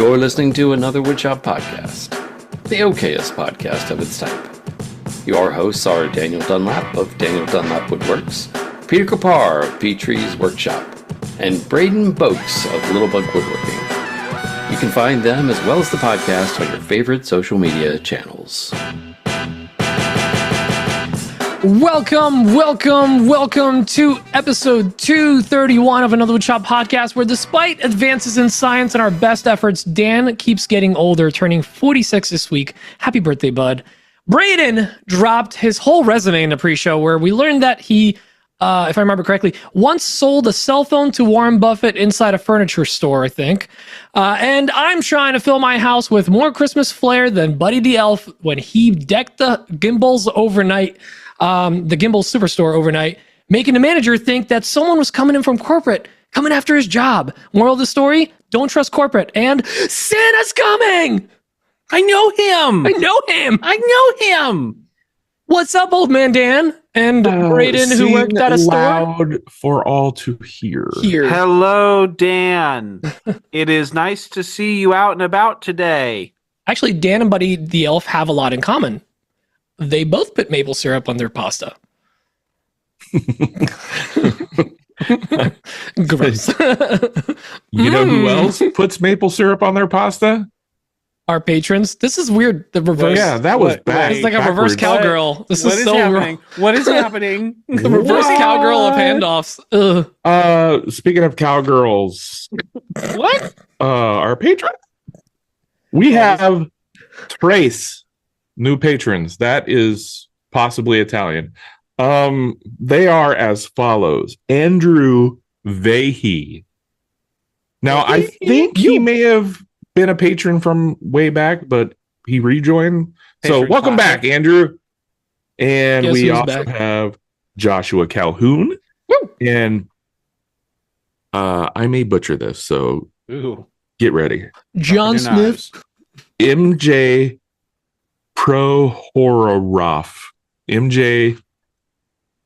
You're listening to another Woodshop podcast, the okayest podcast of its type. Your hosts are Daniel Dunlap of Daniel Dunlap Woodworks, Peter Kapar of Petree's Workshop, and Braden Boakes of Littlebug Woodworking. You can find them as well as the podcast on your favorite social media channels. Welcome to episode 231 of another Woodshop podcast, where despite advances in science and our best efforts, Dan keeps getting older, turning 46 this week. Happy birthday, bud. Braden dropped his whole resume in the pre-show, where we learned that he, if I remember correctly, once sold a cell phone to Warren Buffett inside a furniture store, I think. And I'm trying to fill my house with more Christmas flair than Buddy the Elf when he decked the Gimbals overnight. The Gimbal Superstore overnight, making the manager think that someone was coming in from corporate, coming after his job. Moral of the story, don't trust corporate. And Santa's coming! I know him! I know him! What's up, old man Dan? And Braden, who worked at a store? Loud for all to hear. Hello, Dan. It is nice to see you out and about today. Actually, Dan and Buddy the Elf have a lot in common. They both put maple syrup on their pasta. Gross. You know who else puts maple syrup on their pasta? Our patrons. This is weird. The reverse. Yeah, that was bad. It's like a reverse cowgirl. This What is is so happening? wrong. What is happening? The reverse cowgirl of handoffs. Ugh. Speaking of cowgirls, What? our patron, we have Trace, new patrons. That is possibly Italian. They are as follows: Andrew Vahey. Now, I think he may have been a patron from way back, but he rejoined. So welcome back, Andrew. And Guess we who's also back? have Joshua Calhoun. And I may butcher this, so Ooh. get ready. John Smith. MJ Prohorov. MJ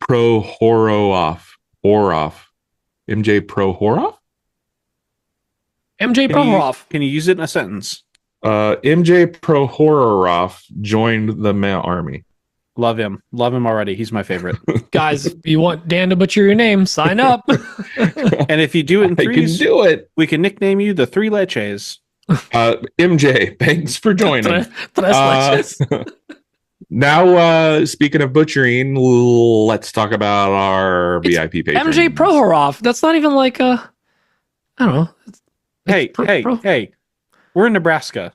Prohorov. MJ Prohorov? MJ Prohorov. Can you use it in a sentence? MJ Prohorov joined the Male Army. Love him. Love him already. He's my favorite. Guys, if you want Dan to butcher your name, sign up. And if you do it in I can threes, do it. we can nickname you the Three Leches. MJ, thanks for joining. Tres leches. Now, speaking of butchering, let's talk about our It's VIP patrons. MJ Prohorov. That's not even like a... I don't know. Hey. We're in Nebraska.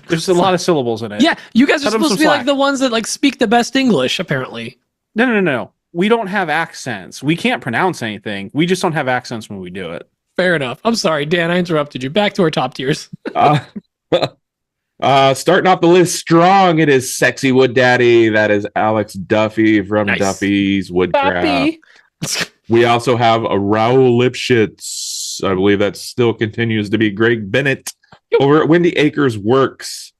There's a lot of syllables in it. Yeah, you guys are Cut him supposed to some be like slack. the ones that like speak the best English, apparently. No. We don't have accents. We can't pronounce anything. We just don't have accents when we do it. Fair enough. I'm sorry, Dan, I interrupted you. Back to our top tiers. Starting off the list strong, it is Sexy Wood Daddy. That is Alex Duffy from Nice. Duffy's Woodcraft. Duffy. We also have a Raoul Lipschitz. I believe that still continues to be Greg Bennett over at Windy Acres Works.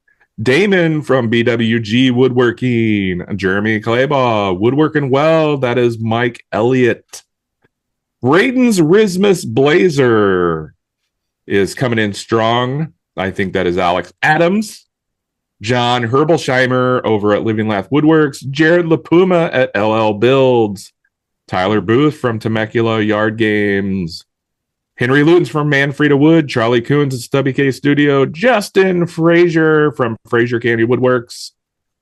Damon from BWG Woodworking. Jeremy Claybaugh, Woodworking Well. That is Mike Elliott. Braden's Rismus Blazer is coming in strong. I think that is Alex Adams. John Herbolsheimer over at Living Lath Woodworks. Jared LaPuma at LL Builds. Tyler Booth from Temecula Yard Games. Henry Lutens from Manfreda Wood. Charlie Coons at Stubby K Studio. Justin Frazier from Frazier Candy Woodworks.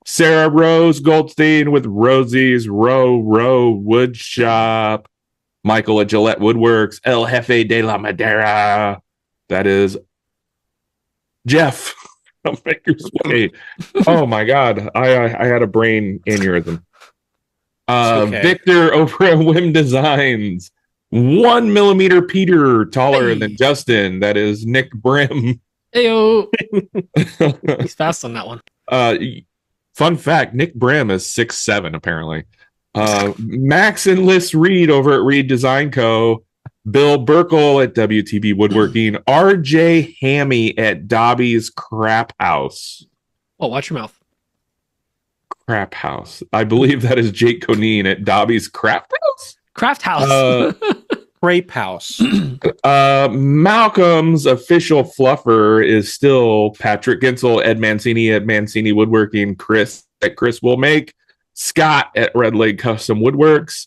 Sarah Rose Goldstein with Rosie's Row Wood Shop. Michael at Gillette Woodworks. El Jefe de la Madera. That is Jeff from Maker's Way. Oh my God. I had a brain aneurysm. Okay. Victor over at Wim Designs. 1 millimeter Peter taller than Justin. That is Nick Brim. Heyo. He's fast on that one. Fun fact, Nick Brim is 6'7", apparently. Max and Liz Reed over at Reed Design Co. Bill Burkle at WTB Woodworking. RJ Hammy at Dobby's Crap House. Oh, watch your mouth. Crap House. I believe that is Jake Conine at Dobby's Crap House. Craft House. Crepe House. Malcolm's official fluffer is still Patrick Gensel, Ed Mancini at Mancini Woodworking, Chris at Chris Will Make, Scott at Red Lake Custom Woodworks,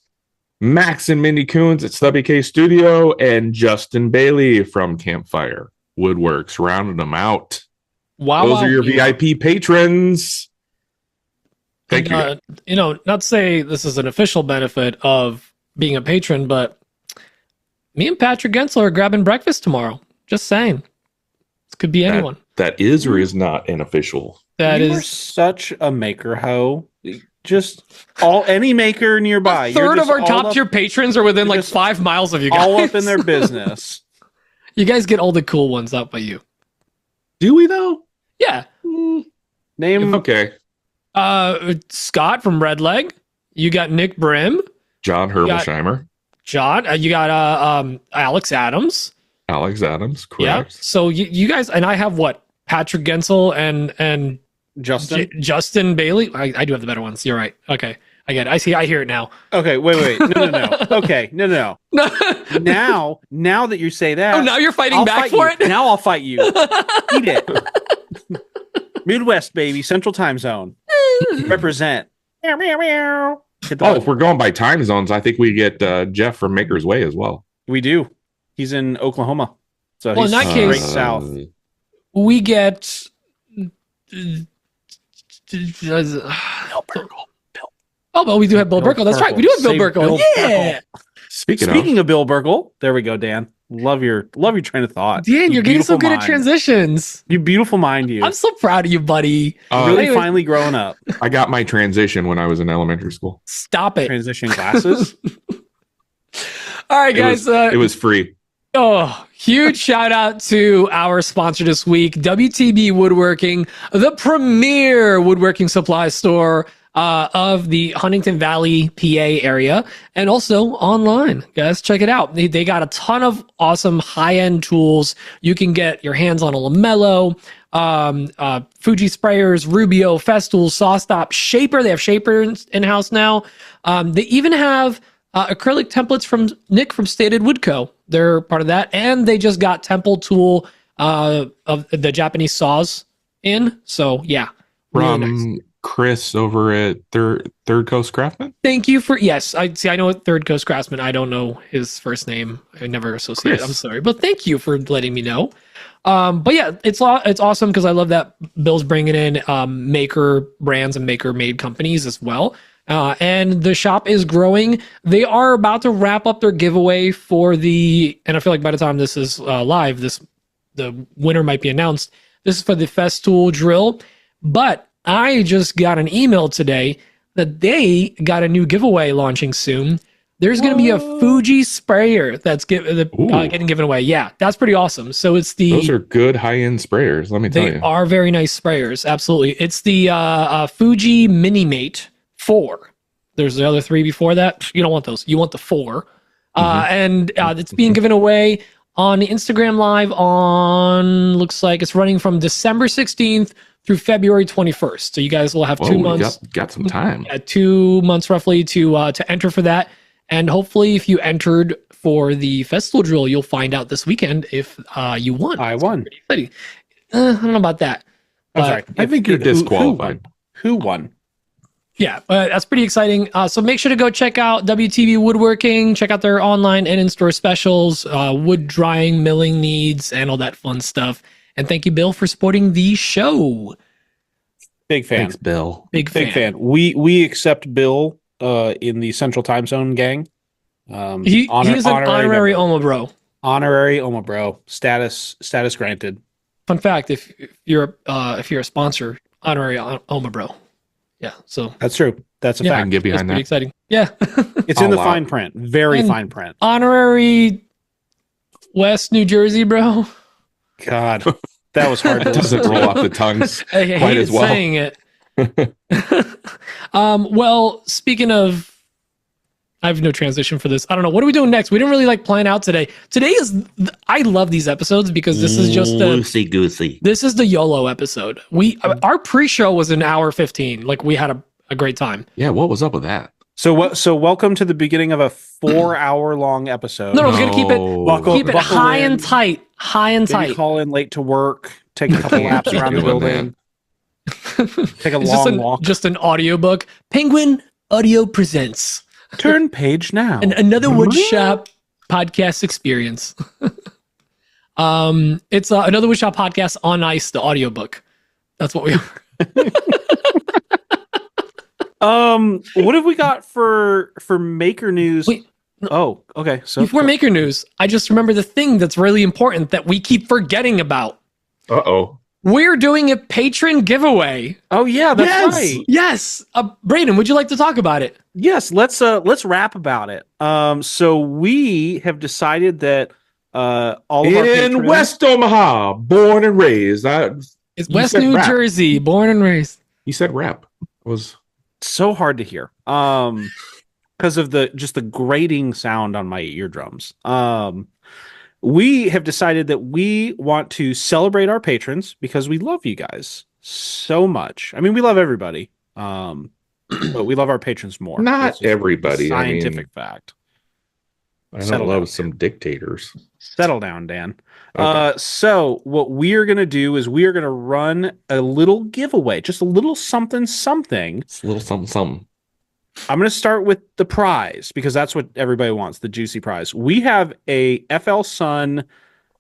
Max and Mindy Coons at Stubby K Studio, and Justin Bailey from Campfire Woodworks. Rounding them out. Wow. Those are your VIP patrons. Thank you. You know, not to say this is an official benefit of being a patron, but me and Patrick Gensel are grabbing breakfast tomorrow. Just saying. This could be anyone. That is or is not an official. That You are is such a maker hoe. Just any maker nearby. a third You're of our just top all tier patrons are within you're like just 5 miles of you guys. all up in their business. You guys get all the cool ones out by you. Do we though? Yeah. Name Okay. Scott from Red Leg. You got Nick Brim. John Hermelsheimer. John. You got Alex Adams. Alex Adams. Yeah. Correct. So you guys, and I have what? Patrick Gensel and Justin. Justin Bailey. I do have the better ones. You're right. Okay. I get it. I hear it now. Okay, wait. No. Okay, no. Now that you say that, Oh, now you're fighting I'll back fight for you. it? Now I'll fight you. Eat it. Midwest, baby, Central Time Zone. Represent. Meow, meow, meow. Hit the Oh, button. if we're going by time zones, I think we get Jeff from Maker's Way as well. We do. He's in Oklahoma, so Well, in he's that case- straight south. We get Oh, but we do have Bill Bill Burkle. That's right. We do have Bill Save Burkle. Bill Yeah. Speaking of Bill Burkle, there we go, Dan. Love your train of thought. Dan, you're getting so beautiful good at mind. transitions. You beautiful mind, you. I'm so proud of you, buddy. Really Anyways, finally growing up. I got my transition when I was in elementary school. Stop it. Transition glasses. All right, guys. It was free. Huge shout out to our sponsor this week, WTB Woodworking, the premier woodworking supply store of the Huntingdon Valley PA area, and also online. Guys, check it out. They got a ton of awesome high-end tools. You can get your hands on a Lamello, Fuji sprayers, Rubio, Festool, SawStop, Shaper. They have Shaper in-house now. They even have acrylic templates from Nick from Stated Woodco. They're part of that. And they just got Temple Tool of the Japanese saws in. So, yeah. Really From nice. Chris over at Third Coast Craftsman. Thank you for yes. I know Third Coast Craftsman. I don't know his first name. I never associate it. Chris. I'm sorry, but thank you for letting me know. But yeah, it's awesome because I love that Bill's bringing in maker brands and maker made companies as well. And the shop is growing. They are about to wrap up their giveaway for and I feel like by the time this is live, the winner might be announced. This is for the Festool drill, but I just got an email today that they got a new giveaway launching soon. There's going to be a Fuji sprayer that's getting given away. Yeah, that's pretty awesome. So it's Those are good high-end sprayers, let me tell they you. are very nice sprayers. Absolutely. It's the Fuji Mini Mate 4. There's the other 3 before that. You don't want those. You want the 4. And it's being given away on Instagram Live looks like it's running from December 16th through February 21st. So you guys will have 2 months. Got some time. 2 months roughly to enter for that. And hopefully if you entered for the festival drill, you'll find out this weekend if you won. I won. Pretty exciting. I don't know about that. I'm But- sorry. I think you're disqualified. Who won? Yeah, that's pretty exciting. So make sure to go check out WTB Woodworking. Check out their online and in-store specials, wood drying, milling needs, and all that fun stuff. And thank you, Bill, for supporting the show. Big fan. Thanks, Bill. Big fan. We accept Bill in the Central Time Zone gang. He is an honorary member. Oma Bro. Honorary Oma Bro. Status granted. Fun fact: if you're a sponsor, honorary Oma Bro. Yeah, so That's true. That's a Yeah. I can fact. get that's behind pretty that. exciting. Yeah, It's in the All fine out. print. Very And- fine print. honorary West New Jersey, bro. God, that was hard to It doesn't roll off the tongues. I Might hate as well. saying it. Well, speaking of, I have no transition for this. I don't know. What are we doing next? We didn't really plan out today. Today is, I love these episodes because this is just loosey goosey. this is the YOLO episode. Our pre-show was an hour 15. Like we had a great time. Yeah, what was up with that? So welcome to the beginning of a 4-hour-long episode. No, we're gonna keep it Buckle high in. and tight. High and Maybe tight. call in late to work. Take a couple laps around the doing building. Take a It's long walk. just an audiobook. Penguin Audio presents Turn page now. another woodshop podcast experience. It's another woodshop podcast on ice, the audiobook. That's what we are. What have we got for maker news? Wait, Oh, okay. So before maker news, I just remember the thing that's really important that we keep forgetting about. Uh-oh. We're doing a patron giveaway. Oh yeah, that's Yes! right. Yes. Braden, would you like to talk about it? Yes, let's rap about it. So we have decided that all of our In patrons, West Omaha, born and raised. It's You West said New rap. Jersey, born and raised. You said rap. Was so hard to hear. Because of the grating sound on my eardrums. We have decided that we want to celebrate our patrons because we love you guys so much. I mean, we love everybody. But we love our patrons more. not It's just everybody. scientific fact. I Settle don't love down. some dictators. Settle down, Dan. Okay. So what we are going to do is we are going to run a little giveaway, just a little something. It's a little something. I'm going to start with the prize because that's what everybody wants, the juicy prize. We have a FL Sun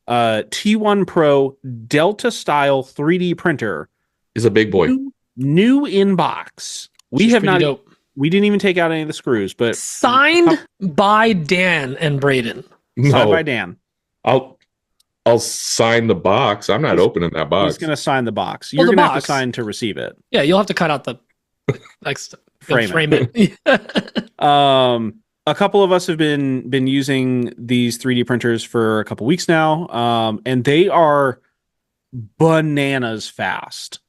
T1 Pro Delta style 3D printer. Is a big boy. New in box. We Which is have pretty not. dope. We didn't even take out any of the screws, but Signed by Dan and Braden. signed by No, Dan. I'll sign the box. I'm not opening that box. He's going to sign the box. Well, You're the going to have to box. sign to receive it. Yeah, you'll have to cut out the next Frame it. A couple of us have been using these 3D printers for a couple weeks now, and they are bananas fast.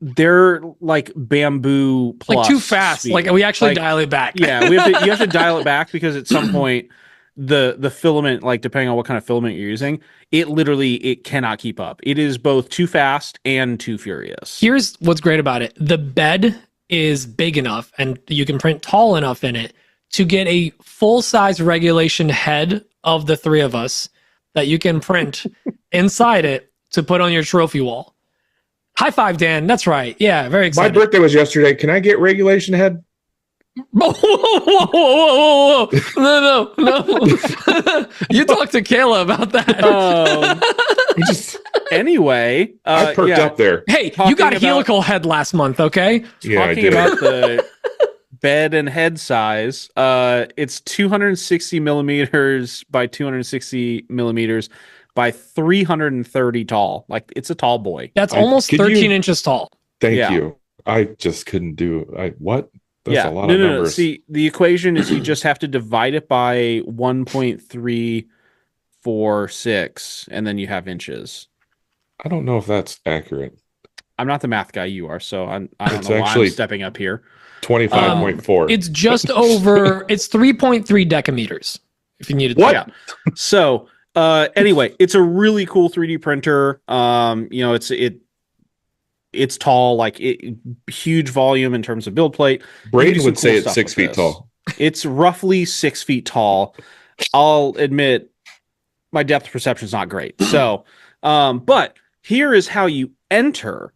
They're like bamboo plus Like too fast. speed. Like we actually Like, dial it back. Yeah, you have to dial it back because at some point the filament, like depending on what kind of filament you're using, it cannot keep up. It is both too fast and too furious. Here's what's great about it. The bed is big enough and you can print tall enough in it to get a full-size regulation head of the three of us that you can print inside it to put on your trophy wall. High five, Dan. That's right. Yeah, very My excited. birthday was yesterday. Can I get regulation head? Whoa, whoa, whoa, whoa, whoa. No. You talk to Kayla about that. Just Anyway, I perked up there. Hey, you talking got a about- helical head last month, okay? Yeah, I Talking did. about the bed and head size, it's 260 millimeters by 260 millimeters by 330 tall. Like it's a tall boy. That's I- almost could 13 you- inches tall. Thank Yeah. you. I just couldn't do. What? That's a lot no, of no, no. numbers. See, the equation is you just have to divide it by 1.346, and then you have inches. I don't know if that's accurate. I'm not the math guy. You are, so I don't It's know why actually- I'm stepping up here. 25.4. It's just over, it's 3.3 decameters, if you needed What? Yeah. So anyway, it's a really cool 3D printer. It's tall, like huge volume in terms of build plate. Braden do some would say cool it's stuff 6 with feet this. tall. It's roughly 6 feet tall. I'll admit my depth perception is not great. So, but here is how you enter.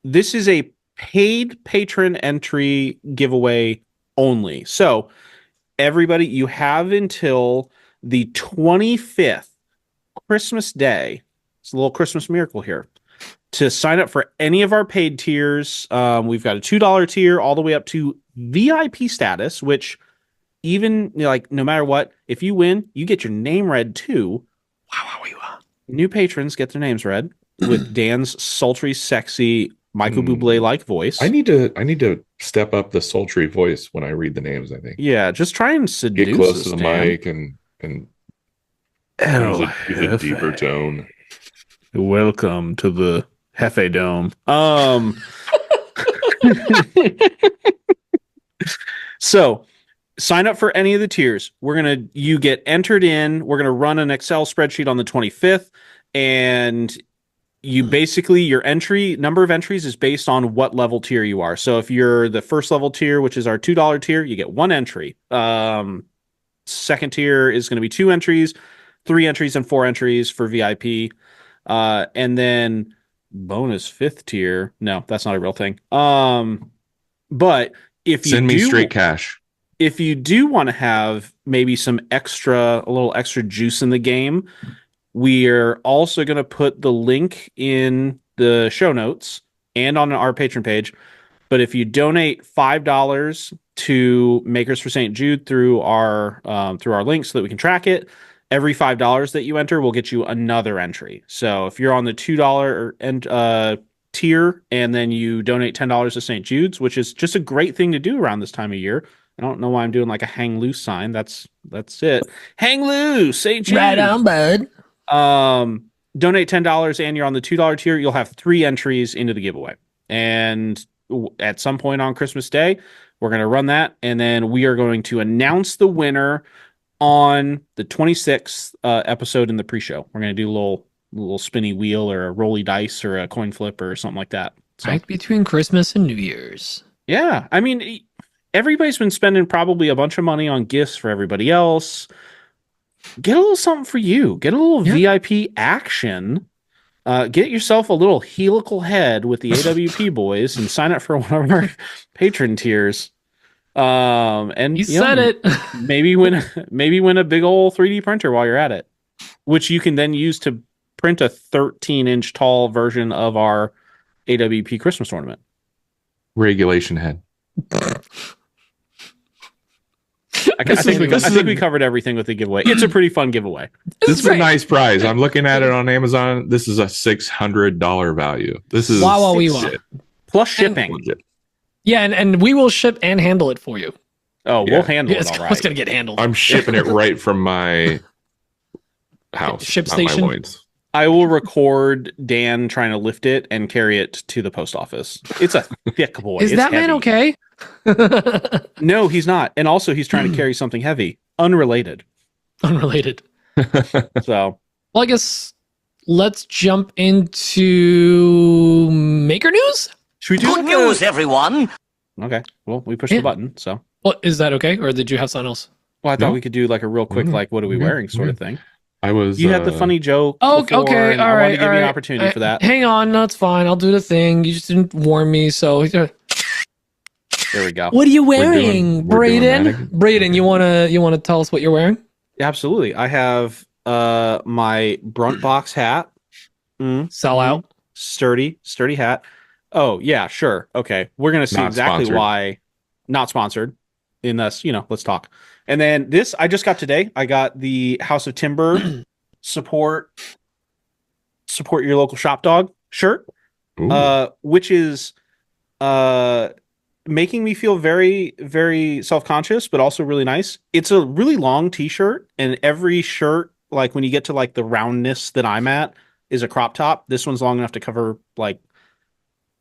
This is a paid patron entry giveaway only. So, everybody, you have until the 25th, Christmas Day. It's a little Christmas miracle here. To sign up for any of our paid tiers. We've got a $2 tier all the way up to VIP status, which even like no matter what, if you win, you get your name read too. Wow. New patrons get their names read with Dan's sultry, sexy Michael Bublé like voice. I need to step up the sultry voice when I read the names. I think Yeah, just try and seduce get close us, to the Dan. mic and use a deeper tone. Welcome to the Hefe Dome. So sign up for any of the tiers. You get entered in. We're gonna run an Excel spreadsheet on the 25th, and you basically, your number of entries is based on what level tier you are. So if you're the first level tier, which is our $2 tier, you get 1 entry. Second tier is going to be 2 entries, 3 entries, and 4 entries for VIP. And then bonus 5th tier. No, that's not a real thing. But if you send me straight cash. If you do want to have maybe a little extra juice in the game, we're also going to put the link in the show notes and on our Patreon page. But if you donate $5 to Makers for St. Jude through our link so that we can track it, every $5 that you enter will get you another entry. So if you're on the $2 tier and then you donate $10 to St. Jude's, which is just a great thing to do around this time of year. I don't know why I'm doing like a hang loose sign. That's it. Hang loose, St. Jude. Right on, bud. Donate $10 and you're on the $2 tier, you'll have 3 entries into the giveaway. And at some point on Christmas Day, we're going to run that. And then we are going to announce the winner on the 26th episode in the pre-show. We're going to do a little spinny wheel or a rolly dice or a coin flip or something like that. So, Right between Christmas and New Year's. yeah. I mean, everybody's been spending probably a bunch of money on gifts for everybody else. Get a little something for you. Get a little VIP action. Get yourself a little helical head with the AWP boys and sign up for one of our patron tiers. And You said it. maybe win a big old 3D printer while you're at it, which you can then use to print a 13-inch tall version of our AWP Christmas ornament. Regulation head. I think we covered everything with the giveaway. It's a pretty fun giveaway. This is a nice prize. I'm looking at it on Amazon. This is a $600 value. This is Wow, plus shipping. Yeah, and we will ship and handle it for you. Oh, Yeah. we'll handle it all right. It's going to get handled. I'm shipping it right from my house. Ship not my station? loins. I will record Dan trying to lift it and carry it to the post office. It's a thick boy. Is It's that man heavy. okay? No, he's not. And also, he's trying to carry something heavy, unrelated. Unrelated. So, Well, I guess let's jump into Maker News. should we do Good news, everyone. Okay. Well, we pushed the button. So, Well, is that okay? Or did you have something else? well, I thought No. we could do like a real quick, like, what are we wearing sort of thing. I was. You had the funny joke. Oh, before, okay. and All I right. wanted to give all you an right. opportunity for that. Hang on. No, it's fine. I'll do the thing. You just didn't warn me. So, There we go. what are you We're wearing, doing Braden? that. Braden, you wanna tell us what you're wearing? Absolutely. I have my Brunt Box hat. Sell out. Sturdy hat. Oh, yeah, sure. Okay. We're going to see Not exactly sponsored. why. Not sponsored. In this, let's talk. And then this I just got today. I got the House of Timber support your local shop dog shirt, Ooh. which is making me feel very, very self-conscious, but also really nice. It's a really long t-shirt, and every shirt, like when you get to like the roundness that I'm at, is a crop top. This one's long enough to cover like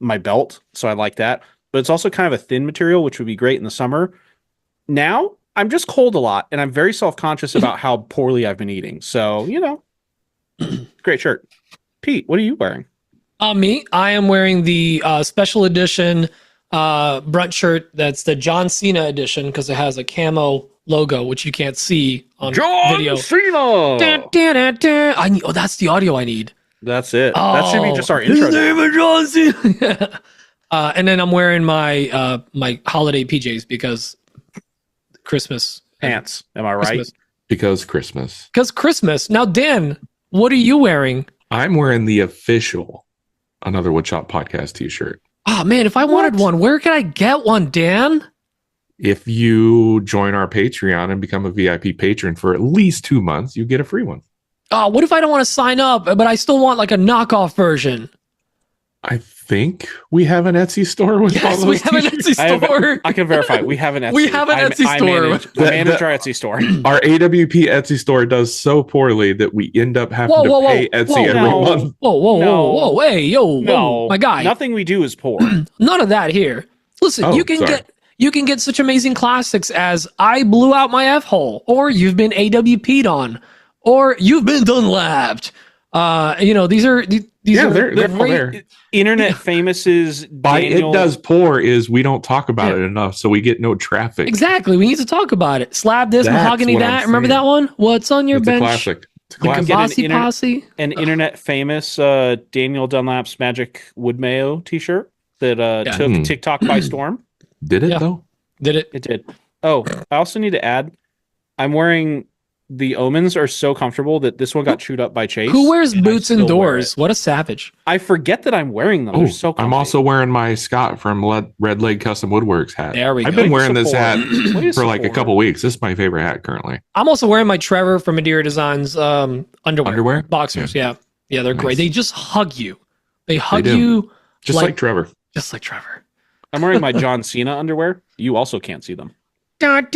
my belt, so I like that. But it's also kind of a thin material, which would be great in the summer. Now I'm just cold a lot, and I'm very self-conscious about how poorly I've been eating. So, great shirt. Pete, what are you wearing? Me, I am wearing the special edition Brunt shirt. That's the John Cena edition because it has a camo logo, which you can't see on video. Cena! Dun, dun, dun, dun. That's the audio I need. That's it. That should be just our intro. His name is John Cena. And then I'm wearing my my holiday PJs because Christmas Pants. Am I right? Because Christmas. Because Christmas. Now, Dan, what are you wearing? I'm wearing the official Another Woodshop podcast t-shirt. Oh man, if I wanted one, where can I get one, Dan? If you join our Patreon and become a VIP patron for at least 2 months, you get a free one. Oh, what if I don't want to sign up, but I still want like a knockoff version? I think we have an Etsy store with all Yes, those we have an t-shirts. Etsy store. I can verify. We have an Etsy. We have an Etsy store. I manage our Etsy store. Our AWP Etsy store does so poorly that we end up having to pay Etsy every no. month. Whoa, hey, yo, No, whoa, my guy. Nothing we do is poor. None of that here. Listen, Oh, you can sorry. get such amazing classics as I blew out my F hole, or you've been AWP'd on, or you've been Dunlapped, These are they're all there. Internet famous is By Daniel, it does pour is we don't talk about it enough, so we get no traffic. Exactly. We need to talk about it. Slab this, That's mahogany what I'm that. Remember saying. that one? What's on your It's a bench? classic. It's a The classic. Kabasi Get an Posse. an internet famous Daniel Dunlap's Magic Wood Mayo t-shirt that took TikTok by storm. Did it Yeah. though? Did it? It did. Oh, I also need to add, I'm wearing the Omens are so comfortable that this one got chewed up by Chase. Who wears and I boots still wear indoors? it. What a savage. I forget that I'm wearing them. Oh, They're so comfy. I'm also wearing my Scott from Red Leg Custom Woodworks hat. There we I've go. been Way wearing to this hat support. Way to for like a support. couple weeks. This is my favorite hat currently. I'm also wearing my Trevor from Madeira Designs underwear. Boxers. Yeah. Yeah, they're great. Nice. They just hug you. They hug do. you Just like Trevor. just like Trevor. I'm wearing my John Cena underwear. You also can't see them. I'm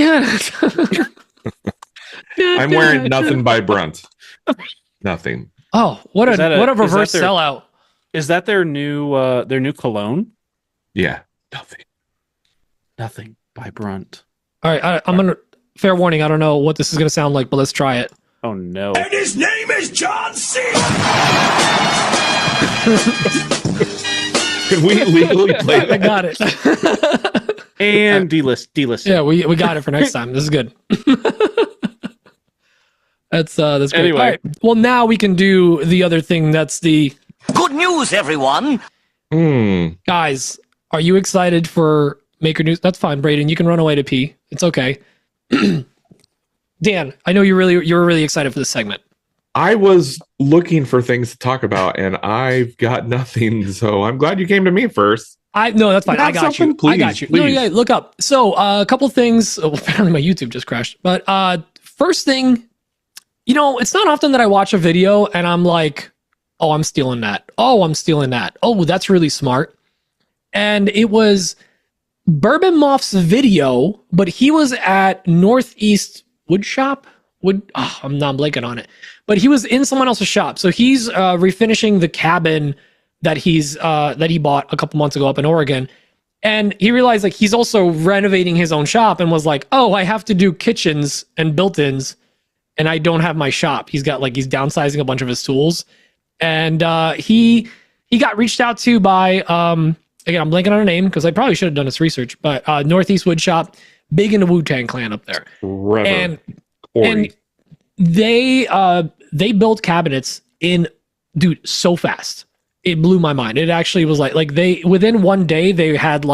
I'm wearing nothing by Brunt. Nothing. Oh, what Is that a is reverse that their- sellout. Is that their new cologne? Yeah. Nothing. Nothing by Brunt. All right, I'm gonna. Fair warning. I don't know what this is gonna sound like, but let's try it. Oh no. And his name is John Cena. Can we legally play I that? got it. And delist. Yeah, we got it for next time. This is good. That's great. Anyway. All right. Well, now we can do the other thing. That's the Good news, everyone. guys. Are you excited for Maker News? That's fine, Braden. You can run away to pee. It's okay. Dan, I know you're really excited for this segment. I was looking for things to talk about and I've got nothing. So I'm glad you came to me first. No, that's fine. You I have got you. something? I got Please, you. No, please. yeah, look up. So, a couple things. Oh, apparently, my YouTube just crashed. But first thing, it's not often that I watch a video and I'm like, "Oh, I'm stealing that. Oh, I'm stealing that. Oh, that's really smart." And it was Bourbon Moth's video, but he was at Northeast Wood Shop. I'm not blanking on it, but he was in someone else's shop. So he's refinishing the cabin that he bought a couple months ago up in Oregon. And he realized he's also renovating his own shop and was like, "Oh, I have to do kitchens and built-ins and I don't have my shop." He's got he's downsizing a bunch of his tools. And he got reached out to by again, I'm blanking on a name because I probably should have done this research, but Northeast Wood Shop, big into Wu-Tang Clan up there. Reverend. And they built cabinets so fast. It blew my mind. It actually was they within one day they had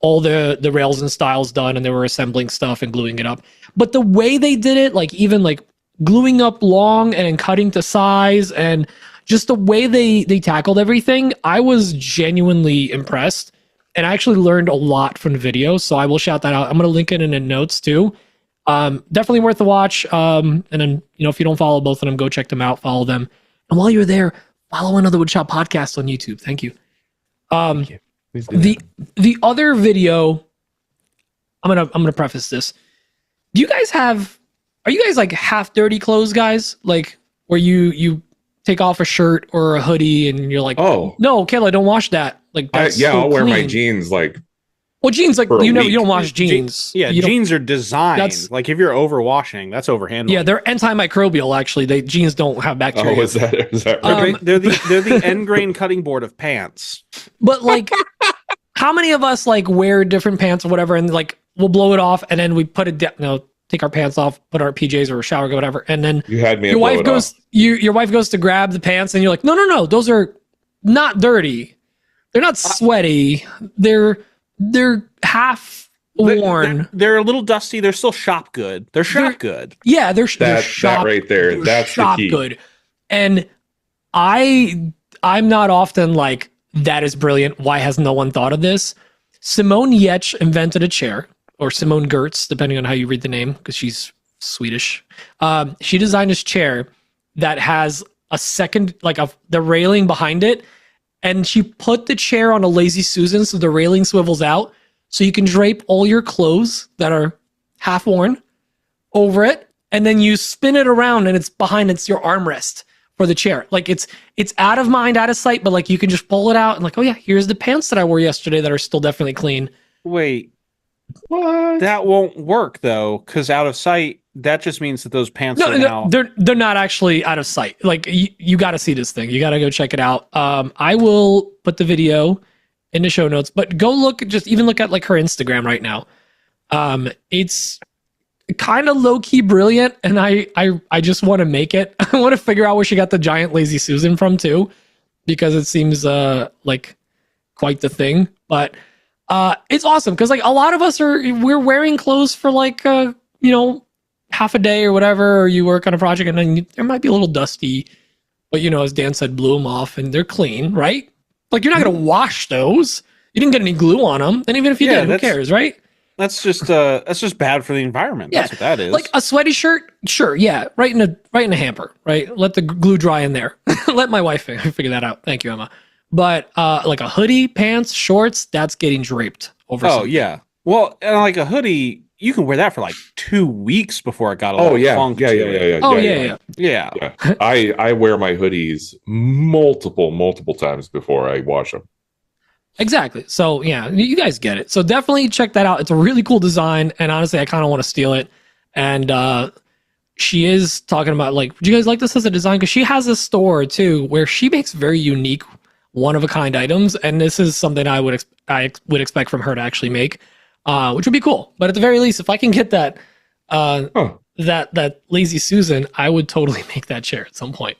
all the rails and styles done and they were assembling stuff and gluing it up. But the way they did it, even gluing up long and then cutting to size and just the way they tackled everything, I was genuinely impressed. And I actually learned a lot from the video. So I will shout that out. I'm going to link it in the notes too. Definitely worth the watch. And then, if you don't follow both of them, go check them out, follow them. And while you're there, follow another Woodshop podcast on YouTube. Thank you. Please do that. The other video, I'm gonna preface this. Are you guys half dirty clothes guys? Where you take off a shirt or a hoodie and you're like, Oh. no, Kayla, don't wash that. That's so I'll wear my clean. jeans Well, jeans for a you week. don't wash jeans. Yeah, You don't- jeans are designed. That's- If you're overwashing, that's overhandling. Yeah, they're antimicrobial. Actually, jeans don't have bacteria. Oh, is that right? They're the end grain cutting board of pants. But how many of us wear different pants or whatever, and we'll blow it off, and then we put it down, take our pants off, put our PJs or shower, whatever, and then You had me. your wife goes, your wife goes to grab the pants, and you're like, no, those are not dirty. They're not sweaty. They're half worn. They're a little dusty. They're still shop good. They're shop good. Yeah, they're That shop right there. they're That's the shop key. good. And I'm not often that is brilliant. Why has no one thought of this? Simone Gertz invented a chair, or Simone Gertz, depending on how you read the name, because she's Swedish. She designed this chair that has a second, the railing behind it, and she put the chair on a Lazy Susan so the railing swivels out, so you can drape all your clothes that are half worn over it, and then you spin it around, and it's your armrest for the chair. It's out of mind, out of sight, but you can just pull it out and oh yeah, here's the pants that I wore yesterday that are still definitely clean. Wait, What? that won't work though, because out of sight, that just means that those pants No, are now. they're not actually out of sight. Like you got to see this thing. You got to go check it out. I will put the video in the show notes, but go look at like her Instagram right now. It's kind of low key brilliant, and I just want to make it. I want to figure out where she got the giant Lazy Susan from too, because it seems like quite the thing. But it's awesome because like a lot of us we're wearing clothes for like half a day or whatever, or you work on a project and then there might be a little dusty, but as Dan said, blew them off and they're clean, right? Like you're not going to wash those. You didn't get any glue on them. And even if you did, who cares, right? That's just bad for the environment. Yeah. That's what that is. Like a sweaty shirt, sure, yeah, right in a hamper, right? Let the glue dry in there. Let my wife figure that out. Thank you, Emma. But like a hoodie, pants, shorts, that's getting draped over. Oh yeah. Well, and like a hoodie, you can wear that for like 2 weeks before it got a little funk. Yeah. I wear my hoodies multiple times before I wash them. Exactly. So yeah, you guys get it. So definitely check that out. It's a really cool design, and honestly, I kind of want to steal it. And she is talking about like, would you guys like this as a design? Because she has a store too where she makes very unique, one of a kind items, and this is something I would expect from her to actually make. Which would be cool. But at the very least, if I can get that that Lazy Susan, I would totally make that chair at some point.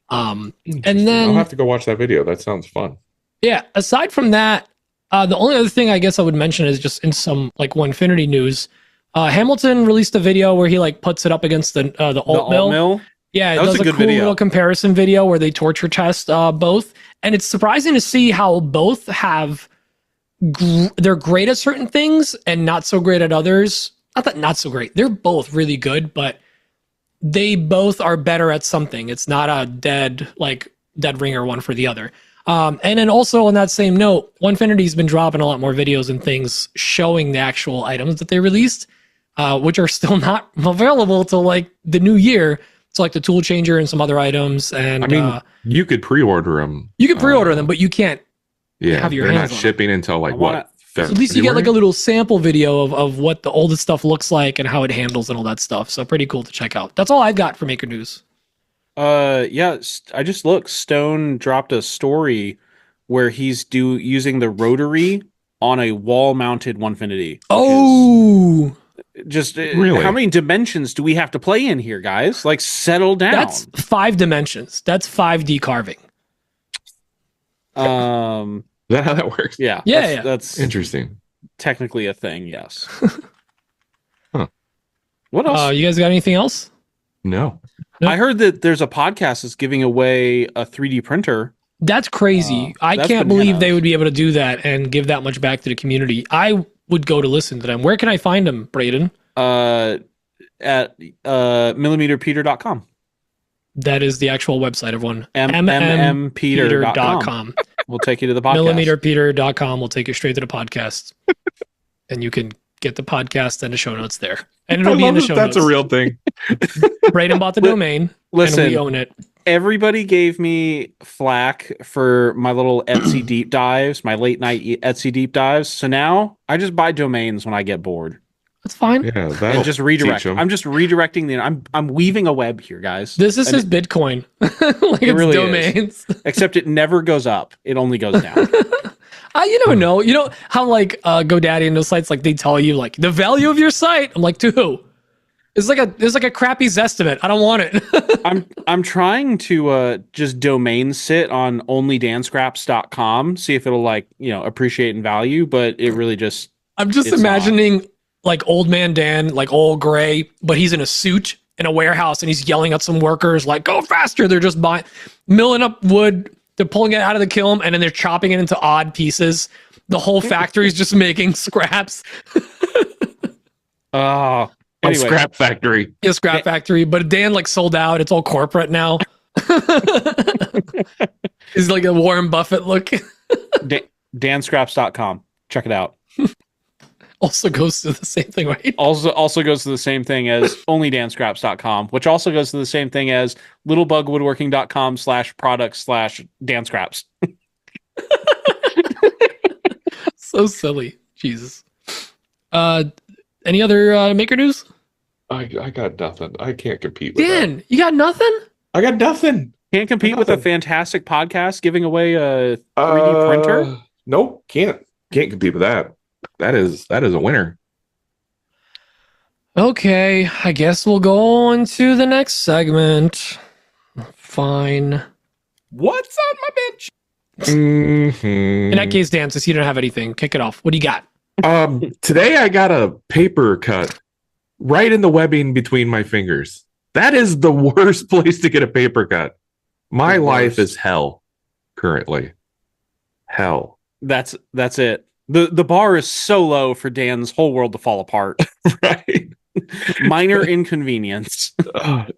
And then I'll have to go watch that video. That sounds fun. Yeah. Aside from that, the only other thing I guess I would mention is just in some like Onefinity news, Hamilton released a video where he like puts it up against the altmill. Yeah, it does a cool little comparison video where they torture test both, and it's surprising to see how both have. They're great at certain things and not so great at others. Not so great. They're both really good, but they both are better at something. It's not a dead ringer one for the other. And then also on that same note, Onefinity's been dropping a lot more videos and things showing the actual items that they released, which are still not available till like the new year. So like the tool changer and some other items. And I mean, you could pre-order them. You could pre-order them, but you can't. Yeah, have your they're hands not on shipping until like what? So at least you get like a little sample video of what the oldest stuff looks like and how it handles and all that stuff. So pretty cool to check out. That's all I've got for Maker News. Yeah, I just looked. Stone dropped a story where he's using the rotary on a wall-mounted Onefinity. Oh, just really? How many dimensions do we have to play in here, guys? Like, settle down. That's 5 dimensions. That's 5D carving. Is that how that works? Yeah. Yeah. That's interesting. Technically a thing, yes. Huh. What else? You guys got anything else? No. I heard that there's a podcast that's giving away a 3D printer. That's crazy. I can't believe they would be able to do that and give that much back to the community. I would go to listen to them. Where can I find them, Braden? At millimeterpeter.com. That is the actual website of one. mmpeter.com. We'll take you to the podcast. Millimeterpeter.com will take you straight to the podcast. And you can get the podcast and the show notes there. And it'll be in the show notes. That's a real thing. Braden bought the domain. Listen, and we own it. Everybody gave me flack for my little Etsy deep dives, my late night Etsy deep dives. So now I just buy domains when I get bored. That's fine. Yeah, and just redirect. I'm just redirecting I'm weaving a web here, guys. This is his Bitcoin. Like it it's really domains. Is. Except it never goes up. It only goes down. You never know. You know how like GoDaddy and those sites like they tell you like the value of your site. I'm like, to who? It's like a crappy Zestimate. I don't want it. I'm trying to just domain sit on onlydanscraps.com, see if it'll appreciate in value, but it really just I'm just imagining like old man Dan, like old gray, but he's in a suit in a warehouse and he's yelling at some workers like, go faster. They're just milling up wood. They're pulling it out of the kiln and then they're chopping it into odd pieces. The whole factory is just making scraps. Anyway. Scrap factory. Yeah, scrap factory. But Dan like sold out. It's all corporate now. He's like a Warren Buffett look. Danscraps.com. Check it out. Also goes to the same thing, right? Also goes to the same thing as onlydanscraps.com, which also goes to the same thing as littlebugwoodworking.com/products/danscraps. So silly. Jesus. Any other Maker News? I got nothing. I can't compete with Dan, that. you got nothing? I got nothing. Can't compete with a fantastic podcast giving away a 3D printer. Nope, can't compete with that. That is a winner. Okay, I guess we'll go on to the next segment. Fine. What's on my bench? In that case, Dan, since you don't have anything, kick it off. What do you got? Today I got a paper cut right in the webbing between my fingers. That is the worst place to get a paper cut. My life is hell currently. Hell. That's it. The bar is so low for Dan's whole world to fall apart. Right. Minor inconvenience.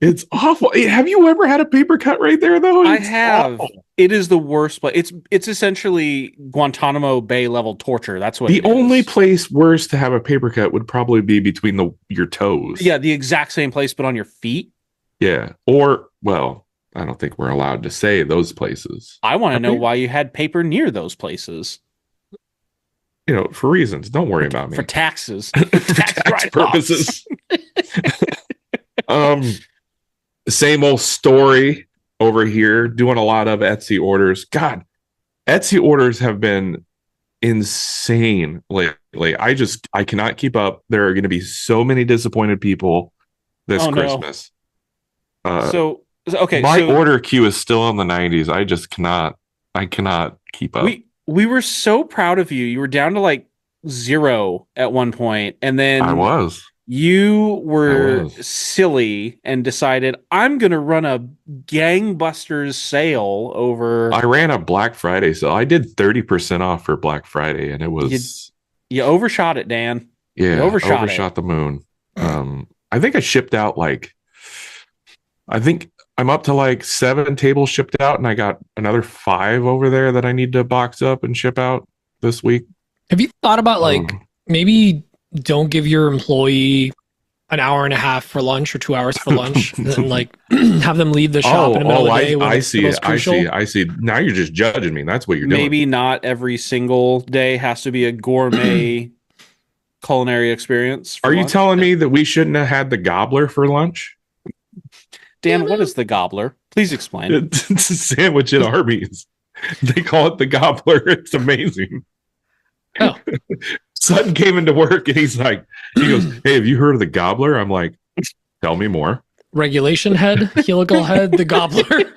It's awful. Have you ever had a paper cut right there though? I It's have. awful. It is the worst place. It's essentially Guantanamo Bay level torture. That's what The it only is. place worse to have a paper cut would probably be between your toes. Yeah, the exact same place, but on your feet. Yeah. Or, well, I don't think we're allowed to say those places. I want to know Okay. why you had paper near those places. You know, for reasons. Don't worry about me. For taxes. For tax purposes. Same old story over here, doing a lot of Etsy orders. God, Etsy orders have been insane lately. I cannot keep up. There are going to be so many disappointed people this Oh, no. Christmas. Okay. Order queue is still in the 90s. I cannot keep up. We were so proud of you. You were down to like 0 at one point, and then I was. you were silly and decided I'm gonna run a gangbusters sale over. I ran a Black Friday sale. I did 30% off for Black Friday, and it was You overshot it, Dan. yeah, you overshot the moon. I think I shipped out I think I'm up to like 7 tables shipped out, and I got another 5 over there that I need to box up and ship out this week. Have you thought about maybe don't give your employee an hour and a half for lunch or 2 hours for lunch, and then have them leave the shop in the middle of the day when I it's the see most it. crucial? I see. Now you're just judging me. That's what you're doing. Maybe not every single day has to be a gourmet culinary experience. Are you lunch. telling me that we shouldn't have had the gobbler for lunch? Dan, what is the gobbler? Please explain. It's a sandwich at Arby's. They call it the gobbler. It's amazing. Oh. Sutton came into work and he goes, "Hey, have you heard of the gobbler?" I'm like, "Tell me more." Regulation head, helical head, the gobbler.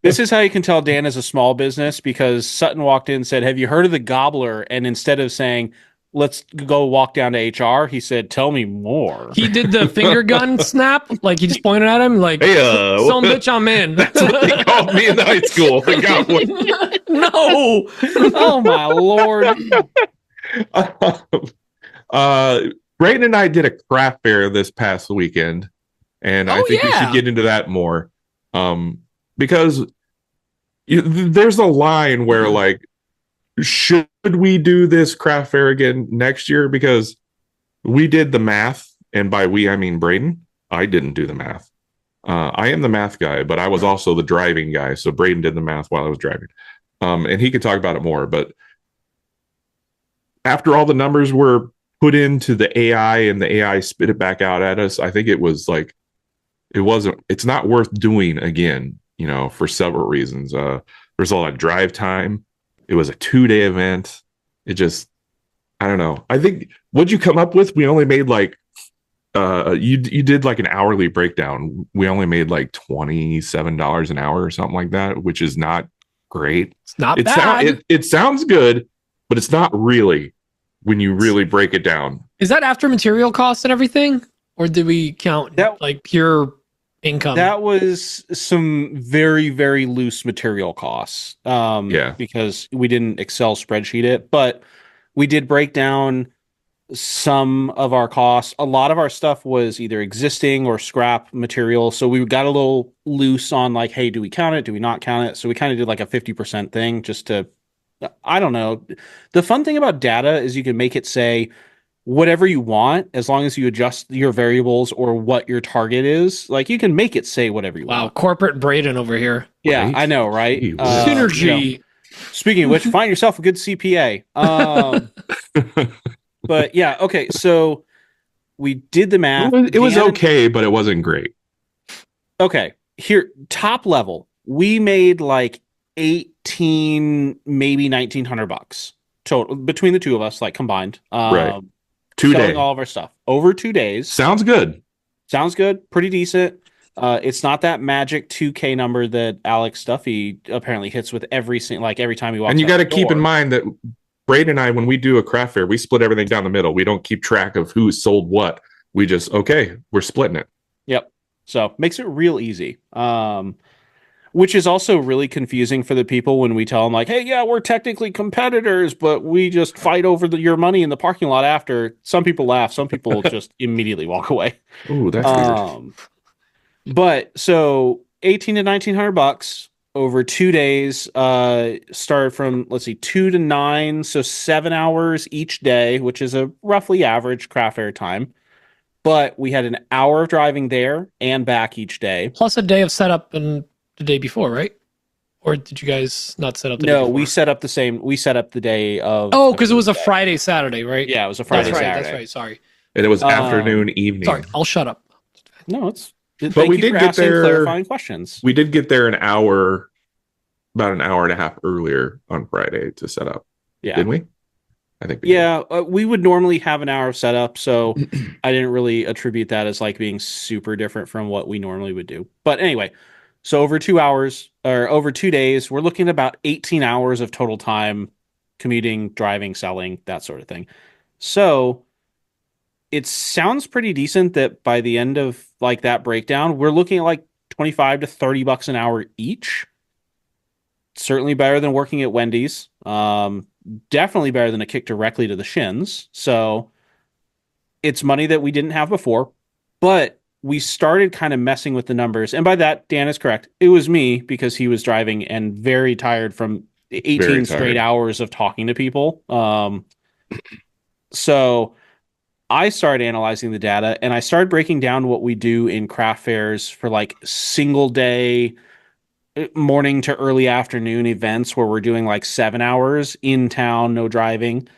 This is how you can tell Dan is a small business, because Sutton walked in and said, "Have you heard of the gobbler?" And instead of saying, "Let's go walk down to HR," he said, "Tell me more." He did the finger gun snap, like he just pointed at him, like, Hey, some bitch, I'm in. that's what they called me in high school. The gobbler. No. Oh my lord. Braden and I did a craft fair this past weekend, and I think we should get into that more. Because there's a line where should we do this craft fair again next year? Because we did the math, and by we I mean Braden. I didn't do the math. I am the math guy, but I was also the driving guy. So Braden did the math while I was driving. And he could talk about it more. But after all the numbers were put into the AI and the AI spit it back out at us, I think it was it's not worth doing again, for several reasons. There's a lot of drive time. It was a 2-day event. It just, I don't know. I think what'd you come up with? We only made you did an hourly breakdown. We only made $27 an hour or something like that, which is not great. It's not bad. It sounds good, but it's not really when you really break it down. Is that after material costs and everything? Or did we count pure income? That was some very, very loose material costs. Because we didn't Excel spreadsheet it, but we did break down some of our costs. A lot of our stuff was either existing or scrap material. So we got a little loose on hey, do we count it? Do we not count it? So we kind of did a 50% thing just to, I don't know. The fun thing about data is you can make it say whatever you want, as long as you adjust your variables or what your target is. You can make it say whatever you want. Wow, corporate Braden over here. Yeah, Right? I know, right? Synergy. Speaking of which, find yourself a good CPA. But yeah, okay. So we did the math. It was Dan- okay, but it wasn't great. Okay, here, top level, we made like 18, maybe $1,900 total between the two of us, like combined. Right. 2 selling days. all of our stuff over 2 days. Sounds good. Sounds good. Pretty decent. It's not that magic 2K number that Alex Duffy apparently hits with every time he walks. And you got to keep in mind that Braden and I, when we do a craft fair, we split everything down the middle. We don't keep track of who sold what. We just, okay, we're splitting it. Yep. So makes it real easy. Which is also really confusing for the people when we tell them like, hey, yeah, we're technically competitors, but we just fight over your money in the parking lot after. Some people laugh. Some people just immediately walk away. Ooh, that's weird. But so 18 to $1,900 over 2 days, started from, 2 to 9. So 7 hours each day, which is a roughly average craft fair time. But we had an hour of driving there and back each day. Plus a day of setup and the day before, right? Or did you guys not set up the day before? We set up the same. We set up the day of. Oh, because it was a Friday, Saturday, right? Yeah, it was a Friday, that's right, Saturday. That's right. Sorry. And it was afternoon, evening. Sorry, I'll shut up. No, it's. But we did get there. Clarifying questions. We did get there about an hour and a half earlier on Friday to set up. Yeah. Didn't we? I think. We would normally have an hour of setup, so I didn't really attribute that as like being super different from what we normally would do. But anyway, so over 2 hours or over 2 days, we're looking at about 18 hours of total time commuting, driving, selling, that sort of thing. So it sounds pretty decent that by the end of like that breakdown, we're looking at like $25 to $30 an hour each. Certainly better than working at Wendy's. Definitely better than a kick directly to the shins. So it's money that we didn't have before, but we started kind of messing with the numbers. And by that, Dan is correct. It was me because he was driving and very tired from 18 straight hours of talking to people. So I started analyzing the data and I started breaking down what we do in craft fairs for like single day, morning to early afternoon events where we're doing like 7 hours in town, no driving.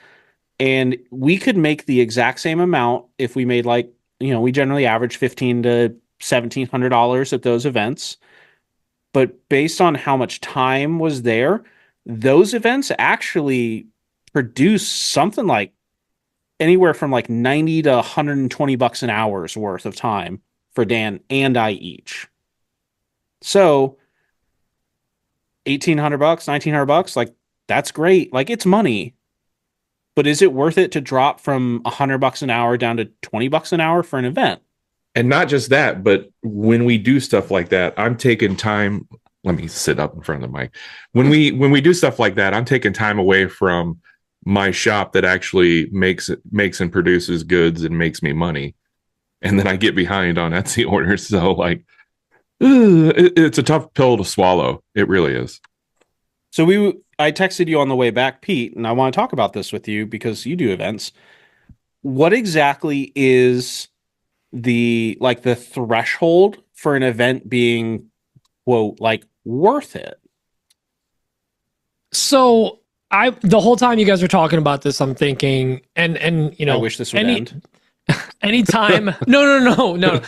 And we could make the exact same amount if we made like, we generally average $1,500 to $1,700 at those events. But based on how much time was there, those events actually produce something like anywhere from like $90 to $120 an hour's worth of time for Dan and I each. So $1,800, $1,900, like that's great. Like it's money. But is it worth it to drop from $100 an hour down to $20 an hour for an event? And not just that, but when we do stuff like that, I'm taking time. Let me sit up in front of the mic. When we do stuff like that, I'm taking time away from my shop that actually makes and produces goods and makes me money. And then I get behind on Etsy orders. So like, it's a tough pill to swallow. It really is. So I texted you on the way back, Pete, and I want to talk about this with you because you do events. What exactly is the threshold for an event being, quote, like worth it? So the whole time you guys were talking about this, I'm thinking, and I wish this would end. Anytime, no.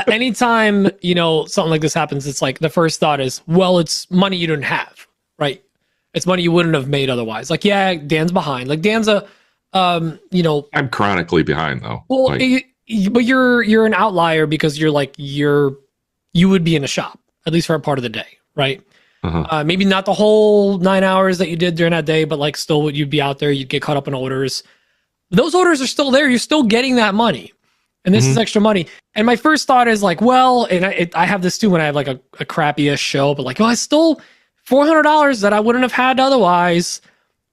Anytime, something like this happens, it's like the first thought is, well, it's money you didn't have, right? It's money you wouldn't have made otherwise. Like, yeah, Dan's behind. Like Dan's I'm chronically behind though. Well, but you're an outlier because you would be in a shop at least for a part of the day, right? Uh-huh. Maybe not the whole 9 hours that you did during that day, but like still you'd be out there, you'd get caught up in orders. Those orders are still there. You're still getting that money. And this is extra money. And my first thought is like, well, and I have this too when I have like a crappy-ish show, but like, oh, I stole $400 that I wouldn't have had otherwise.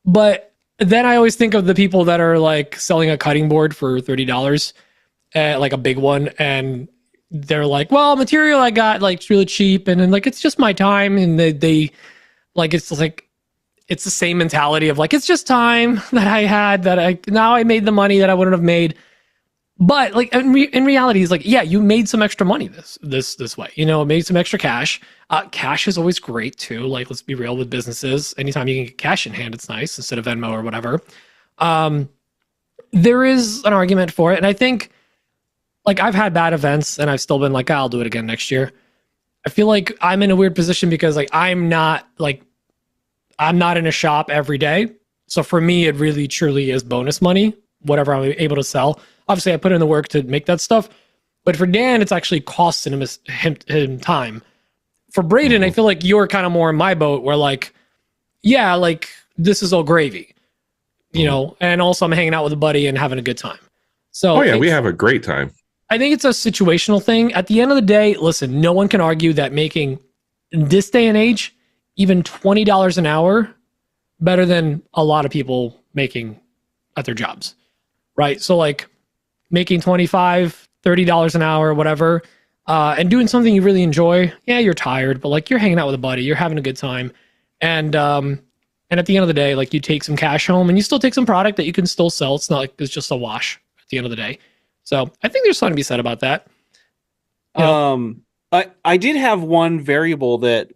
But then I always think of the people that are like selling a cutting board for $30, like a big one. And they're like, well, material I got like it's really cheap. And then like, it's just my time. And they like, it's like, it's the same mentality of like, it's just time that I had now I made the money that I wouldn't have made. But like in reality, it's like, yeah, you made some extra money this way, made some extra cash. Cash is always great too. Like, let's be real with businesses. Anytime you can get cash in hand, it's nice instead of Venmo or whatever. There is an argument for it. And I think like I've had bad events and I've still been like, I'll do it again next year. I feel like I'm in a weird position because like I'm not in a shop every day. So for me, it really truly is bonus money, whatever I'm able to sell. Obviously, I put in the work to make that stuff. But for Dan, it's actually costing him time. For Braden, I feel like you're kind of more in my boat where like, yeah, like this is all gravy, you know, and also I'm hanging out with a buddy and having a good time. So we have a great time. I think it's a situational thing. At the end of the day, listen, no one can argue that making in this day and age, even $20 an hour better than a lot of people making at their jobs, right? So like making $25, $30 an hour, whatever, and doing something you really enjoy. Yeah, you're tired, but like you're hanging out with a buddy, you're having a good time. And at the end of the day, like you take some cash home and you still take some product that you can still sell. It's not like it's just a wash at the end of the day. So I think there's something to be said about that. You know? I did have one variable that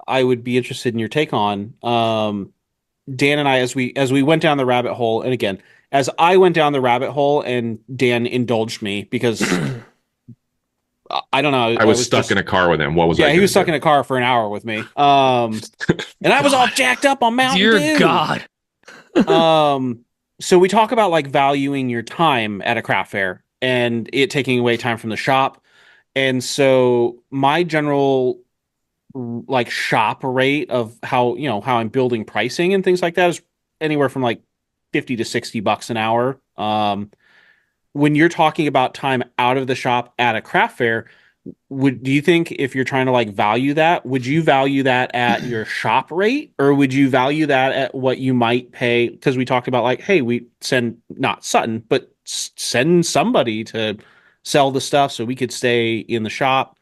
I would be interested in your take on. Dan and I, as we went down the rabbit hole, and again, as I went down the rabbit hole and Dan indulged me because I don't know. I was stuck in a car with him. What was I? Yeah, he was stuck in a car for an hour with me. And I was all jacked up on Mountain Dew. Dear God. So we talk about like valuing your time at a craft fair and it taking away time from the shop. And so my general like shop rate of how I'm building pricing and things like that is anywhere from like $50 to $60 an hour. When you're talking about time out of the shop at a craft fair, do you think if you're trying to like value that, would you value that at your shop rate, or would you value that at what you might pay? Because we talked about like, hey, we send not Sutton, but send somebody to sell the stuff so we could stay in the shop.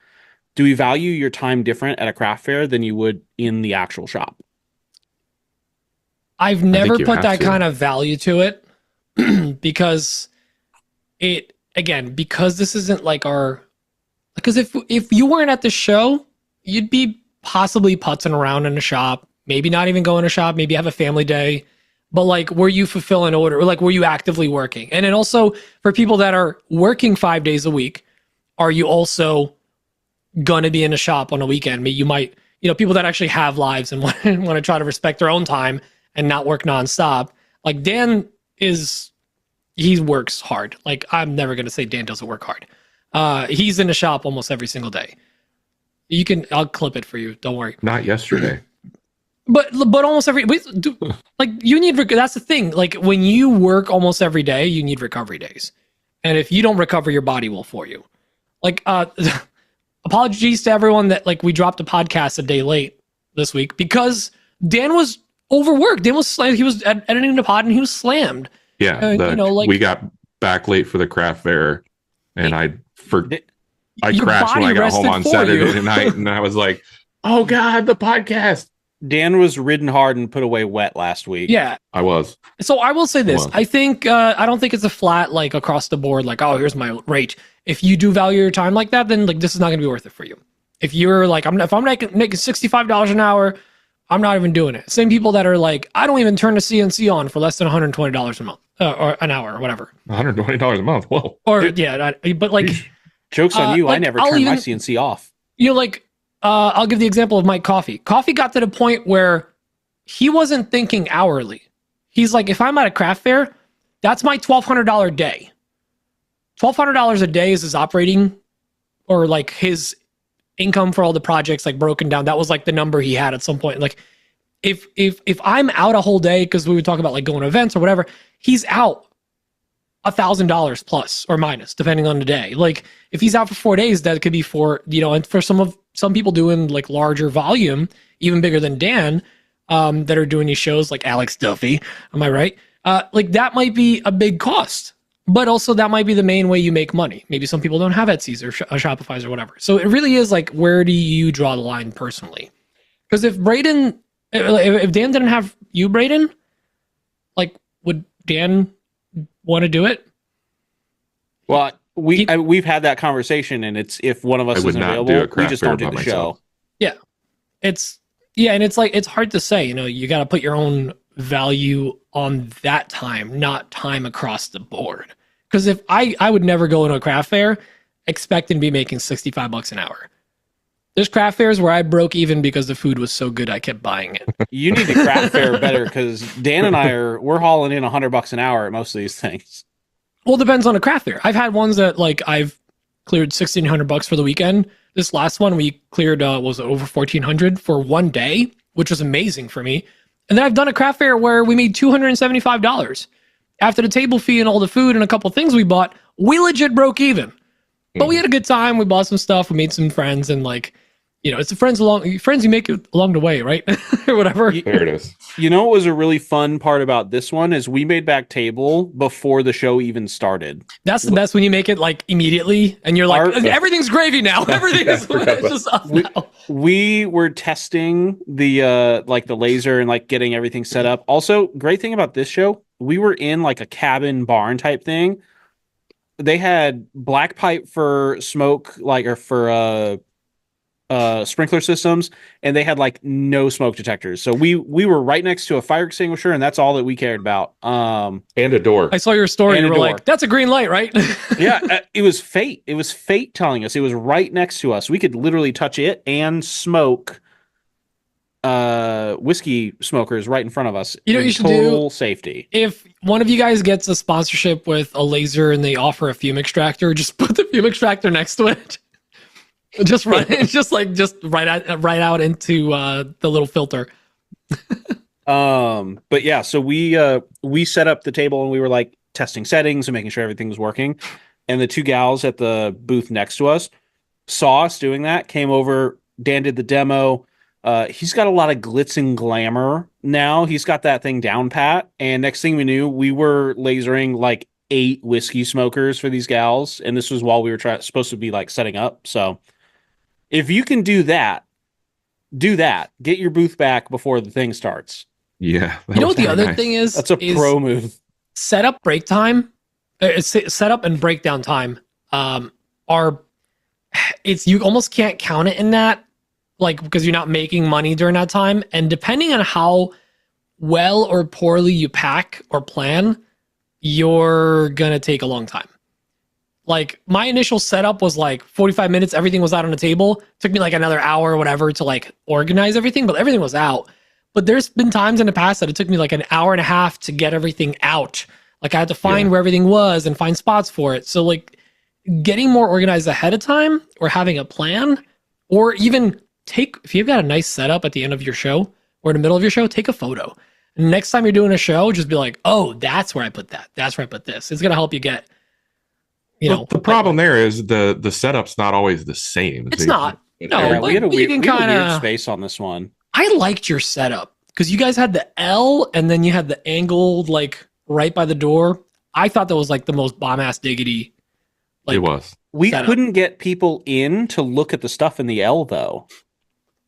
Do we value your time different at a craft fair than you would in the actual shop? I've never put that kind of value to it because because this isn't like because if you weren't at the show, you'd be possibly putzing around in a shop, maybe not even going to shop, maybe have a family day, but like, were you fulfilling order, or like, were you actively working? And then also for people that are working 5 days a week, are you also going to be in a shop on a weekend? You might, people that actually have lives and want to try to respect their own time and not work nonstop. Like Dan he works hard. Like I'm never going to say Dan doesn't work hard. He's in the shop almost every single day. I'll clip it for you. Don't worry. Not yesterday. But almost every, like you need, that's the thing. Like when you work almost every day, you need recovery days. And if you don't recover, your body will for you. Like, apologies to everyone that like we dropped a podcast a day late this week because Dan was overworked. Dan was slammed. He was editing the pod and he was slammed. Yeah. We got back late for the craft fair and I crashed when I got home on Saturday night and I was like, oh God, the podcast. Dan was ridden hard and put away wet last week. Yeah. I was. So I will say this. I think, I don't think it's a flat, like across the board, like, oh, here's my rate. If you do value your time like that, then like, this is not going to be worth it for you. If you're like, if I'm making $65 an hour, I'm not even doing it. Same people that are like, I don't even turn the CNC on for less than $120 a month or an hour or whatever. $120 a month. Whoa. Or yeah, but like, joke's on you. Like, I never turn my CNC off. Like, I'll give the example of Mike Coffey. Coffey got to the point where he wasn't thinking hourly. He's like, if I'm at a craft fair, that's my $1,200 day. $1,200 a day is his operating, or like his income for all the projects, like broken down. That was like the number he had at some point. Like if I'm out a whole day, because we would talk about like going to events or whatever, he's out $1,000 plus or minus, depending on the day. Like if he's out for 4 days, that could be and for some people doing like larger volume, even bigger than Dan, that are doing these shows like Alex Duffy. Am I right? Like that might be a big cost, but also that might be the main way you make money. Maybe some people don't have Etsy's or Shopify's or whatever. So it really is like, where do you draw the line personally? Because if Dan didn't have you, Braden, like would Dan want to do it? Well, we've had that conversation, and it's if one of us isn't available, we just don't do the show. Yeah, and it's like, it's hard to say. You got to put your own value on that time, not time across the board. Because if I would never go into a craft fair expecting to be making $65 an hour. There's craft fairs where I broke even because the food was so good I kept buying it. You need to craft fair better because Dan and we're hauling in $100 an hour at most of these things. Well, it depends on a craft fair. I've had ones that like I've cleared $1,600 for the weekend. This last one we cleared was over $1,400 for one day, which was amazing for me. And then I've done a craft fair where we made $275 after the table fee and all the food and a couple things we bought. We legit broke even, but we had a good time. We bought some stuff. We made some friends, and like, you know, it's the friends you make along the way, right? Or whatever. There it is. You know what was a really fun part about this one is we made back table before the show even started. That's the best when you make it like immediately and you're like, everything's gravy now. Everything is just up now. We were testing the like the laser and like getting everything set up. Also, great thing about this show, we were in like a cabin barn type thing. They had black pipe for smoke, like, or for sprinkler systems, and they had like no smoke detectors. So we were right next to a fire extinguisher, and that's all that we cared about. And a door. I saw your story and you were like, that's a green light, right? Yeah, it was fate. It was fate telling us. It was right next to us. We could literally touch it and smoke whiskey smokers right in front of us. You know what you should total do? Safety. If one of you guys gets a sponsorship with a laser and they offer a fume extractor, just put the fume extractor next to it. Just right out into the little filter. But yeah, so we set up the table and we were like testing settings and making sure everything was working. And the two gals at the booth next to us saw us doing that, came over. Dan did the demo. He's got a lot of glitz and glamour now. He's got that thing down pat. And next thing we knew, we were lasering like 8 whiskey smokers for these gals. And this was while we were supposed to be like setting up. So if you can do that, get your booth back before the thing starts. Yeah. You know what the other thing is? That's a pro move. Setup break time, setup and breakdown time you almost can't count it in that, like, because you're not making money during that time. And depending on how well or poorly you pack or plan, you're gonna take a long time. Like, my initial setup was like 45 minutes. Everything was out on the table. Took me like another hour or whatever to like organize everything, but everything was out. But there's been times in the past that it took me like an hour and a half to get everything out. Like, I had to find where everything was and find spots for it. So like, getting more organized ahead of time, or having a plan, or even if you've got a nice setup at the end of your show or in the middle of your show, take a photo. And next time you're doing a show, just be like, oh, that's where I put that. That's where I put this. It's going to help you get, the problem there is the setup's not always the same. It's not. No, Yeah, we had a weird kinda space on this one. I liked your setup because you guys had the L and then you had the angled like right by the door. I thought that was like the most bomb ass diggity. Like, it was. We setup. couldn't get people in to look at the stuff in the L though.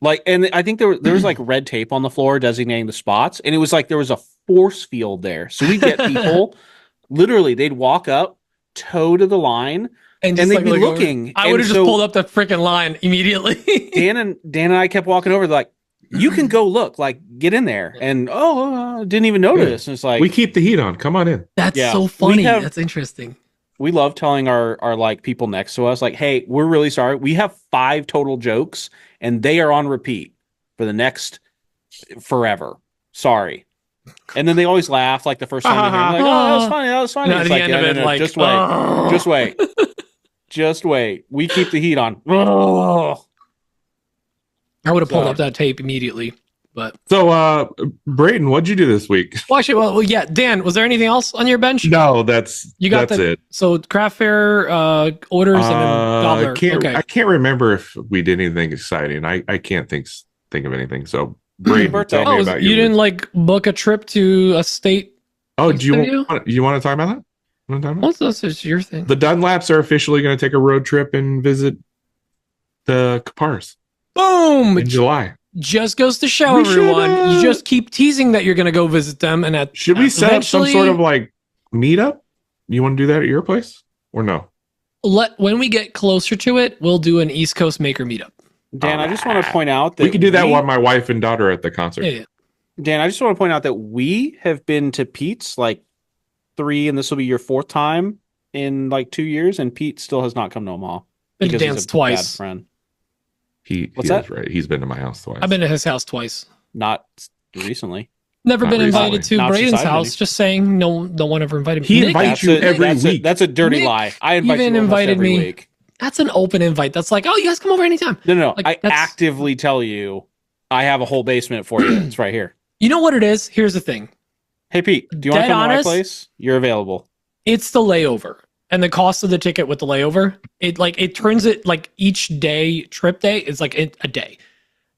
Like, and I think there was like red tape on the floor designating the spots, and it was like there was a force field there. So we'd get people literally, they'd walk up, toe to the line, and they'd be looking. I would have just pulled up the freaking line immediately. Dan and I kept walking over, like, you can go look, like, get in there. And didn't even notice. And it's like, we keep the heat on. Come on in. That's so funny. That's interesting. We love telling our like people next to us, like, hey, we're really sorry. We have 5 total jokes and they are on repeat for the next forever. Sorry. And then they always laugh like the first time they hear it, like, oh, that was funny. That was funny. Not It's at the like, end of it, like, just wait. Just wait. Just wait. We keep the heat on. I would have pulled up that tape immediately. But so, Braden, what'd you do this week? well, actually, well, yeah. Dan, was there anything else on your bench? No, that's it. So craft fair orders and then gobbler. I can't remember if we did anything exciting. I can't think of anything. So, Braden, tell me about you didn't like book a trip to a state? Oh, do you want to talk about that? What's that's your thing? The Dunlaps are officially going to take a road trip and visit the Kapars. Boom! In July. Just goes to show everyone. You just keep teasing that you're going to go visit them, and should we set up some sort of like meetup? You want to do that at your place or no? When we get closer to it, we'll do an East Coast maker meetup. Dan, I just want to point out that we can do that while my wife and daughter are at the concert. Yeah. Dan, I just want to point out that we have been to Pete's like 3, and this will be your 4th time in like 2 years, and Pete still has not come to Omaha. Been to because he's dance a twice. bad friend. What's that? Is right. He's been to my house twice. I've been to his house twice. Not recently. Never Not been recently. invited to Not since Braden's I've been house. here. Just saying, no one ever invited me. He Nick, invites you every week. That's a dirty Nick lie. I invite even you almost invited every me. week. That's an open invite. That's like, oh, you guys come over anytime. No. Like, I that's- actively tell you I have a whole basement for you. It's right here. You know what it is? Here's the thing. Hey, Pete, do you want to Dead come honest? to my place? You're available. It's the layover and the cost of the ticket with the layover. It turns it like each day trip day is like a day.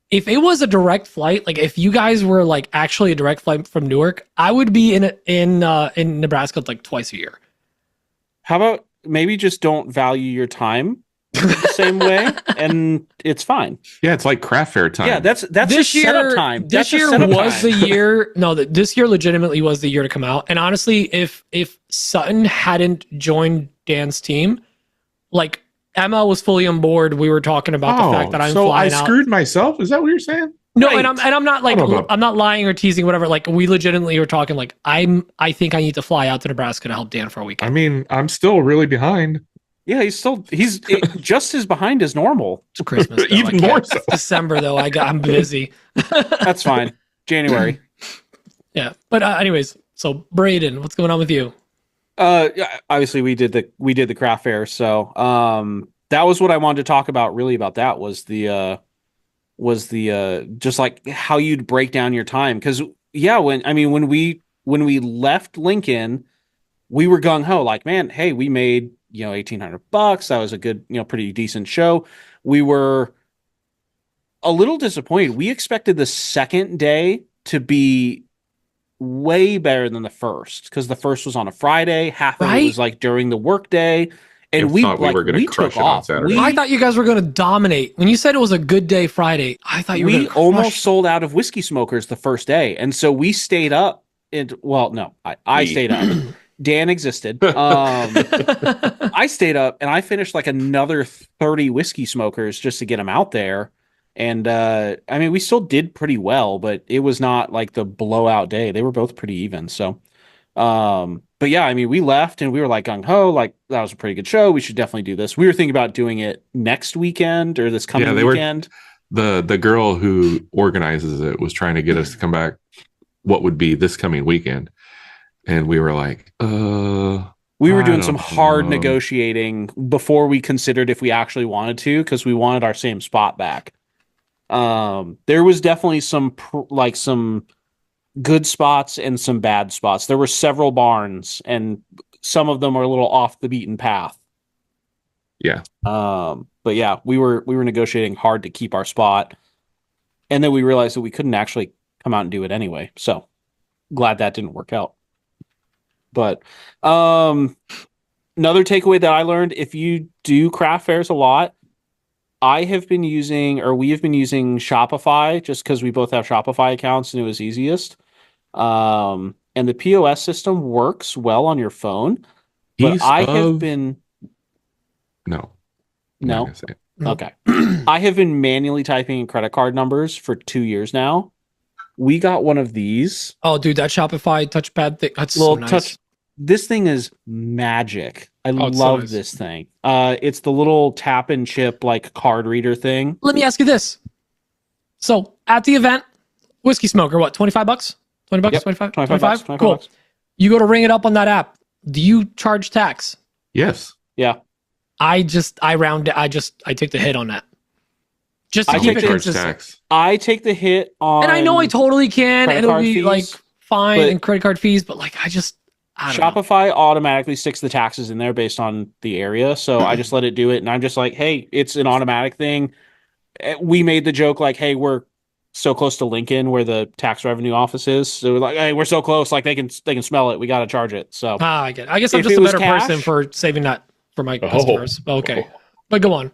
If it was a direct flight, like if you guys were like actually a direct flight from Newark, I would be in Nebraska like twice a year. How about maybe just don't value your time the same way, and it's fine. Yeah, it's like craft fair time. Yeah, that's This just setup time. This That's just year setup was time. the year. No, this year legitimately was the year to come out. And honestly, if Sutton hadn't joined Dan's team, like Emma was fully on board. We were talking about the fact that I'm so flying I out. screwed myself. Is that what you're saying? No, Right. and I'm not like Hold on. I'm not lying or teasing, whatever. Like we legitimately were talking. Like I think I need to fly out to Nebraska to help Dan for a I weekend. mean, I'm still really behind. Yeah, he's just as behind as normal. It's Christmas, though. Even I can't. more so. It's December though. I'm busy. That's fine. January. Yeah, but anyways, so Braden, what's going on with you? Yeah, obviously we did the craft fair, so that was what I wanted to talk about. Really, about that was the just like how you'd break down your time, because when we left Lincoln, we were gung ho, like, man, hey, we made $1,800. That was a good, pretty decent show. We were a little disappointed. We expected the second day to be way better than the first, because the first was on a Friday. Half of it was like during the work day, and I thought we were gonna crush took it on off. Saturday. I thought you guys were going to dominate. When you said it was a good day Friday, I thought you were We going to almost sold out of whiskey smokers the first day, and so we stayed up. I stayed up. Dan existed. I stayed up, and I finished like another 30 whiskey smokers just to get them out there. And we still did pretty well, but it was not like the blowout day. They were both pretty even. So, but yeah, we left and we were like gung ho, like that was a pretty good show. We should definitely do this. We were thinking about doing it next weekend or this coming weekend. The girl who organizes it was trying to get us to come back. What would be this coming weekend? And we were like, we were doing some hard negotiating before we considered if we actually wanted to, because we wanted our same spot back. There was definitely some good spots and some bad spots. There were several barns, and some of them were a little off the beaten path. Yeah. But yeah, we were negotiating hard to keep our spot, and then we realized that we couldn't actually come out and do it anyway. So glad that didn't work out. But another takeaway that I learned: if you do craft fairs a lot, we have been using Shopify, just because we both have Shopify accounts and it was easiest. And the POS system works well on your phone. But No. Okay. I have been manually typing in credit card numbers for 2 years now. We got one of these. Oh, dude, that Shopify touchpad thing. That's so nice. This thing is magic. I it's so love nice. this thing. It's the little tap and chip like card reader thing. Let me ask you this. So at the event, whiskey smoker, what, $25? $20? Yep. 25? 25 bucks. Cool. You go to ring it up on that app. Do you charge tax? Yes. Yeah. I take the hit on that. Just to I keep take it the consistent. tax. I take the hit on. And I know I totally can, and credit it'll card be fees, like fine but- and credit card fees, but like I don't know. Shopify automatically sticks the taxes in there based on the area. So I just let it do it. And I'm just like, hey, it's an automatic thing. We made the joke like, hey, we're so close to Lincoln where the tax revenue office is. So we're like, hey, we're so close. Like they can smell it. We got to charge it. So I get it. I guess I'm If just it a was better cash- person for saving that for my customers. Okay. But go on.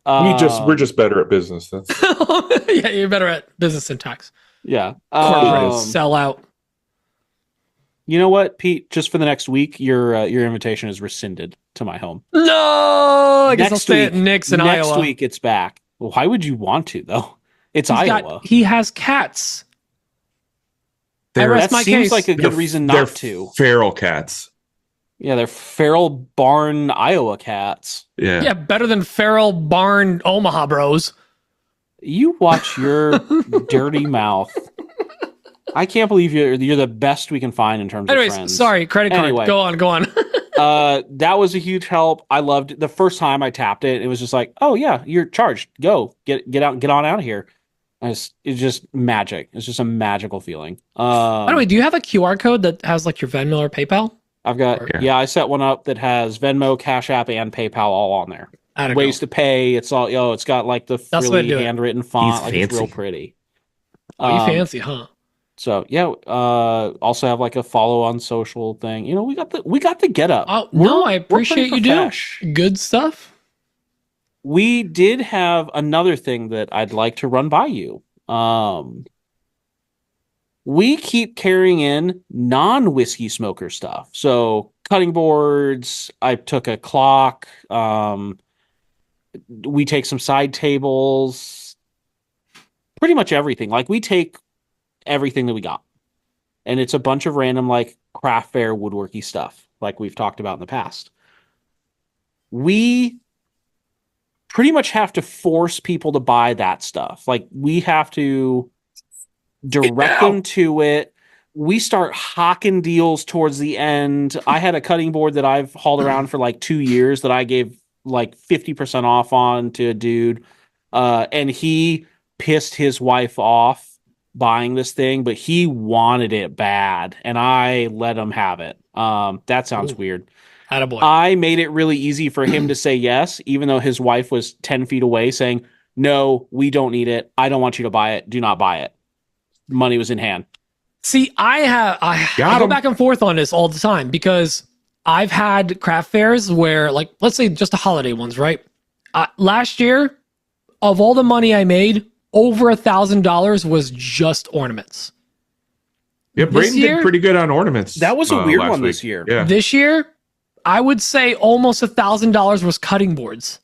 We're just better at business. That's Yeah, you're better at business and tax. yeah. Corporate sell out. You know what, Pete? Just for the next week, your invitation is rescinded to my home. No, I guess I'll Next stay week- at Nick's in Next Iowa. week it's back. Well, why would you want to though? It's Iowa. He has cats. I They're- rest That my seems case. like a good reason they're not to. feral cats. Yeah, they're feral barn Iowa cats. Yeah. Yeah, better than feral barn Omaha Bros. You watch your dirty mouth. I can't believe you're the best we can find in terms of friends. Anyways, sorry, credit card. Anyway. Go on. That was a huge help. I loved it. The first time I tapped it, it was just like, oh yeah, you're charged. Go get on out of here. It's just magic. It's just a magical feeling. By the way, do you have a QR code that has like your Venmo or PayPal? I've got I set one up that has Venmo, Cash App, and PayPal all on there. Ways to pay. It's all it's got like the really handwritten font. Like it's real pretty. You fancy, huh? So yeah. Also have like a follow on social thing. You know, we got the get up. Oh no, I appreciate you do. Good stuff. We did have another thing that I'd like to run by you. We keep carrying in non-whiskey smoker stuff. So cutting boards, I took a clock. We take some side tables, pretty much everything. Like we take everything that we got. And it's a bunch of random like craft fair woodworky stuff like we've talked about in the past. We pretty much have to force people to buy that stuff. Like we have to direct them to it. We start hawking deals towards the end. I had a cutting board that I've hauled around for like 2 years that I gave like 50% off on to a dude. And he pissed his wife off buying this thing, but he wanted it bad. And I let him have it. That sounds weird. Attaboy. I made it really easy for him to say yes, even though his wife was 10 feet away saying, no, we don't need it. I don't want you to buy it. Do not buy it. Money was in hand. See, I go back and forth on this all the time because I've had craft fairs where, like, let's say just the holiday ones, right? Last year, of all the money I made, over $1,000 was just ornaments. Yeah, Braden did pretty good on ornaments. That was a weird one this year. Yeah. This year, I would say almost $1,000 was cutting boards.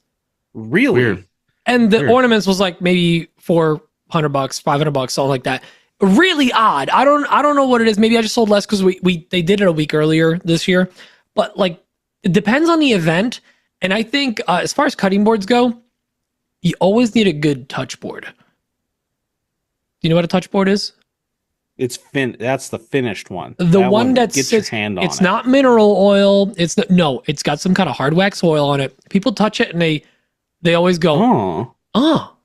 Really? Weird. And the ornaments was like maybe $400, $500, something like that. Really odd. I don't know what it is. Maybe I just sold less because they did it a week earlier this year. But like it depends on the event. And I think as far as cutting boards go, you always need a good touch board. Do you know what a touch board is? That's the finished one. The one that gets your hand on. It's not mineral oil. It's got some kind of hard wax oil on it. People touch it and they always go, oh,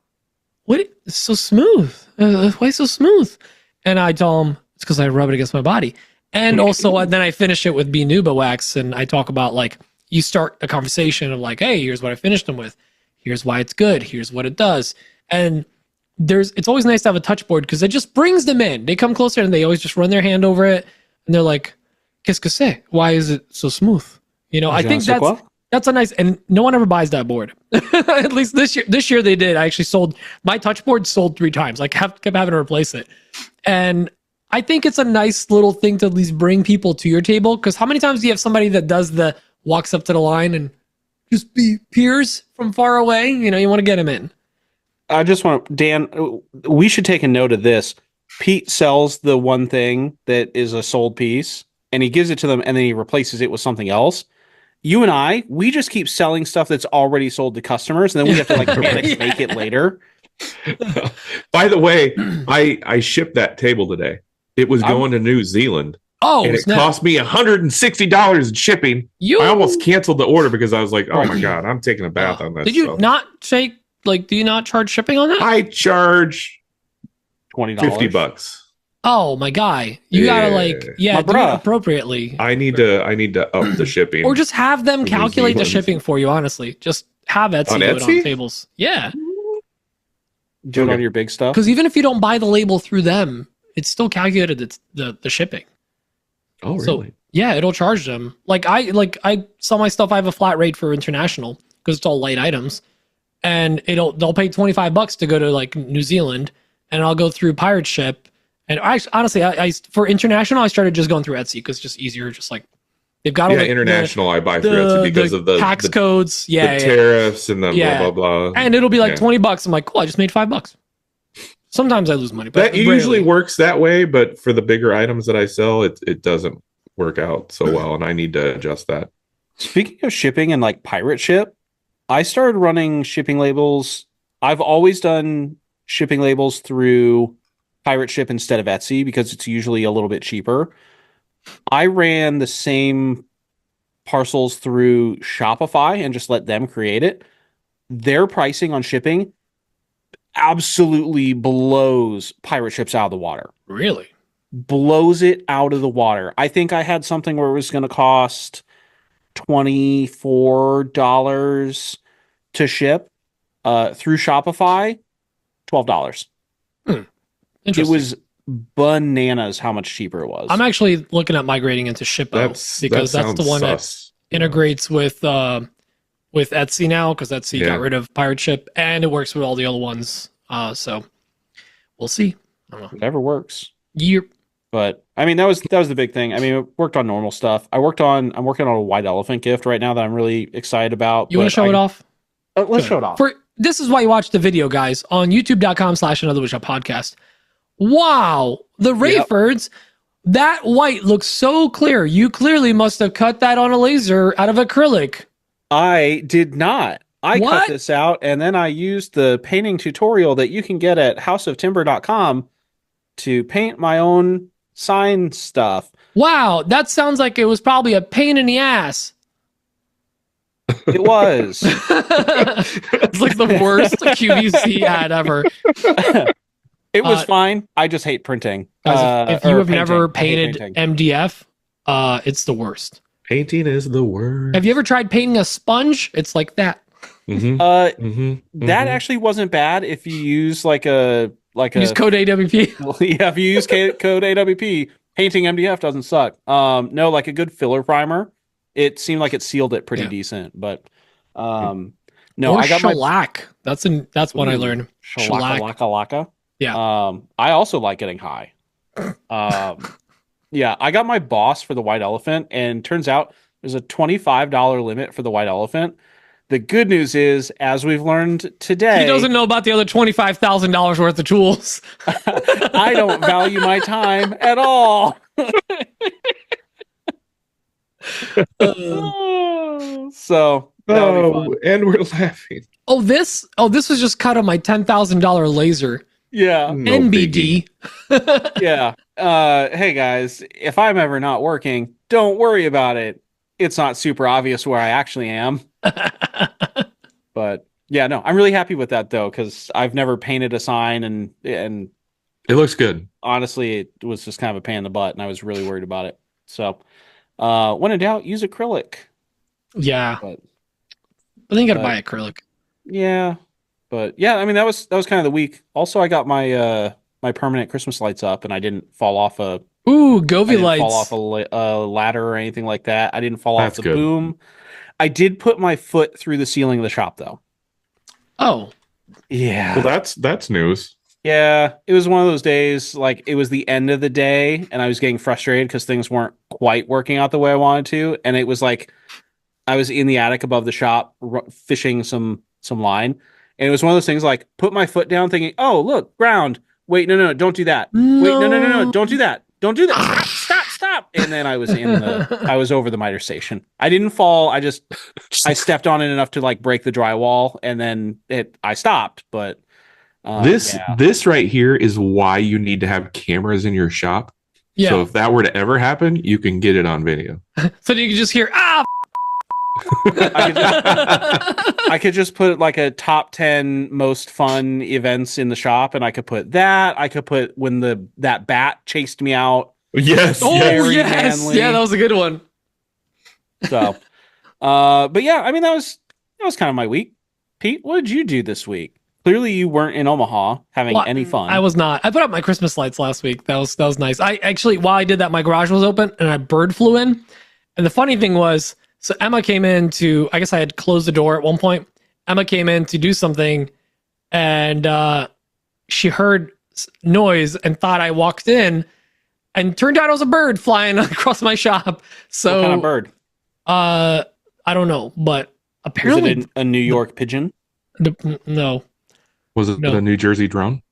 what? It's so smooth. Why so smooth? And I tell them it's because I rub it against my body. And also then I finish it with Nuba wax, and I talk about like you start a conversation of like, hey, here's what I finished them with. Here's why it's good. Here's what it does. And it's always nice to have a touch board because it just brings them in. They come closer and they always just run their hand over it, and they're like, "Qu'est-ce que c'est? Why is it so smooth?" You know, I think that's a nice, and no one ever buys that board. At least this year. This year they did. I actually sold my touch board 3 times. I kept having to replace it, and I think it's a nice little thing to at least bring people to your table. Because how many times do you have somebody that walks up to the line and just peers from far away? You know, you want to get him in. I just want Dan. We should take a note of this. Pete sells the one thing that is a sold piece, and he gives it to them, and then he replaces it with something else. You and we just keep selling stuff that's already sold to customers, and then we have to like panic make it later. By the way, I shipped that table today. It was going to New Zealand. Oh, and it cost me $160 in shipping. I almost canceled the order because I was like, oh my God, I'm taking a bath on this. Did you not take, like, do you not charge shipping on that? I charge $20. $50. Oh my guy. You gotta do it appropriately. I need to up the shipping. Or just have them calculate the shipping for you, honestly. Just have Etsy do it on tables. Yeah. Do it on your big stuff. Because even if you don't buy the label through them, it's still calculated the shipping. Oh, really? So, yeah, it'll charge them. I sell my stuff. I have a flat rate for international because it's all light items, and they'll pay $25 to go to like New Zealand, and I'll go through pirate ship. And honestly, for international, I started just going through Etsy because it's just easier. Just like they've got all international. I buy through Etsy because of the tax codes, the tariffs, and the blah blah blah. And it'll be like $20. I'm like, cool. I just made $5. Sometimes I lose money, but that usually works that way. But for the bigger items that I sell, it doesn't work out so well, and I need to adjust that. Speaking of shipping and like pirate ship, I started running shipping labels. I've always done shipping labels through pirate ship instead of Etsy because it's usually a little bit cheaper. I ran the same parcels through Shopify and just let them create it. Their pricing on shipping absolutely blows pirate ships out of the water. Really? Blows it out of the water. I think I had something where it was going to cost $24 to ship through Shopify, $12. It was bananas how much cheaper it was. I'm actually looking at migrating into Shippo because that's the one that integrates with Etsy now, because Etsy got rid of pirate ship and it works with all the other ones. So we'll see. I don't know. Whatever works. Yep. But I mean, that was the big thing. I mean, I worked on normal stuff. I'm working on a white elephant gift right now that I'm really excited about. You want to show it off? Let's show it off. This is why you watch the video, guys, on youtube.com/Another Woodshop Podcast. Wow. The Rayfords, that white looks so clear. You clearly must have cut that on a laser out of acrylic. I did not. I cut this out, and then I used the painting tutorial that you can get at houseoftimber.com to paint my own sign stuff. Wow, that sounds like it was probably a pain in the ass. It was. It's like the worst QVC ad ever. It was fine. I just hate printing. If you have never painted MDF, it's the worst. Painting is the worst. Have you ever tried painting a sponge? It's like that. That actually wasn't bad if you use use code AWP. Yeah, if you use code AWP, painting MDF doesn't suck. No, like a good filler primer. It seemed like it sealed it pretty decent, but no, or I got shellac. That's what I learned. Shellac. Yeah. I also like getting high. Yeah, I got my boss for the white elephant, and turns out there's a $25 limit for the white elephant. The good news is, as we've learned today, he doesn't know about the other $25,000 worth of tools. I don't value my time at all. So, and we're laughing. This was just cut on my $10,000 laser. Yeah. No NBD. Yeah. Hey guys, if I'm ever not working, don't worry about it. It's not super obvious where I actually am. But yeah, no, I'm really happy with that though, because I've never painted a sign and it looks good. Honestly, it was just kind of a pain in the butt, and I was really worried about it. So when in doubt, use acrylic. Yeah. But then you gotta buy acrylic. Yeah. But yeah, I mean that was kind of the week. Also, I got my my permanent Christmas lights up, and I didn't fall off a Govy lights. Fall off a ladder or anything like that. I didn't fall off the boom. I did put my foot through the ceiling of the shop though. Oh. Yeah. Well, that's news. Yeah, it was one of those days, like it was the end of the day, and I was getting frustrated because things weren't quite working out the way I wanted to, and it was like I was in the attic above the shop fishing some line. And it was one of those things like put my foot down thinking, oh, look, ground. Wait, no, don't do that. No. Wait, no, don't do that. Don't do that. Stop. And then I was I was over the miter station. I didn't fall. I stepped on it enough to like break the drywall, and then I stopped. But this right here is why you need to have cameras in your shop. Yeah. So if that were to ever happen, you can get it on video. So you can just hear, I could just put like a top 10 most fun events in the shop, and I could put that. I could put when that bat chased me out. Yes. Yes. Manly. Yeah, that was a good one. So, but yeah, I mean that was kind of my week. Pete, what did you do this week? Clearly, you weren't in Omaha having any fun. I was not. I put up my Christmas lights last week. That was nice. I actually, while I did that, my garage was open and a bird flew in. And the funny thing was, so Emma came in to, I guess I had closed the door at one point. Emma came in to do something, and she heard noise and thought I walked in, and turned out it was a bird flying across my shop. So what kind of bird? I don't know, but apparently was it a New York pigeon? No. Was it a New Jersey drone?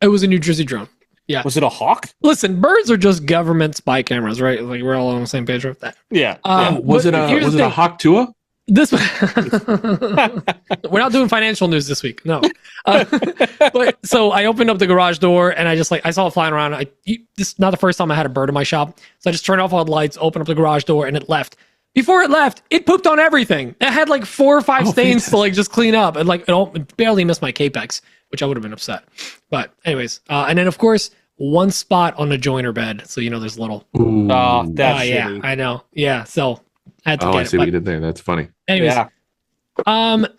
It was a New Jersey drone. Yeah. Was it a hawk? Listen, birds are just government spy cameras, right? Like we're all on the same page with that. Yeah. Was it a hawk Tua? This we're not doing financial news this week. No. But so I opened up the garage door and I saw it flying around. This is not the first time I had a bird in my shop. So I just turned off all the lights, opened up the garage door, and it left. Before it left, it pooped on everything. It had like 4 or 5 stains to like just clean up, and like it barely missed my Capex, which I would have been upset. But anyways, and then of course, one spot on the joiner bed, so there's a little. Oh, that's yeah, shitty. I know. Yeah, so I had to get I it. see what you did there. That's funny. Anyways,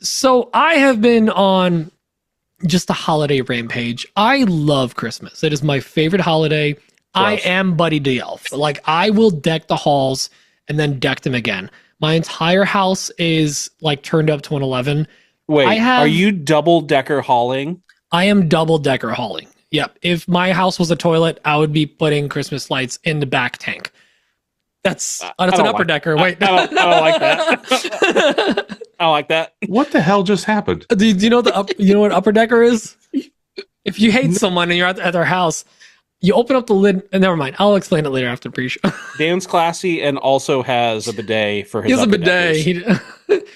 so I have been on just a holiday rampage. I love Christmas. It is my favorite holiday. I am Buddy the Elf. Like I will deck the halls and then deck them again. My entire house is like turned up to an 11. Wait, are you double decker hauling? I am double decker hauling. Yep. If my house was a toilet, I would be putting Christmas lights in the back tank. That's an upper decker. Wait, I don't like that. I don't like that. What the hell just happened? Do you know what upper decker is? If you hate someone and you're at their house, you open up the lid, and never mind. I'll explain it later after pre-show. Dan's classy and also has a bidet for his. He has a bidet.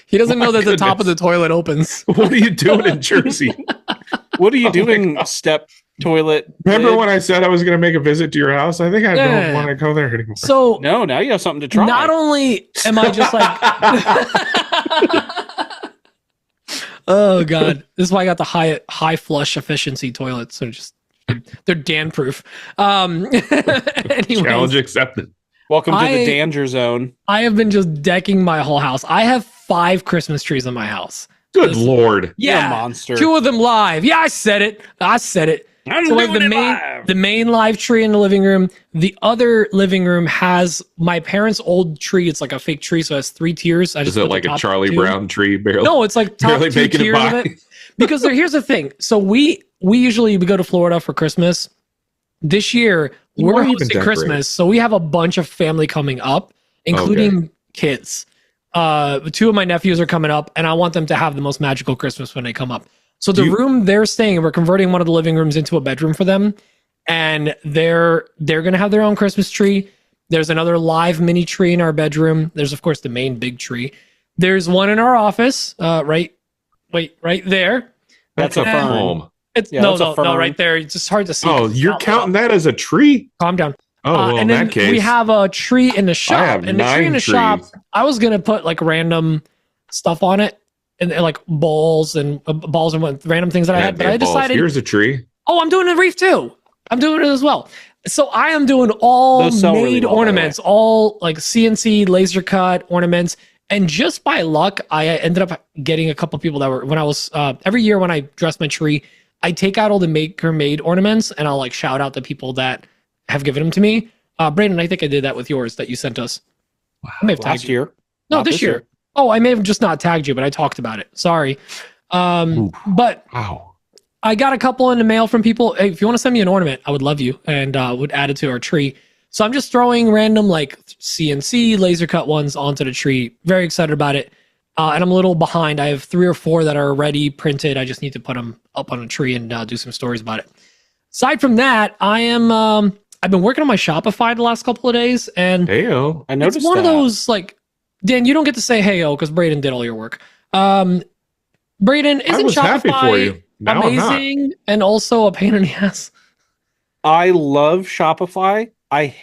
He doesn't know that the top of the toilet opens. What are you doing in Jersey? What are you doing? Step toilet. Remember when I said I was going to make a visit to your house? I think I don't want to go there anymore. So no, now you have something to try. Not only am I just like, oh god, this is why I got the high flush efficiency toilets. So they're Dan proof. Challenge accepted. Welcome to the danger zone. I have been just decking my whole house. I have 5 Christmas trees in my house. Good Lord. Yeah, you're a monster. 2 of them live. Yeah, I said it. So like the main live tree in the living room. The other living room has my parents' old tree. It's like a fake tree, so it has 3 tiers. Is it like a Charlie Brown tree? Barely, no, it's like top 2 tiers of it. Because here's the thing. So we usually go to Florida for Christmas. This year we're hosting Christmas, so we have a bunch of family coming up, including kids. 2 of my nephews are coming up, and I want them to have the most magical Christmas when they come up. So the room they're staying in, we're converting one of the living rooms into a bedroom for them, and they're going to have their own Christmas tree. There's another live mini tree in our bedroom. There's of course the main big tree. There's one in our office, right there. That's a home. It's no, right there. It's just hard to see. Oh, you're counting that as a tree? Calm down. Oh, well, and in then that case, we have a tree in the shop. And the tree in the shop, I was gonna put like random stuff on it, and like balls and random things that I had. But I decided, here's a tree. Oh, I'm doing a wreath too. I'm doing it as well. So I am doing all made ornaments, all like CNC laser cut ornaments. And just by luck, I ended up getting a couple people that were, when I was, every year when I dress my tree, I take out all the maker-made ornaments and I'll like shout out the people that have given them to me. Braden, I think I did that with yours that you sent us. Wow. I may have tagged you. Year? No, Not this year. Oh, I may have just not tagged you, but I talked about it. Sorry. But wow. I got a couple in the mail from people. Hey, if you want to send me an ornament, I would love you, and would add it to our tree. So I'm just throwing random like CNC laser cut ones onto the tree. Very excited about it. And I'm a little behind. I have 3 or 4 that are already printed. I just need to put them up on a tree and do some stories about it. Aside from that, I've been working on my Shopify the last couple of days, and Heyo. I noticed it's one of those like, Dan, you don't get to say heyo because Braden did all your work. Braden, isn't was happy for you. Shopify amazing and also a pain in the ass? I love Shopify. I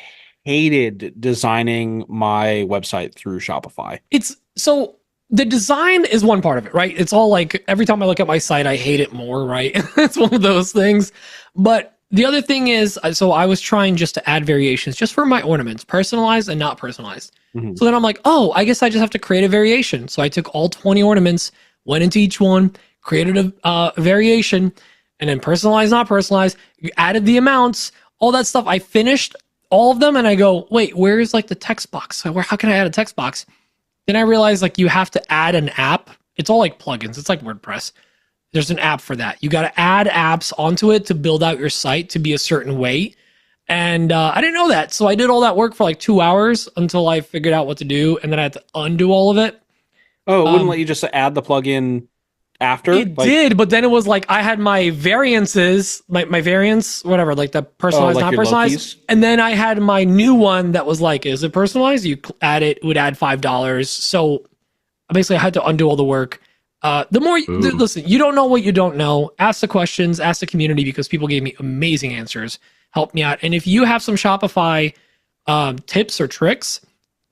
hated designing my website through Shopify. It's so the design is one part of it, right? It's all like every time I look at my site, I hate it more, right? It's one of those things. But the other thing is, so I was trying just to add variations just for my ornaments, personalized and not personalized. Mm-hmm. So then I'm like, oh, I guess I just have to create a variation. So I took all 20 ornaments, went into each one, created a variation, and then personalized, not personalized, added the amounts, all that stuff. I finished all of them and I go, wait, where's like the text box? How can I add a text box? Then I realized like you have to add an app. It's all like plugins. It's like WordPress. There's an app for that. You got to add apps onto it to build out your site to be a certain way. And I didn't know that. So I did all that work for like 2 hours until I figured out what to do. And then I had to undo all of it. Oh, it wouldn't let you just add the plugin after? It did, but then it was like I had my variances, my variance, whatever, like the personalized, like not your personalized. Lokis? And then I had my new one that was like, is it personalized? You add it, would add $5. So basically I had to undo all the work. Listen, you don't know what you don't know. Ask the questions, ask the community, because people gave me amazing answers, helped me out. And if you have some Shopify tips or tricks,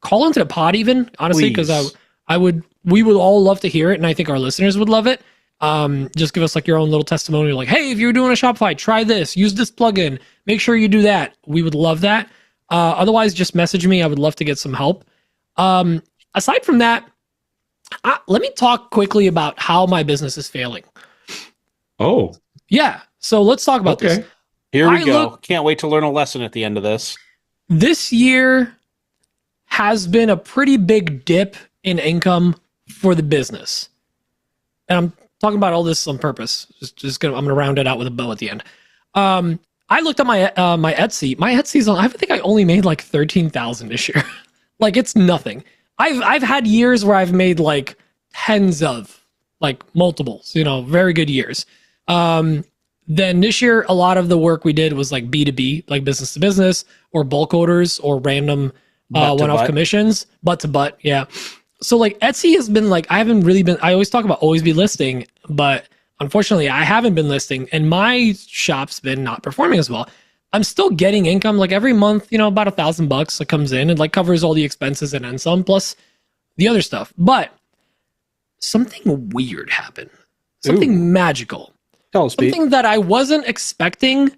call into the pod even, honestly, because we would all love to hear it, and I think our listeners would love it. Just give us like your own little testimonial, like, hey, if you're doing a Shopify, try this, use this plugin, make sure you do that. We would love that. Otherwise, just message me. I would love to get some help. Aside from that, let me talk quickly about how my business is failing. Oh, Yeah, so let's talk about this. Here we go. Can't wait to learn a lesson at the end of this. This year has been a pretty big dip in income for the business. And I'm talking about all this on purpose. I'm going to round it out with a bow at the end. I looked at my Etsy. My Etsy's I think I only made like 13,000 this year. Like, it's nothing. I've had years where I've made like tens of, like, multiples, very good years. Then this year, a lot of the work we did was like B2B, like business to business, or bulk orders, or random one-off commissions, butt to butt. Yeah. So like Etsy has been like, I always talk about always be listing, but unfortunately I haven't been listing, and my shop's been not performing as well. I'm still getting income like every month, about $1,000 that comes in and like covers all the expenses and then some, plus the other stuff. But something weird happened, something magical. Tell us, something that I wasn't expecting.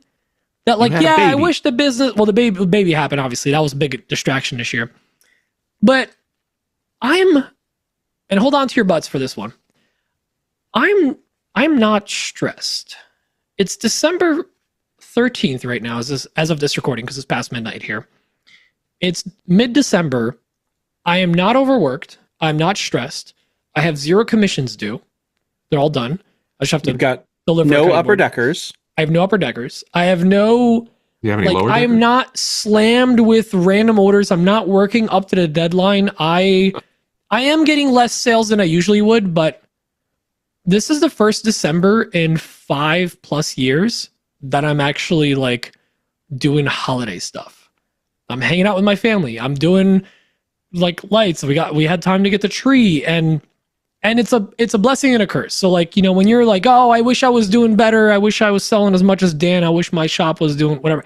That like, yeah, I wish the business, well, the baby happened, obviously. That was a big distraction this year. But and hold on to your butts for this one. I'm not stressed. It's December 13th right now, as of this recording, because it's past midnight here. It's mid-December. I am not overworked. I'm not stressed. I have 0 commissions due. They're all done. I just have to deliver. No upper deckers. I have no upper deckers. I have no, you have any lower I am not slammed with random orders. I'm not working up to the deadline. I am getting less sales than I usually would, but this is the first December in 5+ years that I'm actually like doing holiday stuff. I'm hanging out with my family. I'm doing like lights. We had time to get the tree, and it's a blessing and a curse. So like, when you're like, oh, I wish I was doing better. I wish I was selling as much as Dan. I wish my shop was doing whatever.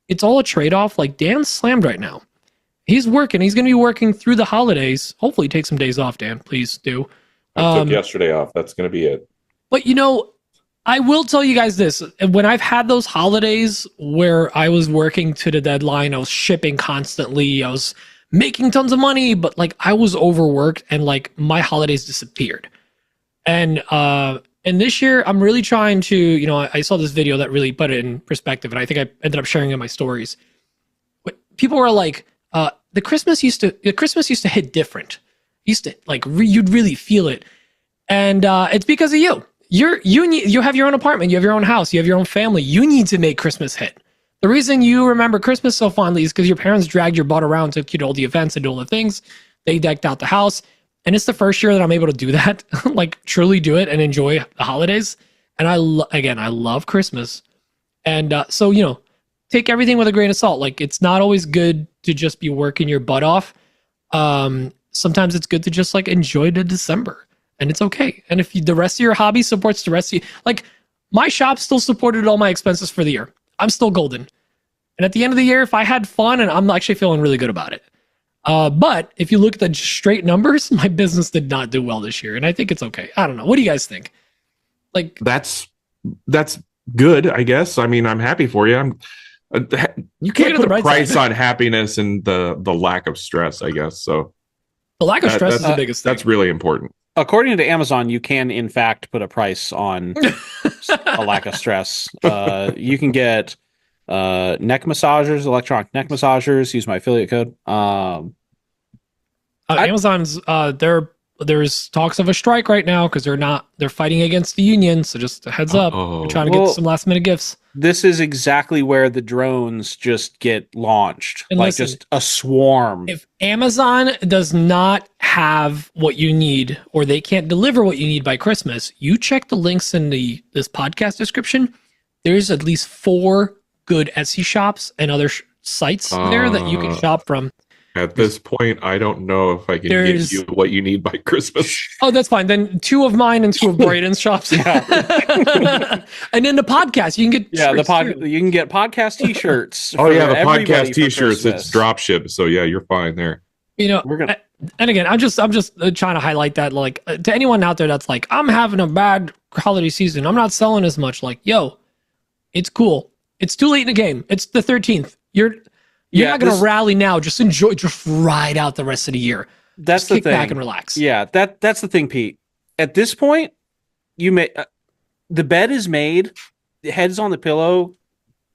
It's all a trade-off. Like, Dan's slammed right now. He's working. He's going to be working through the holidays. Hopefully take some days off, Dan. Please do. I took yesterday off. That's going to be it. But I will tell you guys this. When I've had those holidays where I was working to the deadline, I was shipping constantly, I was making tons of money, but like I was overworked, and like my holidays disappeared. And this year I'm really trying to, I saw this video that really put it in perspective, and I think I ended up sharing it in my stories. But people were like, the Christmas used to hit different. Used to like you'd really feel it. And it's because of you. You have your own apartment, you have your own house, you have your own family. You need to make Christmas hit. The reason you remember Christmas so fondly is because your parents dragged your butt around, took you to all the events and do all the things. They decked out the house. And it's the first year that I'm able to do that, like truly do it and enjoy the holidays. And I love Christmas. And so, take everything with a grain of salt. Like, it's not always good to just be working your butt off. Sometimes it's good to just like enjoy the December, and it's okay. And if the rest of your hobby supports the rest of you, like my shop still supported all my expenses for the year. I'm still golden. And at the end of the year, if I had fun, and I'm actually feeling really good about it. But if you look at the straight numbers, my business did not do well this year. And I think it's okay. I don't know. What do you guys think? Like, that's good, I guess. I mean, I'm happy for you. You can't put a price on happiness and the lack of stress, I guess. So the lack of stress is the biggest thing. That's really important. According to Amazon, you can, in fact, put a price on a lack of stress. You can get neck massagers, electronic neck massagers. Use my affiliate code. Amazon's, they're there's talks of a strike right now because they're fighting against the union. So just a heads up, we're trying to get some last minute gifts. This is exactly where the drones just get launched. And like listen, just a swarm. If Amazon does not have what you need, or they can't deliver what you need by Christmas, you check the links in this podcast description. There's at least 4 good Etsy shops and other sites there that you can shop from. At this point, I don't know if I can get you what you need by Christmas. Oh, that's fine. Then 2 of mine and 2 of Braden's shops. Yeah. And then the podcast, you can get you can get podcast t-shirts. Oh yeah, the podcast t-shirts. It's drop ship, so yeah, you're fine there. You know, and again, I'm just trying to highlight that, like, to anyone out there that's like, I'm having a bad holiday season, I'm not selling as much. Like, yo, it's cool. It's too late in the game. It's the 13th. You're not going to rally now. Just ride out the rest of the year. That's just the kick thing. back and relax. Yeah, that's the thing, Pete. At this point, the bed is made, the head's on the pillow,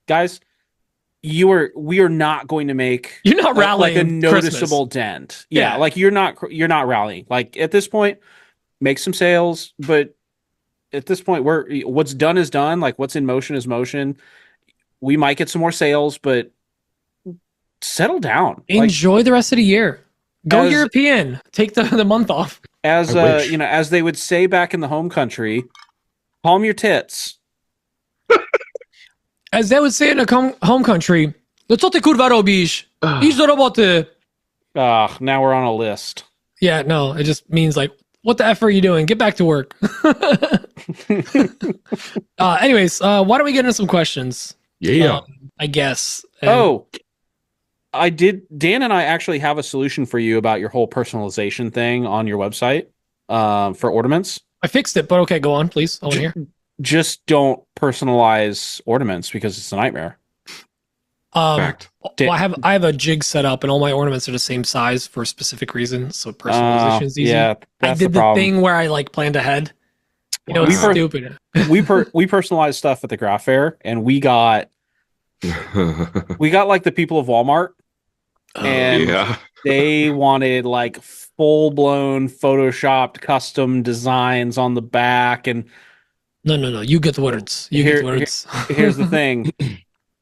guys. We are not going to make. You're not rallying like a noticeable Christmas. dent. Yeah, like you're not rallying. Like at this point, make some sales, but at this point, what's done is done. Like what's in motion is motion. We might get some more sales, but settle down. Enjoy the rest of the year. Go European. Take the month off. As as they would say back in the home country, palm your tits. As they would say in the home country, "Co ty kurwa robisz? Idź do roboty." Now we're on a list. Yeah, no, it just means like, what the F are you doing? Get back to work. Anyways, why don't we get into some questions? Yeah. I guess. Dan and I actually have a solution for you about your whole personalization thing on your website for ornaments. I fixed it, but okay, go on, please. I want to hear. Just don't personalize ornaments because it's a nightmare. Fact. Well, I have a jig set up, and all my ornaments are the same size for a specific reason, so personalization is easy. Yeah, I did the thing where I like planned ahead. You know, it's stupid. we personalized stuff at the craft fair, and we got like the people of Walmart, and they wanted like full blown photoshopped custom designs on the back. And no, you get the words. Get the words. Here's the thing.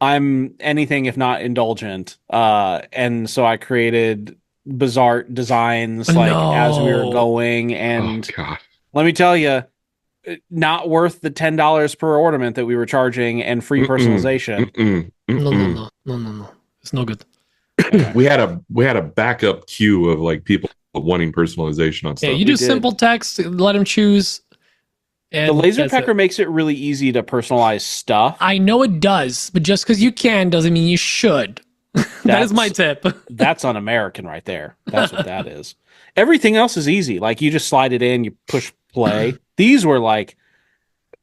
I'm anything if not indulgent. And so I created bizarre designs as we were going. And let me tell you, not worth the $10 per ornament that we were charging and free personalization. No. It's no good. We had a backup queue of like people wanting personalization on stuff. Yeah, you do simple text, let them choose. And the laser pecker makes it really easy to personalize stuff. I know it does, but just because you can doesn't mean you should. That is my tip. That's un-American right there. That's what that is. Everything else is easy. Like you just slide it in, you push play. These were like,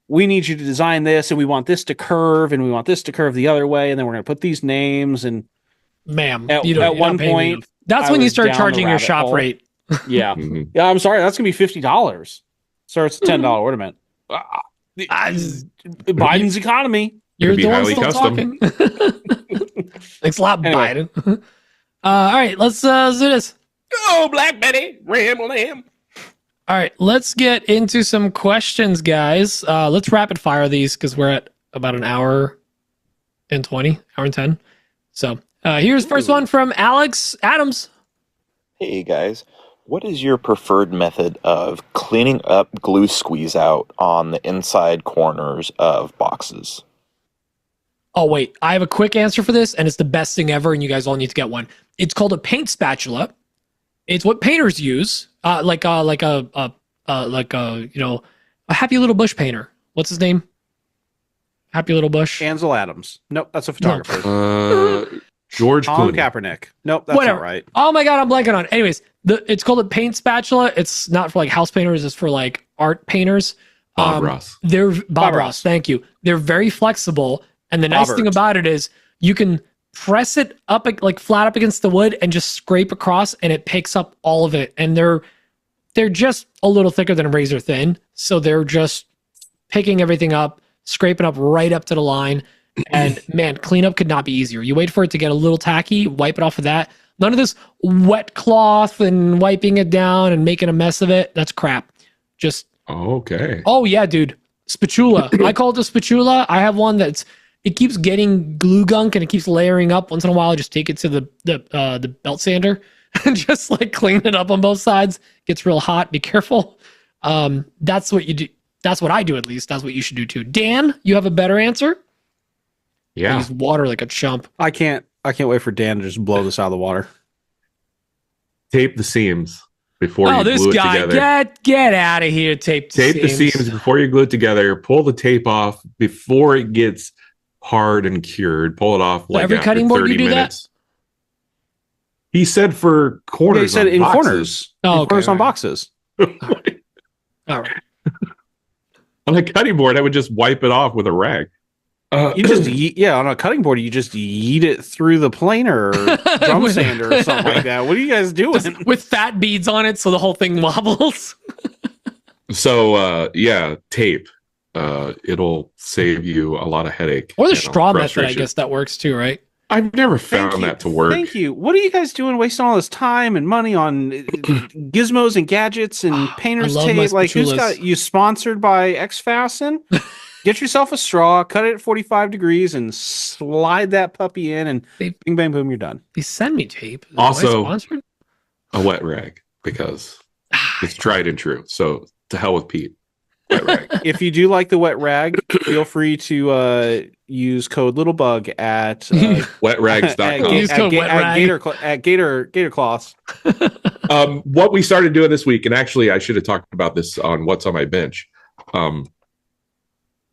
we need you to design this, and we want this to curve, and we want this to curve the other way, and then we're going to put these names. And ma'am, at one point, that's when you start charging your shop rate. Yeah, yeah. I'm sorry, that's going to be $50. Starts at $10 ornament. Biden's economy. You're the one still talking. Thanks a lot, Biden. All right, let's do this. Oh, Black Betty, ram lamb. All right, let's get into some questions, guys. Let's rapid fire these because we're at about an hour and 20, hour and 10. So here's the first one from Alex Adams. Hey, guys. What is your preferred method of cleaning up glue squeeze out on the inside corners of boxes? Oh, wait. I have a quick answer for this, and it's the best thing ever, and you guys all need to get one. It's called a paint spatula. It's what painters use, like a Happy Little Bush painter. What's his name? Happy Little Bush. Ansel Adams. Nope, that's a photographer. No. George Tom Clooney. Kaepernick. Nope, that's not right. Oh my god, I'm blanking on it. Anyways, it's called a paint spatula. It's not for like house painters. It's for like art painters. Bob Ross. They're Bob Ross. Thank you. They're very flexible, and the nice thing about it is you can press it up like flat up against the wood and just scrape across, and it picks up all of it. And they're just a little thicker than a razor thin, so they're just picking everything up, scraping up right up to the line. And man, cleanup could not be easier. You wait for it to get a little tacky, wipe it off of that, None of this wet cloth and wiping it down and making a mess of it. That's crap. Just, Okay. oh yeah, dude. Spatula. I call it a spatula. I have one it keeps getting glue gunk and it keeps layering up. Once in a while, I just take it to the belt sander and just like clean it up on both sides. Gets real hot. Be careful. That's what you do. That's what I do, at least. That's what you should do too. Dan, you have a better answer? Yeah. I use water like a chump. I can't wait for Dan to just blow this out of the water. Tape the seams before Oh, you this glue it guy, together. get out of here. Tape The seams before you glue it together. Pull the tape off before it gets hard and cured. Pull it off like every after cutting board 30 you do that? minutes. He said for corners. He said on in boxes. corners. Oh, In okay, corners on right. boxes. All right. On a cutting board, I would just wipe it off with a rag. You just on a cutting board, you just yeet it through the planer or drum sander or something like that. What are you guys doing? Just with fat beads on it so the whole thing wobbles. So tape. It'll save you a lot of headache. Or the and straw method, I frustration. guess that works too, right? I've never found that to work. Thank you. What are you guys doing wasting all this time and money on gizmos and gadgets and painter's love my tape? Like, who's spatulas. got you sponsored by X-Fasten? Get yourself a straw, cut it at 45 degrees, and slide that puppy in, and They- bing, bang, boom, you're done. They send me tape. Am I Also- sponsored? A wet rag because it's tried and true. So to hell with Pete. Wet rag. If you do like the wet rag, feel free to use code LittleBug at Wetrags.com. Use code WetRag. at Gator Cloths. What we started doing this week, and actually I should have talked about this on What's on My Bench.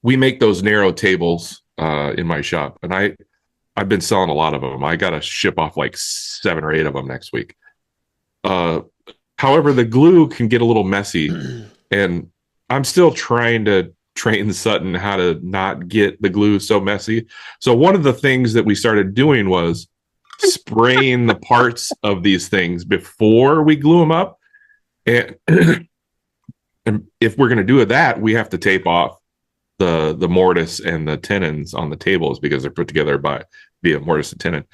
We make those narrow tables in my shop, and I've been selling a lot of them. I got to ship off like 7 or 8 of them next week. However, the glue can get a little messy, and I'm still trying to train Sutton how to not get the glue so messy. So one of the things that we started doing was spraying the parts of these things before we glue them up. And, and if we're going to do that, we have to tape off the mortise and the tenons on the tables because they're put together via mortise and tenon.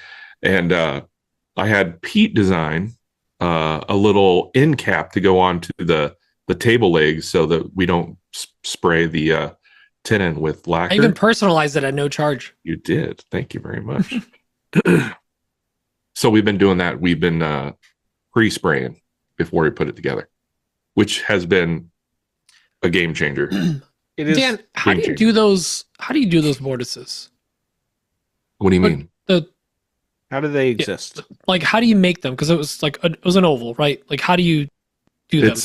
And I had Pete design a little end cap to go on to the table legs so that we don't spray the tenon with lacquer. I even personalized it at no charge. You did. Thank you very much. So we've been doing that. We've been pre-spraying before we put it together, which has been a game changer. It is. Dan, how do you do those? How do you do those mortises? What do you mean? How do they exist? Like, how do you make them? Because it was like it was an oval, right? Like, how do you do them?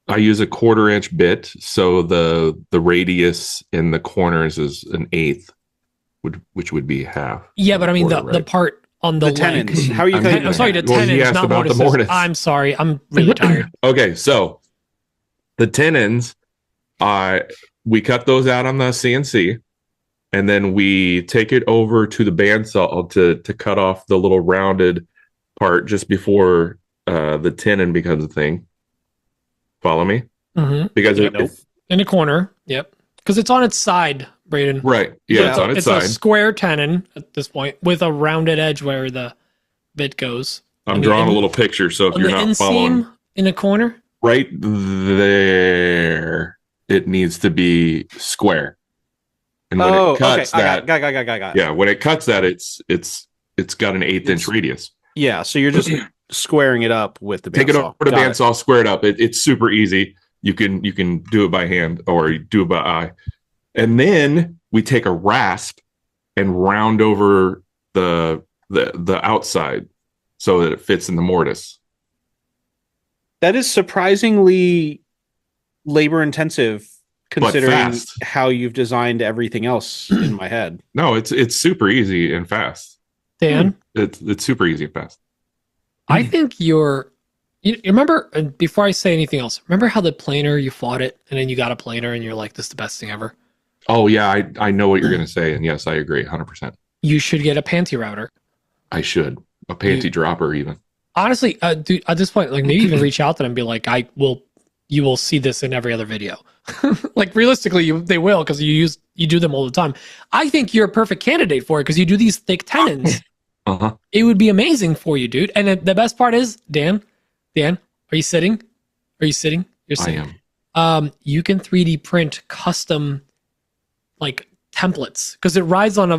I use a 1/4 inch bit, so the radius in the corners is 1/8, which would be half. Yeah, but I mean quarter, the right? part on the tenons. leg. How are you I'm cutting? hitting I'm sorry, the Well, he tenons, asked not about the mortises. mortise. I'm sorry, I'm really tired. Okay, so the tenons, we cut those out on the CNC, and then we take it over to the bandsaw to cut off the little rounded part just before the tenon becomes a thing. Follow me? Mm-hmm. Because In the corner, yep. Because it's on its side, Braden. right, yeah, it's on its It's side. a square tenon at this point with a rounded edge where the bit goes. I'm drawing a little picture, so if On you're the not following, inseam in the corner. right there, it needs to be square. And when it cuts that, Got it. yeah, when it cuts that, it's got an 1/8 inch radius. Yeah, so you're just squaring it up with the bandsaw. Take it over to Got it. bandsaw, square it up. It's super easy. You can do it by hand or you do it by eye. And then we take a rasp and round over the outside so that it fits in the mortise. That is surprisingly labor intensive considering fast. how you've designed everything else in my head. No, it's super easy and fast. Dan, It's super easy and fast. I think you remember, and before I say anything else, remember how the planer, you fought it and then you got a planer and you're like, this is the best thing ever. Oh yeah, I know what you're gonna say, and yes, I agree 100%. You should get a panty router. I should. A panty dropper even. Honestly, dude, at this point, like maybe even reach out to them and be like, you will see this in every other video. Like realistically, they will, because you do them all the time. I think you're a perfect candidate for it because you do these thick tenons. Uh-huh. It would be amazing for you, dude. And the best part is, Dan, are you sitting? Are you sitting? You're sitting. I am. You can 3D print custom like templates because it rides on a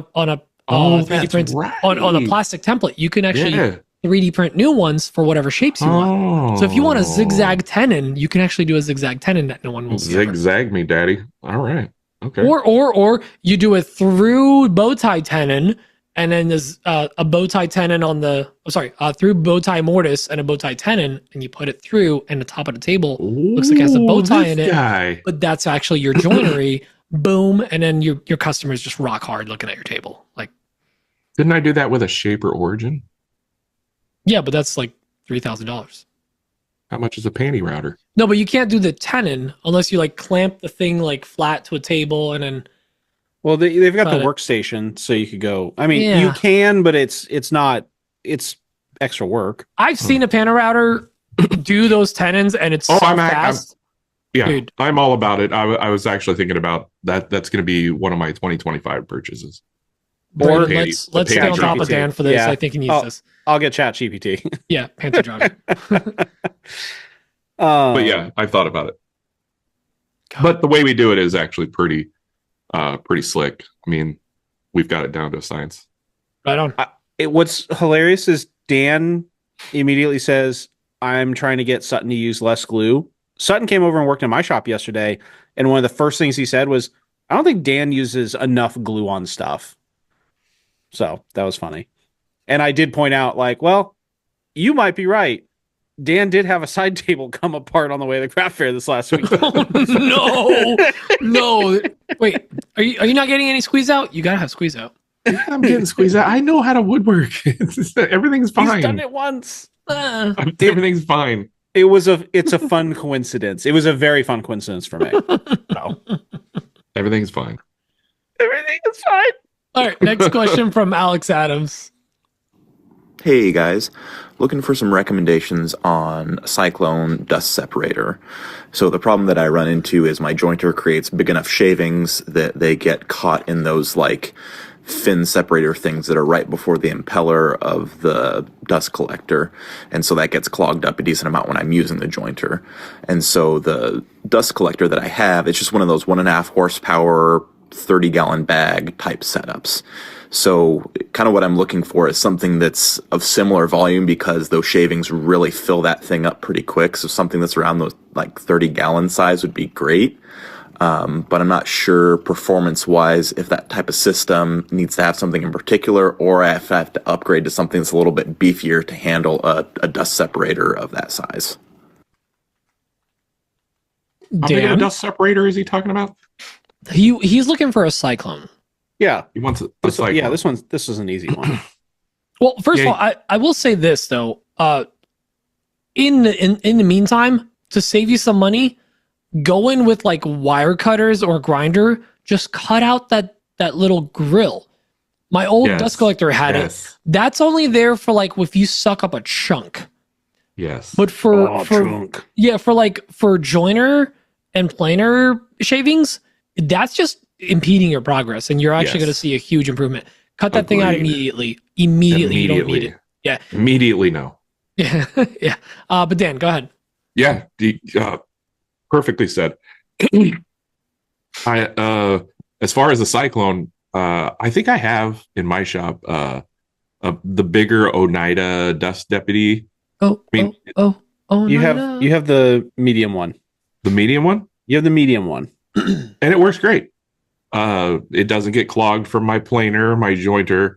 3D that's print right. on a plastic template. You can actually Yeah. 3D print new ones for whatever shapes you want. So if you want a zigzag tenon, you can actually do a zigzag tenon that no one will see. Zigzag me, daddy. All right. Okay. Or you do a through bow tie tenon, and then there's a bow tie tenon on through bow tie mortise and a bow tie tenon, and you put it through, and the top of the table looks like it has a bow tie in it, guy. but that's actually your joinery. Boom, and then your customers just rock hard looking at your table. Like, Didn't I do that with a Shaper Origin? yeah, but that's like $3,000. How much is a panty router? No, but you can't do the tenon unless you like clamp the thing like flat to a table and then. Well, they've got the But- workstation, so you could go. I mean, Yeah. you can, but it's extra work. I've seen a panel router do those tenons, and it's Oh, so I'm fast. Yeah, Dude. I'm all about it. I was actually thinking about that. That's going to be one of my 2025 purchases. Braden, panty- let's the get on panty top of GPT. Dan for this. Yeah. I think he needs Oh. this. I'll get Chat GPT. Yeah, panty jogger. But yeah, I thought about it. But the way we do it is actually pretty slick. I mean, we've got it down to a science. Right on. What's hilarious is Dan immediately says, I'm trying to get Sutton to use less glue. Sutton came over and worked in my shop yesterday, and one of the first things he said was, I don't think Dan uses enough glue on stuff. So that was funny. And I did point out, like, well, you might be right. Dan did have a side table come apart on the way to the craft fair this last week. No. Wait, are you not getting any squeeze out? You gotta have squeeze out. I'm getting squeezed out. I know how to woodwork. Everything's fine. He's done it once. Everything's fine. It's a fun coincidence. It was a very fun coincidence for me. So. Everything's fine. Everything is fine. All right, next question from Alex Adams. Hey guys, looking for some recommendations on a cyclone dust separator. So the problem that I run into is my jointer creates big enough shavings that they get caught in those like fin separator things that are right before the impeller of the dust collector. And so that gets clogged up a decent amount when I'm using the jointer. And so the dust collector that I have, it's just one of those 1.5 horsepower, 30-gallon bag type setups. So kind of what I'm looking for is something that's of similar volume because those shavings really fill that thing up pretty quick. So something that's around those like 30-gallon size would be great. But I'm not sure performance-wise if that type of system needs to have something in particular or if I have to upgrade to something that's a little bit beefier to handle a dust separator of that size. How big of a Dan, dust separator is he talking about? he's looking for a cyclone. Yeah. He wants a This cyclone. this was an easy one. Well, first Yeah. of all, I will say this though. In the meantime, to save you some money, go in with like wire cutters or grinder. Just cut out that little grill. My old Yes. dust collector had it. Yes. That's only there for like if you suck up a chunk. Yes. But for trunk. for joiner and planer shavings, that's just impeding your progress, and you're actually Yes. going to see a huge improvement. Cut that thing out Agreed. immediately. Immediately, you don't need it. Yeah. Immediately, no. Yeah, yeah. But Dan, go ahead. Yeah. Perfectly said. As far as the cyclone, I think I have in my shop the bigger Oneida Dust Deputy. Oh, I mean, You no. have the medium one. the medium one, You have the medium one. and it works great. It doesn't get clogged from my planer, my jointer,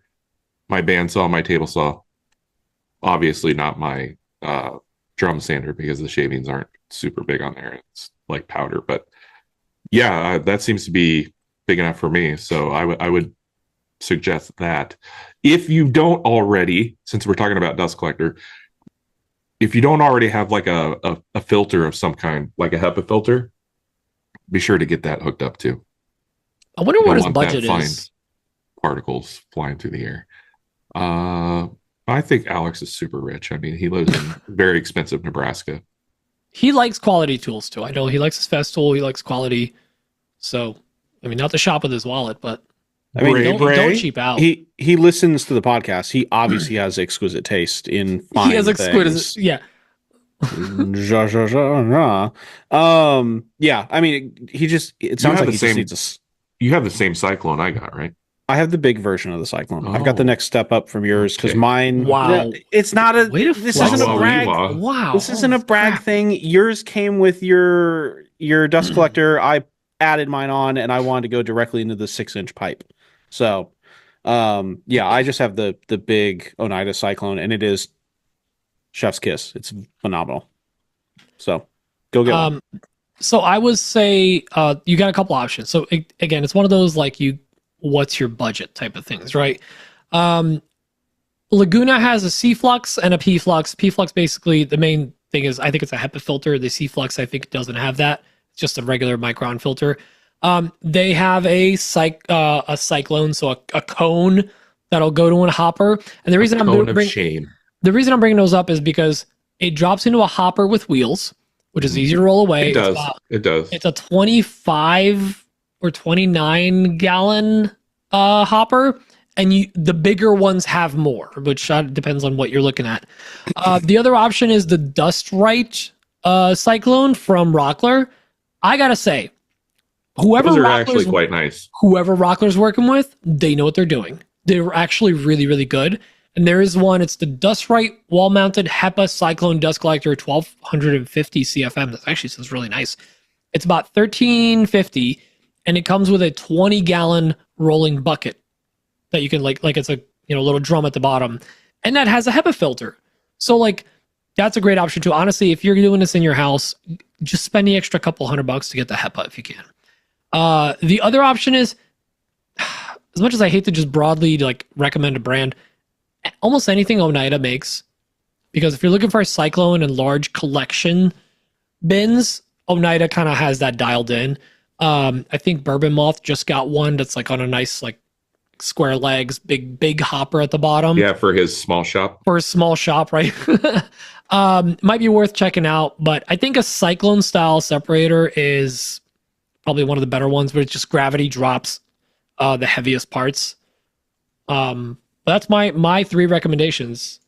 my bandsaw, my table saw. Obviously not my drum sander because the shavings aren't super big on there. It's like powder, but yeah, that seems to be big enough for me. So I would suggest that. If you don't already, since we're talking about dust collector, if you don't already have like a filter of some kind, like a HEPA filter, be sure to get that hooked up too. I wonder You what don't his want that budget fine is. Particles flying through the air. I think Alex is super rich. I mean, he lives in very expensive Nebraska. He likes quality tools too. I know he likes his Festool. He likes quality. So, I mean, not to shop with his wallet, but I mean, don't cheap out. He listens to the podcast. He obviously has exquisite taste in fine He has exquisite, things. yeah. Yeah. I mean, it sounds like he just needs You have the same Cyclone I got, right? I have the big version of the Cyclone. I've got the next step up from yours because mine. Wow. It's not a. This isn't a brag. Wow. This isn't a brag thing. Yours came with your dust collector. I added mine on, and I wanted to go directly into the 6-inch pipe. So, I just have the big Oneida Cyclone, and it is chef's kiss. It's phenomenal. So, go get one. So I would say you got a couple options. So again, it's one of those like what's your budget type of things, right? Laguna has a C-Flux and a P-Flux. P-Flux basically, the main thing is I think it's a HEPA filter. The C-Flux I think doesn't have that. It's just a regular micron filter. They have a cyclone, so a cone that'll go to a hopper. And the reason the reason I'm bringing those up is because it drops into a hopper with wheels, which is easy to roll away. It does. It's a 25 or 29 gallon hopper, and the bigger ones have more, which depends on what you're looking at. The other option is the Dust Right Cyclone from Rockler. I gotta say, those are actually quite nice. Whoever Rockler's working with, they know what they're doing. They're actually really, really good. And there is one, it's the Dust Right wall-mounted HEPA Cyclone Dust Collector 1250 CFM. That actually sounds really nice. It's about $13.50, and it comes with a 20-gallon rolling bucket that you can like it's a little drum at the bottom, and that has a HEPA filter. So that's a great option too. Honestly, if you're doing this in your house, just spend the extra couple $100 to get the HEPA if you can. The other option is, as much as I hate to just broadly recommend a brand, almost anything Oneida makes, because if you're looking for a Cyclone and large collection bins, Oneida kind of has that dialed in. I think Bourbon Moth just got one that's on a nice square legs, big hopper at the bottom. Yeah, for his small shop. For a small shop, right? Might be worth checking out, but I think a Cyclone style separator is probably one of the better ones, where it just gravity drops the heaviest parts. But that's my 3 recommendations.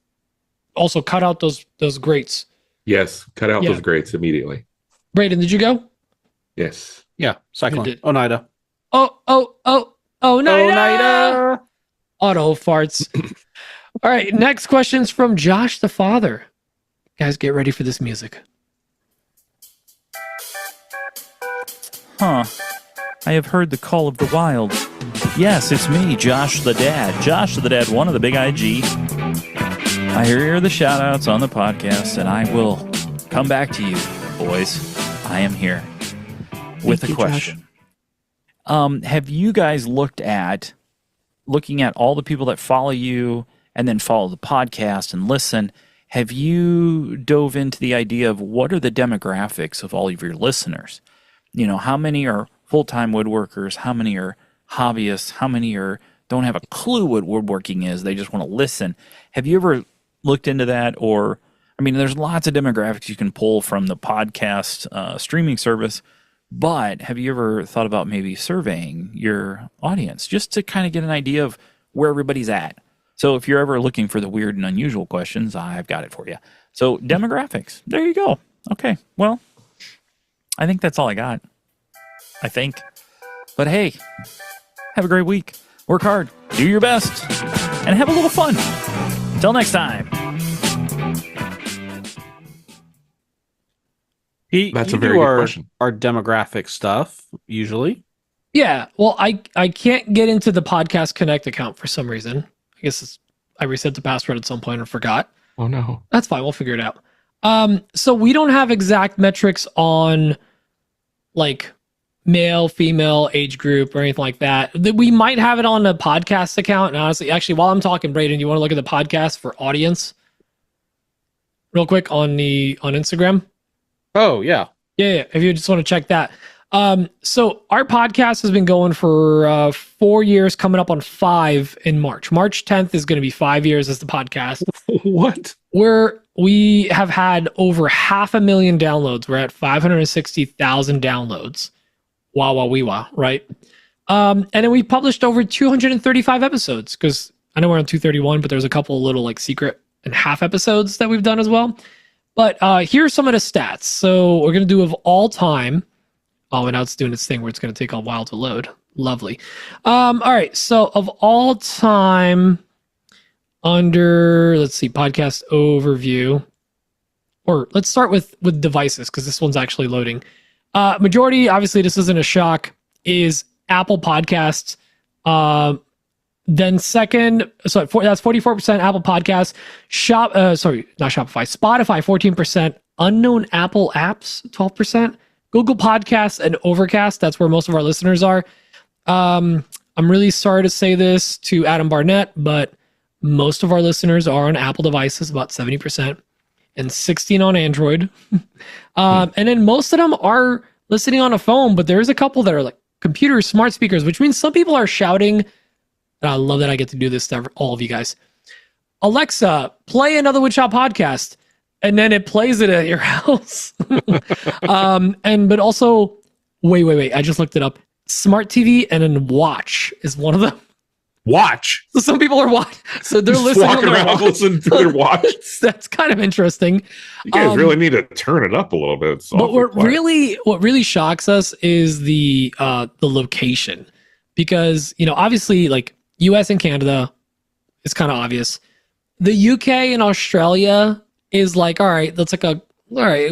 Also, cut out those grates. Yes, cut out those grates immediately. Braden, did you go? Yes. Yeah, Cyclone. Oneida. Oneida. Oneida. Auto farts. All right, next question's from Josh the Father. Guys, get ready for this music. Huh. I have heard the call of the wild. Yes, it's me, Josh the Dad. Josh the Dad, one of the big IG. I hear the shout-outs on the podcast, and I will come back to you, boys. I am here with a question. Have you guys looking at all the people that follow you and then follow the podcast and listen, have you dove into the idea of what are the demographics of all of your listeners? How many are full-time woodworkers? How many are hobbyists? How many don't have a clue what woodworking is? They just want to listen. Have you ever looked into that? Or, there's lots of demographics you can pull from the podcast streaming service, but have you ever thought about maybe surveying your audience just to kind of get an idea of where everybody's at? So if you're ever looking for the weird and unusual questions, I've got it for you. So demographics, there you go. Okay, well, I think that's all I got. But hey, have a great week. Work hard, do your best, and have a little fun. Until next time. That's a very good question. Our demographic stuff, usually. Yeah, well, I can't get into the Podcast Connect account for some reason. I guess I reset the password at some point and forgot. Oh, no. That's fine. We'll figure it out. So we don't have exact metrics on male, female, age group, or anything like that. We might have it on the podcast account. And honestly, actually, while I'm talking, Braden, you want to look at the podcast for audience real quick on Instagram? Oh, yeah. Yeah. If you just want to check that. So our podcast has been going for 4 years, coming up on 5 in March. March 10th is going to be 5 years as the podcast. What? We have had over 500,000 downloads. We're at 560,000 downloads. Wah, wah, wee, wah, right? And then we published over 235 episodes because I know we're on 231, but there's a couple little like secret and half episodes that we've done as well. But here's some of the stats. So we're going to do of all time. Oh, and now it's doing its thing where it's going to take a while to load. Lovely. All right. So of all time under, let's see, podcast overview. Or let's start with devices because this one's actually loading. Majority, obviously, this isn't a shock, is Apple Podcasts. Then second, so that's 44% Apple Podcasts. Not Shopify. Spotify, 14%. Unknown Apple apps, 12%. Google Podcasts and Overcast. That's where most of our listeners are. I'm really sorry to say this to Adam Barnett, but most of our listeners are on Apple devices, about 70%, and 16 on Android. And then most of them are listening on a phone, but there's a couple that are like computer smart speakers, which means some people are shouting. And I love that I get to do this to all of you guys. Alexa, play another Woodshop podcast. And then it plays it at your house. But also, wait. I just looked it up. Smart TV and then Watch is one of them. Watch. So some people are watching. So they're listening. Walking around listening to their watch. That's kind of interesting. You guys really need to turn it up a little bit. But what really shocks us is the location, because obviously like US and Canada is kind of obvious. The UK and Australia is like, all right,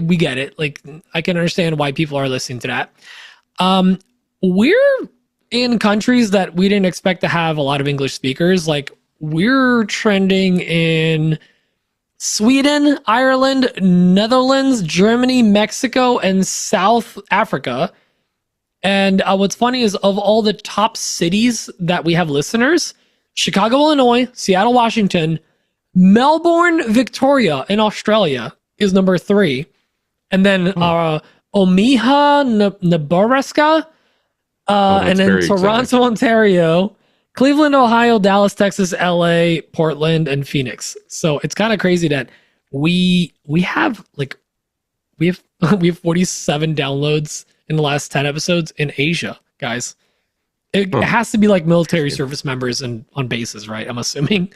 we get it. Like I can understand why people are listening to that. We're in countries that we didn't expect to have a lot of English speakers. Like we're trending in Sweden, Ireland, Netherlands, Germany, Mexico, and South Africa. And what's funny is of all the top cities that we have listeners, Chicago, Illinois, Seattle, Washington, Melbourne, Victoria in Australia is number 3. And then Omaha, Nebraska, and then Toronto, exciting. Ontario, Cleveland, Ohio, Dallas, Texas, LA, Portland, and Phoenix. So it's kind of crazy that we have 47 downloads in the last 10 episodes in Asia, guys. It has to be like military service members and on bases, right? I'm assuming.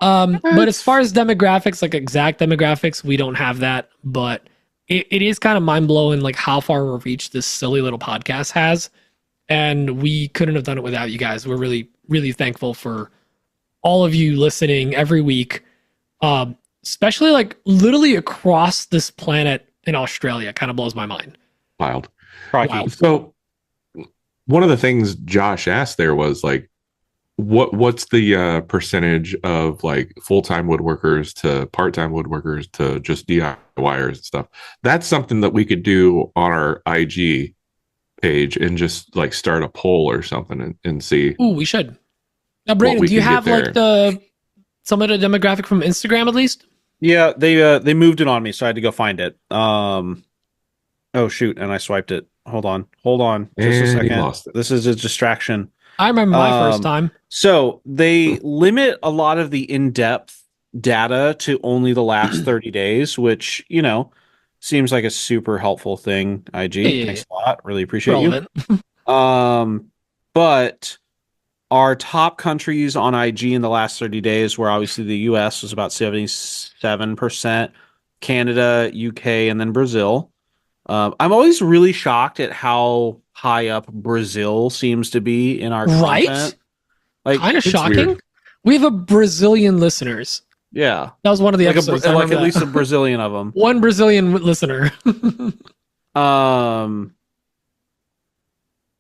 But as far as demographics, like exact demographics, we don't have that. But it is kind of mind blowing, like how far of a reach this silly little podcast has. And we couldn't have done it without you guys. We're really, really thankful for all of you listening every week, especially like literally across this planet in Australia. Kind of blows my mind. Wild. Wild. So one of the things Josh asked there was like, what's the percentage of like full-time woodworkers to part-time woodworkers to just DIYers and stuff? That's something that we could do on our IG page and just like start a poll or something and see. Ooh, we should. Now, Braden, do you have like some of the demographic from Instagram at least? Yeah, they moved it on me, so I had to go find it. Oh shoot, and I swiped it. Hold on, just a second. Lost it. This is a distraction. I remember my first time. So they limit a lot of the in-depth data to only the last 30 days, which seems like a super helpful thing. IG, thanks a lot. Really appreciate you. But our top countries on IG in the last 30 days were obviously the US was about 77%, Canada, UK, and then Brazil. I'm always really shocked at how high up Brazil seems to be in our content. Like, kind of shocking. Weird. We have a Brazilian listeners. Yeah, that was one of the episodes. At least a Brazilian of them. One Brazilian listener.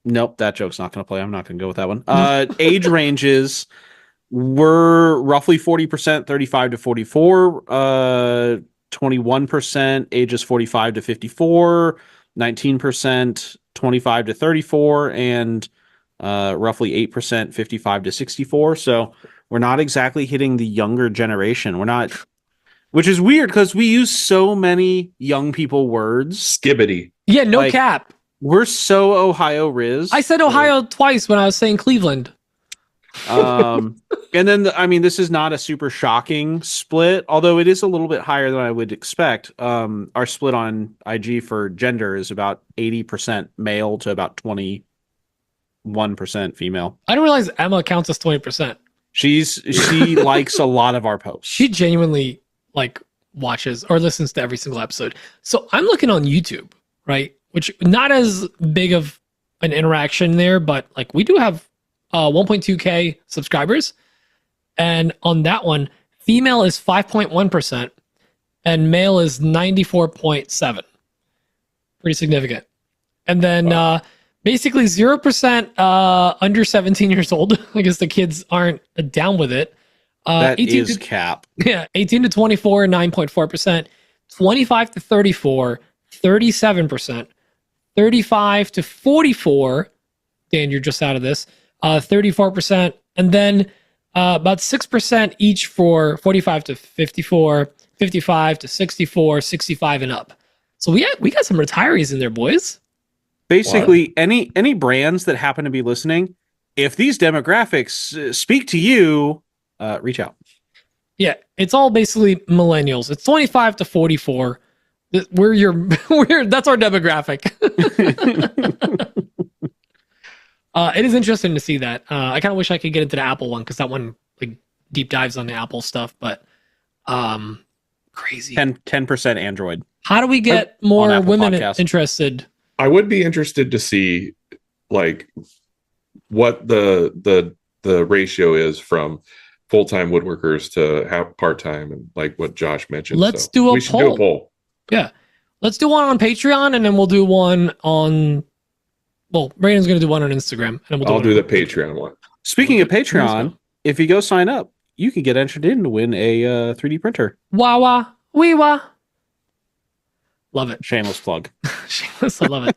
Nope, that joke's not going to play. I'm not going to go with that one. Age ranges were roughly 40%, 35 to 44. 21% ages 45 to 54. 19% 25 to 34, and roughly 8% 55 to 64. So we're not exactly hitting the younger generation. We're not, which is weird because we use so many young people words. Skibbity. Yeah, no cap. We're so Ohio Riz. I said Ohio twice when I was saying Cleveland. And then this is not a super shocking split, although it is a little bit higher than I would expect. Our split on IG for gender is about 80% male to about 20% 1% female. I didn't realize Emma counts as 20%. She likes a lot of our posts. She genuinely like watches or listens to every single episode. So I'm looking on YouTube, right? Which not as big of an interaction there, but like we do have 1.2K subscribers. And on that one, female is 5.1% and male is 94.7%. Pretty significant. And then basically 0% under 17 years old. I guess the kids aren't down with it. That is cap. Yeah, 18 to 24, 9.4%. 25 to 34, 37%. 35 to 44, Dan, you're just out of this, 34%. And then about 6% each for 45 to 54, 55 to 64, 65 and up. So we got some retirees in there, boys. Basically, any brands that happen to be listening, if these demographics speak to you, reach out. Yeah, it's all basically millennials. It's 25 to 44. That's our demographic. It is interesting to see that. I kind of wish I could get into the Apple one because that one like deep dives on the Apple stuff, but crazy. 10% Android. How do we get more women Podcast. interested? I would be interested to see like what the ratio is from full-time woodworkers to have part-time, and like what Josh mentioned. Let's do a we should do a poll. Yeah. Let's do one on Patreon, and then we'll do one on, well, Braden's going to do one on Instagram. And I'll do the Patreon one. Speaking of Patreon, if you go sign up, you can get entered in to win a 3D printer. Wah, wee wah. Love it. Shameless plug. Shameless, I love it.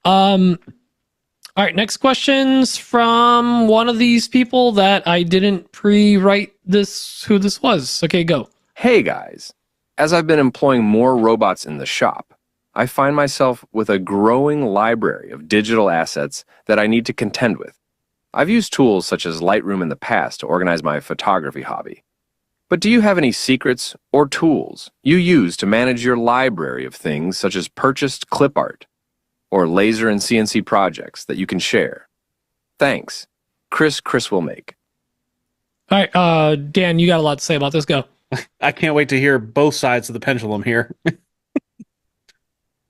All right, next question's from one of these people that I didn't pre-write who this was. Okay, go. Hey guys, as I've been employing more robots in the shop, I find myself with a growing library of digital assets that I need to contend with. I've used tools such as Lightroom in the past to organize my photography hobby. But do you have any secrets or tools you use to manage your library of things such as purchased clip art or laser and CNC projects that you can share? Thanks. Chris will make. All right, Dan, you got a lot to say about this. Go. I can't wait to hear both sides of the pendulum here.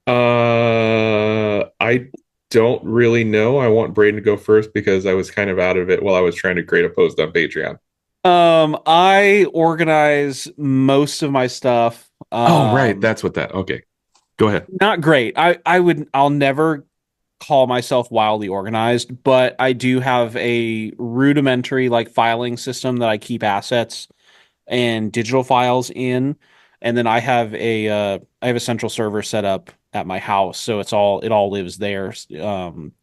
I don't really know. I want Braden to go first because I was kind of out of it while I was trying to create a post on Patreon. I organize most of my stuff. Right. That's what that. Okay. Go ahead. Not great. I'll never call myself wildly organized, but I do have a rudimentary like filing system that I keep assets and digital files in. And then I have a central server set up at my house. So it all lives there.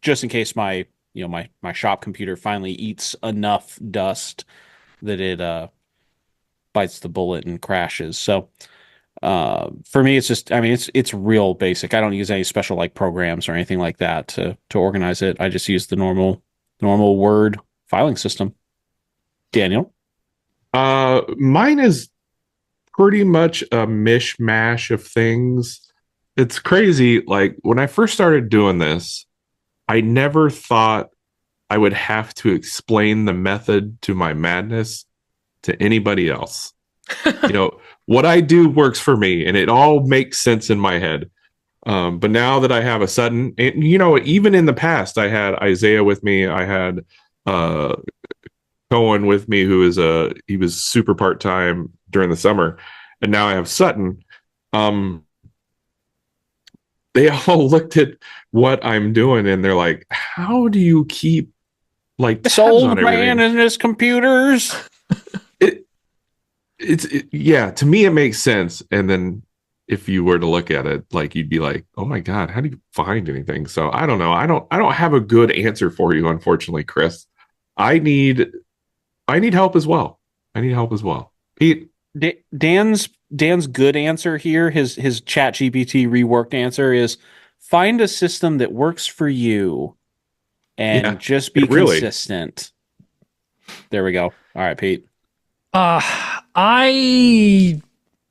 Just in case my shop computer finally eats enough dust that it bites the bullet and crashes. So for me, it's just, it's real basic. I don't use any special like programs or anything like that to organize it. I just use the normal Word filing system. Daniel? Mine is pretty much a mishmash of things. It's crazy. Like when I first started doing this, I never thought I would have to explain the method to my madness to anybody else. What I do works for me and it all makes sense in my head. But now that I have a sudden, and, even in the past, I had Isaiah with me. I had Cohen with me, he was super part-time during the summer. And now I have Sutton. They all looked at what I'm doing and they're like, how do you keep like this old man in his computers? Yeah, to me it makes sense. And then if you were to look at it, like you'd be like, oh my God, how do you find anything? So I don't know. I don't have a good answer for you, unfortunately, Chris. I need help as well. Pete. Dan's good answer here, his ChatGPT reworked answer is find a system that works for you and just be consistent. There we go. All right, Pete. I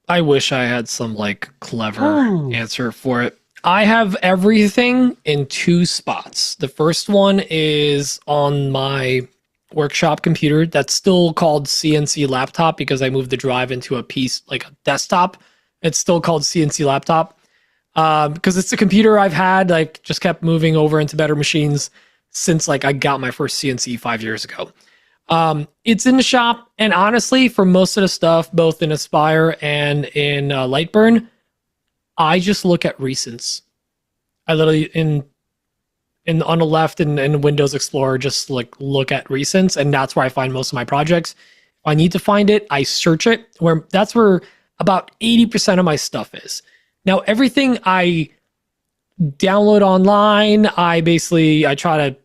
wish I had some like clever answer for it. I have everything in 2 spots. The first one is on my workshop computer that's still called CNC laptop because I moved the drive into a piece like a desktop. It's still called CNC laptop because it's a computer I've had, like just kept moving over into better machines since like I got my first CNC 5 years ago. It's in the shop, and honestly, for most of the stuff, both in Aspire and in Lightburn, I just look at recents. I literally in on the left in Windows Explorer, just like look at recents, and that's where I find most of my projects. If I need to find it, I search it. That's where about 80% of my stuff is. Now, everything I download online, I try to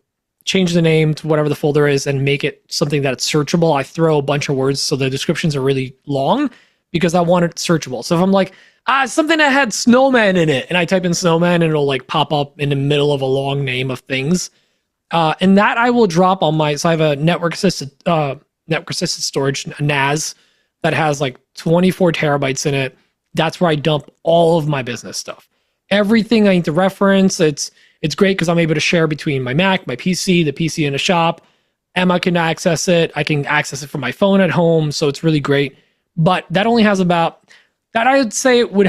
change the name to whatever the folder is and make it something that's searchable. I throw a bunch of words so the descriptions are really long because I want it searchable. So if I'm like, something that had snowman in it, and I type in snowman and it'll like pop up in the middle of a long name of things. And that I will drop on so I have a network assisted storage, a NAS, that has like 24 terabytes in it. That's where I dump all of my business stuff. Everything I need to reference, it's great because I'm able to share between my Mac, my PC, the PC in the shop. Emma can access it. I can access it from my phone at home. So it's really great. But that only has I would say it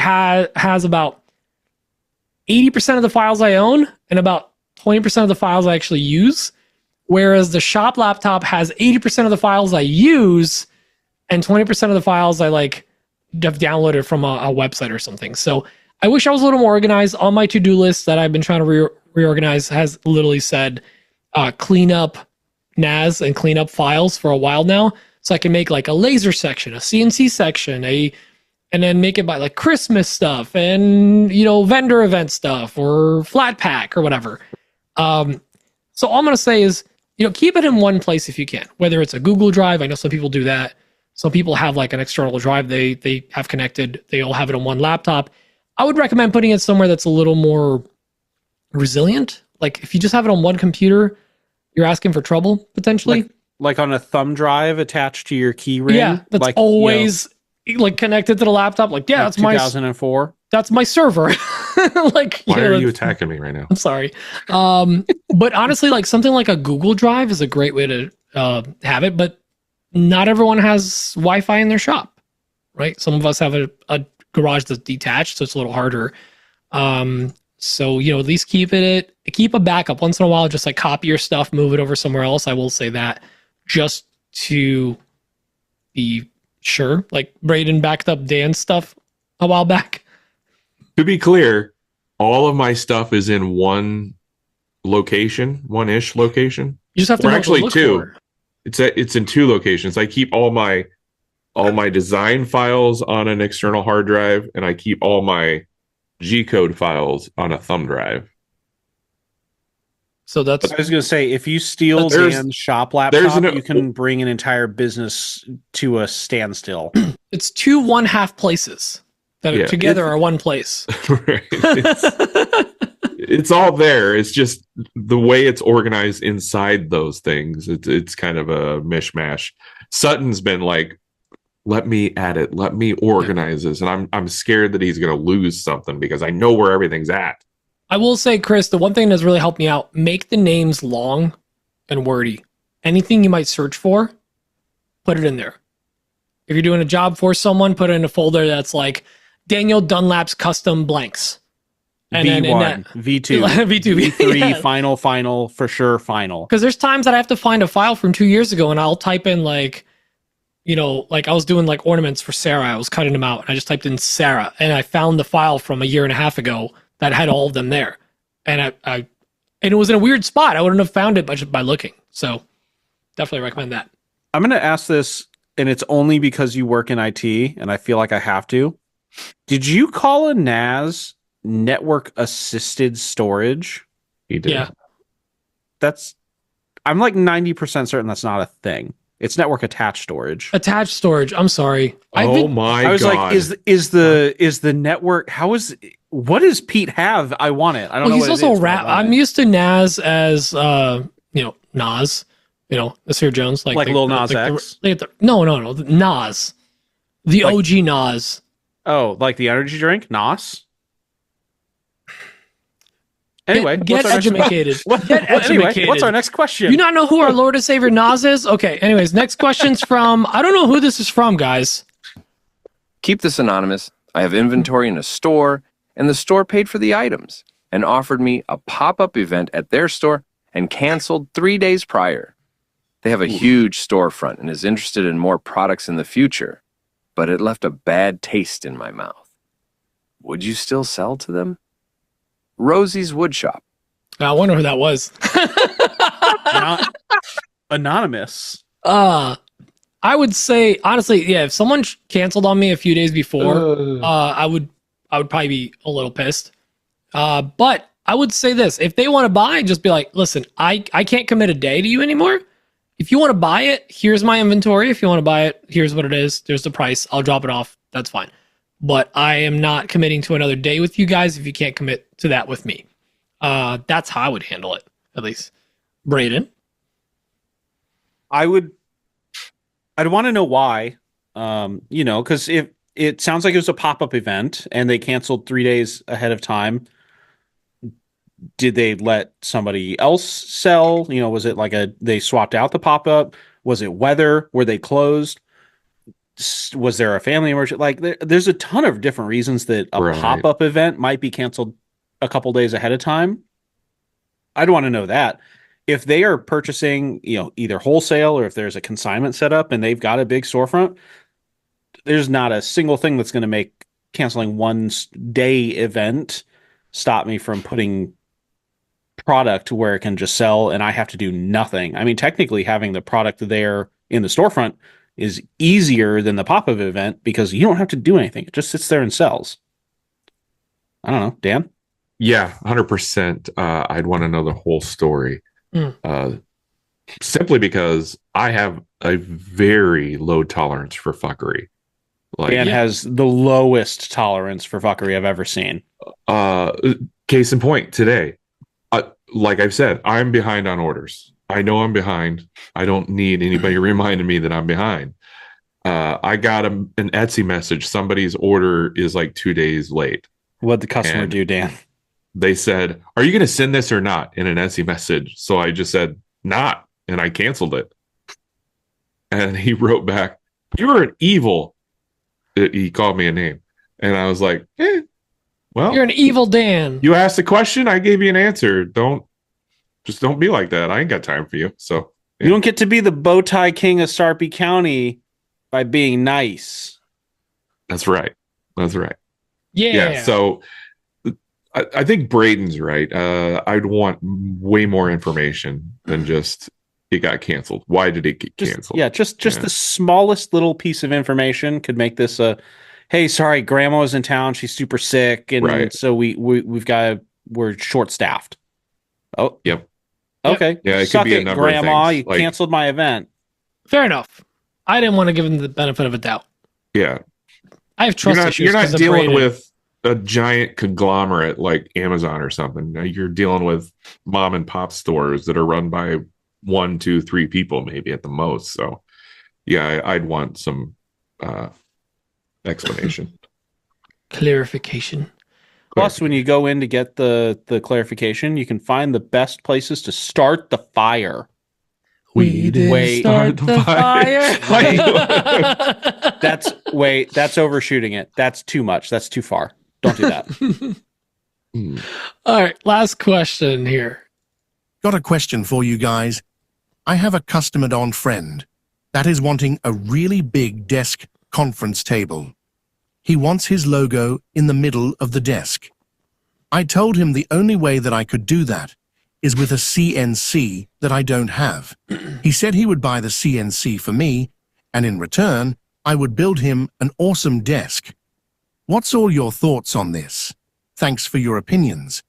has about 80% of the files I own and about 20% of the files I actually use. Whereas the shop laptop has 80% of the files I use and 20% of the files I like have downloaded from a website or something. So I wish I was a little more organized. On my to-do list that I've been trying to reorganize has literally said clean up NAS and clean up files for a while now. So I can make like a laser section, a CNC section, and then make it by like Christmas stuff and, vendor event stuff or flat pack or whatever. So all I'm going to say is, keep it in one place if you can, whether it's a Google Drive. I know some people do that. Some people have like an external drive they have connected. They all have it on one laptop. I would recommend putting it somewhere that's a little more resilient. Like if you just have it on one computer, you're asking for trouble potentially. Like on a thumb drive attached to your key ring. Yeah, that's like, always like connected to the laptop. Like, yeah, that's 2004. That's my server. Like, why are you attacking me right now? I'm sorry. But honestly, like something like a Google Drive is a great way to have it. But not everyone has Wi-Fi in their shop, right? Some of us have a garage that's detached, so it's a little harder. So, at least keep a backup once in a while. Just like copy your stuff, move it over somewhere else. I will say that just to be sure. Like Braden backed up Dan's stuff a while back. To be clear, all of my stuff is in one location, one-ish location. You just have to know actually what to two. look for. It's in 2 locations. I keep all my design files on an external hard drive, and I keep all my G-code files on a thumb drive. So that's. I was going to say, if you steal Dan's shop laptop, you can bring an entire business to a standstill. It's 2 1/2 places that are together are one place. Right. It's all there. It's just the way it's organized inside those things. It's kind of a mishmash. Sutton's been like, let me add it. Let me organize this. And I'm scared that he's going to lose something because I know where everything's at. I will say, Chris, the one thing that's really helped me out, make the names long and wordy. Anything you might search for, put it in there. If you're doing a job for someone, put it in a folder that's like Daniel Dunlap's custom blanks. And V1, V2, V2, V3, yeah. final, for sure, final. Because there's times that I have to find a file from 2 years ago and I'll type in like, like I was doing like ornaments for Sarah. I was cutting them out and I just typed in Sarah and I found the file from a year and a half ago that had all of them there. And and it was in a weird spot. I wouldn't have found it just by looking. So definitely recommend that. I'm going to ask this, and it's only because you work in IT and I feel like I have to. Did you call a NAS network assisted storage? He did. Yeah. I'm like 90% certain that's not a thing. It's network attached storage. Attached storage. I'm sorry. I was God. Like, is the network? What does Pete have? I want it. I don't know. He's also I'm used to NAS as Nas. This here Jones, like Lil Nas X. No, Nas, the OG Nas. Oh, like the energy drink, Nas. Anyway, get what's our next educated. What, Get anyway, educated. what's our next question? You not know who our Lord and Savior Nas is? Okay. Anyways, next question's from. I don't know who this is from, guys. Keep this anonymous. I have inventory in a store, and the store paid for the items and offered me a pop-up event at their store and canceled 3 days prior. They have a huge storefront and is interested in more products in the future, but it left a bad taste in my mouth. Would you still sell to them? Rosie's Woodshop. I wonder who that was. Anonymous. I would say honestly, yeah. If someone canceled on me a few days before, I would probably be a little pissed. But I would say this: if they want to buy, just be like, listen, I can't commit a day to you anymore. If you want to buy it, here's my inventory. If you want to buy it, here's what it is. There's the price. I'll drop it off. That's fine. But I am not committing to another day with you guys if you can't commit to that with me. That's how I would handle it, at least. Braden? I'd want to know why. Because if it sounds like it was a pop-up event and they canceled 3 days ahead of time. Did they let somebody else sell? Was it like they swapped out the pop-up? Was it weather? Were they closed? Was there a family emergency? Like there's a ton of different reasons that a pop-up event might be canceled a couple days ahead of time. I'd want to know that. If they are purchasing, either wholesale or if there's a consignment set up and they've got a big storefront, there's not a single thing that's going to make canceling one day event stop me from putting product where it can just sell and I have to do nothing. I mean, technically having the product there in the storefront is easier than the pop-up event because you don't have to do anything. It just sits there and sells. I don't know. Dan? Yeah, 100%. I'd want to know the whole story. Simply because I have a very low tolerance for fuckery. Dan has the lowest tolerance for fuckery I've ever seen. Case in point, today, like I've said, I'm behind on orders. I know I'm behind. I don't need anybody reminding me that I'm behind. I got an Etsy message. Somebody's order is like 2 days late. What'd the customer do, Dan? They said, "Are you going to send this or not?" in an Etsy message. So I just said, "Not," and I canceled it. And he wrote back, "You're an evil." He called me a name. And I was like, well, you're an evil Dan. You asked a question, I gave you an answer. Don't be like that. I ain't got time for you. So you don't get to be the bow tie king of Sarpy County by being nice. That's right. Yeah. So I think Braden's right. I'd want way more information than just it got canceled. Why did it get canceled? Just the smallest little piece of information could make this hey, sorry, grandma was in town. She's super sick. And so we're short staffed. Oh, yep. Okay. Yeah. It Suck could be it, a number grandma. of things. You canceled my event. Fair enough. I didn't want to give him the benefit of a doubt. Yeah. I have trust issues. You're not dealing with a giant conglomerate like Amazon or something. You're dealing with mom and pop stores that are run by 1, 2, 3 people, maybe at the most. So, yeah, I'd want some explanation, clarification. Plus, when you go in to get the clarification, you can find the best places to start the fire. We did start the fire. That's overshooting it. That's too much. That's too far. Don't do that. All right, last question here. Got a question for you guys. I have a customer-on friend that is wanting a really big desk conference table. He wants his logo in the middle of the desk. I told him the only way that I could do that is with a CNC that I don't have. He said he would buy the CNC for me, and in return, I would build him an awesome desk. What's all your thoughts on this? Thanks for your opinions.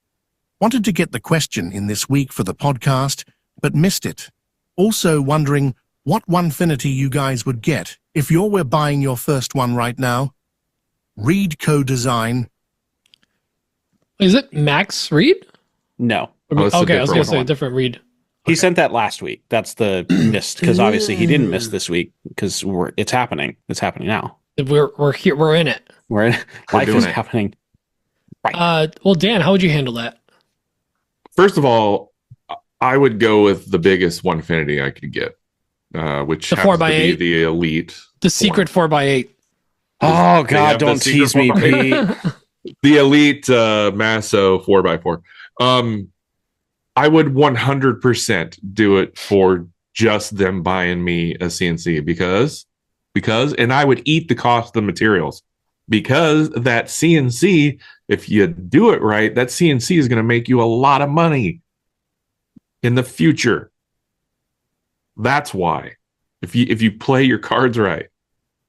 Wanted to get the question in this week for the podcast, but missed it. Also wondering what Onefinity you guys would get if you were buying your first one right now. Reed Co-Design. Is it Max Reed? No. Okay, I was going to say a different Reed. He sent that last week. That's the missed, because obviously he didn't miss this week because it's happening. It's happening now. We're here. We're in it. Life is happening. Right. Well, Dan, how would you handle that? First of all, I would go with the biggest Onefinity I could get, which The happens to 4x8? be the Elite. The secret 4x8. Oh They God, have the don't secret tease me, 4x8. Pete. The Elite Masso 4x4. I would 100% do it for just them buying me a CNC because, and I would eat the cost of the materials because that CNC, if you do it right, that CNC is going to make you a lot of money in the future. That's why, if you play your cards right,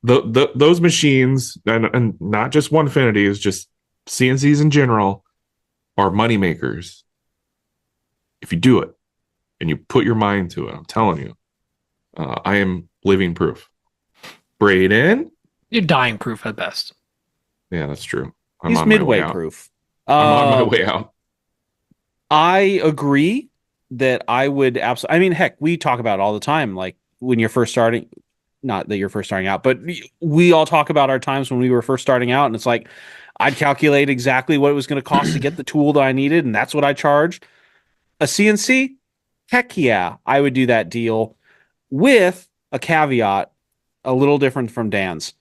those machines and not just Onefinity, is just CNCs in general are money makers. If you do it and you put your mind to it, I'm telling you, I am living proof. Braden, You're dying proof at best. yeah, that's true. He's on my midway way out. proof. I'm on my way out. I agree that I would absolutely. I mean, heck, we talk about it all the time. Like when you're first starting, not that you're first starting out, but we all talk about our times when we were first starting out, and it's like I'd calculate exactly what it was going to cost to get the tool that I needed, and that's what I charged. A CNC, heck yeah, I would do that deal with a caveat, a little different from Dan's.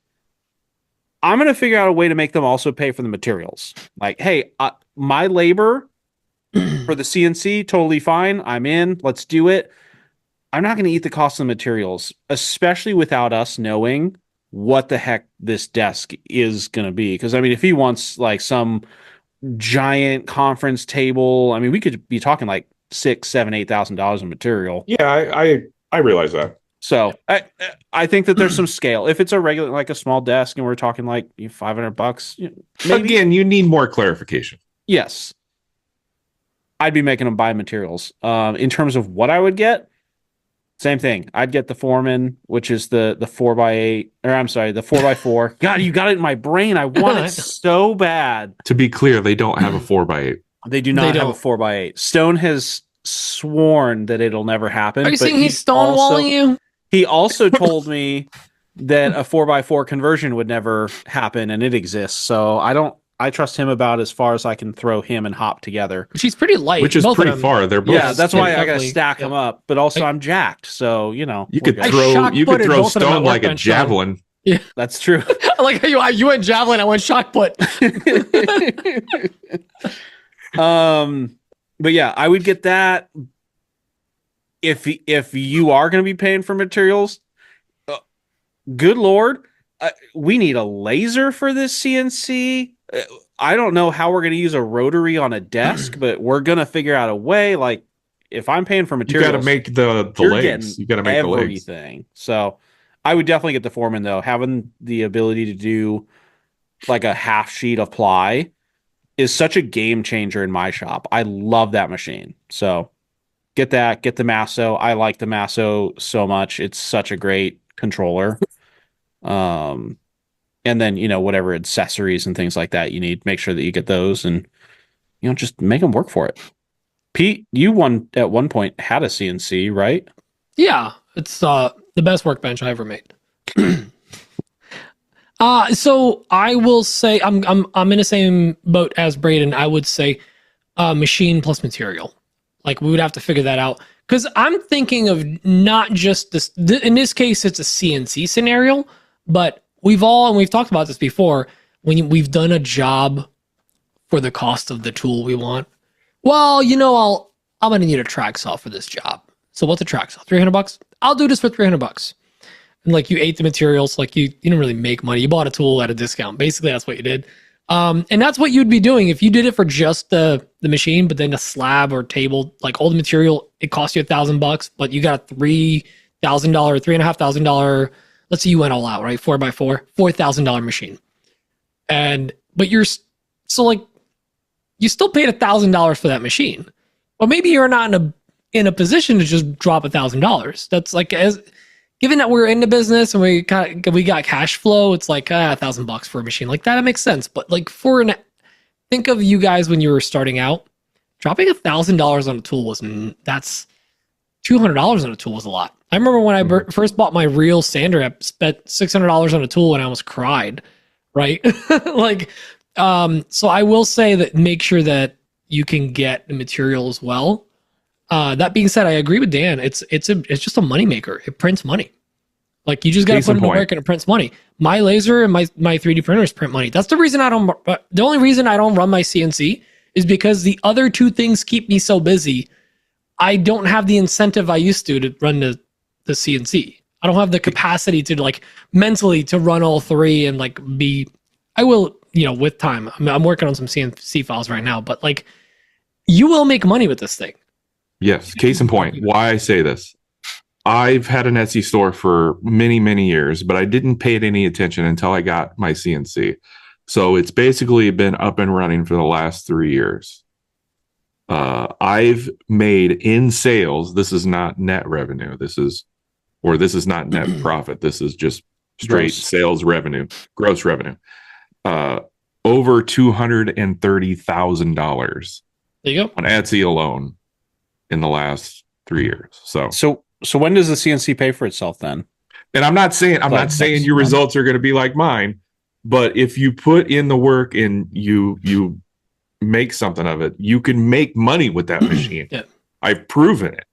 I'm going to figure out a way to make them also pay for the materials. Like, hey, my labor for the CNC, totally fine. I'm in. Let's do it. I'm not going to eat the cost of the materials, especially without us knowing what the heck this desk is going to be. Because, I mean, if he wants like some giant conference table, I mean, we could be talking like $6,000, $7,000, $8,000 in material. Yeah, I realize that. So I think that there's some scale. If it's a regular, like a small desk, and we're talking like $500, maybe. Again, you need more clarification. Yes, I'd be making them buy materials. In terms of what I would get, same thing. I'd get the Foreman, which is the 4x8, or I'm sorry, the 4x4. God, you got it in my brain. I want it so bad. To be clear, they don't have a 4x8. They do not have a 4x8. Stone has sworn that it'll never happen. Are you saying he's stonewalling you? He also told me that a 4x4 conversion would never happen, and it exists. So I trust him about as far as I can throw him and Hop together. She's pretty light. Which is both pretty of them. far. They're both. Yeah, that's why I got to definitely- stack them up. But also, I'm jacked, so you know You we're could good. shock-putted throw both of them at Stone like a workbench, Sean. javelin. That's true. I like how you went javelin, I went shot put. But yeah, I would get that. If you are going to be paying for materials, good Lord, we need a laser for this CNC. I don't know how we're going to use a rotary on a desk, but we're going to figure out a way. Like, if I'm paying for You materials, got to make the you're legs. getting You got to make the legs. everything. So I would definitely get the Foreman, though. Having the ability to do like a half sheet of ply is such a game changer in my shop. I love that machine. So get that, get the Masso. I like the Masso so much. It's such a great controller. And then, you know, whatever accessories and things like that you need, make sure that you get those and, you know, just make them work for it. Pete, you at one point had a CNC, right? Yeah, it's the best workbench I ever made. So I will say I'm in the same boat as Braden. I would say machine plus material. Like we would have to figure that out because I'm thinking of not just this. In this case, it's a CNC scenario, but we've talked about this before. When we've done a job for the cost of the tool we want, well, you know, I'm gonna need a track saw for this job. So what's a track saw? $300? I'll do this for $300. And like you ate the materials, like you didn't really make money. You bought a tool at a discount. Basically, that's what you did. And that's what you'd be doing if you did it for just the machine, but then a slab or table, like all the material, it cost you $1,000, but you got a $3,000, $3,500. Let's say you went all out, right? 4x4, $4,000 machine. But you still paid $1,000 for that machine. But maybe you're not in a position to just drop $1,000. That's like given that we're in the business and we got cash flow, it's like $1,000 for a machine like that. It makes sense. But like think of you guys when you were starting out, dropping $1,000 on a tool that's $200 on a tool was a lot. I remember when I first bought my real sander, I spent $600 on a tool and I almost cried. Right? So I will say that make sure that you can get the material as well. That being said, I agree with Dan. It's just a moneymaker. It prints money. Like, you just got to put in the work and it prints money. My laser and my 3D printers print money. That's the reason the only reason I don't run my CNC is because the other two things keep me so busy. I don't have the incentive I used to run the CNC. I don't have the capacity to, like, mentally to run all three and, like, I will, with time. I'm working on some CNC files right now, but, like, you will make money with this thing. Yes. Case in point, why I say this. I've had an Etsy store for many, many years, but I didn't pay it any attention until I got my CNC. So it's basically been up and running for the last 3 years. I've made in sales, this is not net revenue. This is not net profit. This is just straight sales revenue, gross revenue. Over $230,000. There you go. On Etsy alone in the last 3 years. So when does the CNC pay for itself then? And I'm not saying your results are going to be like mine, but if you put in the work and you make something of it, you can make money with that machine. Yeah. I've proven it.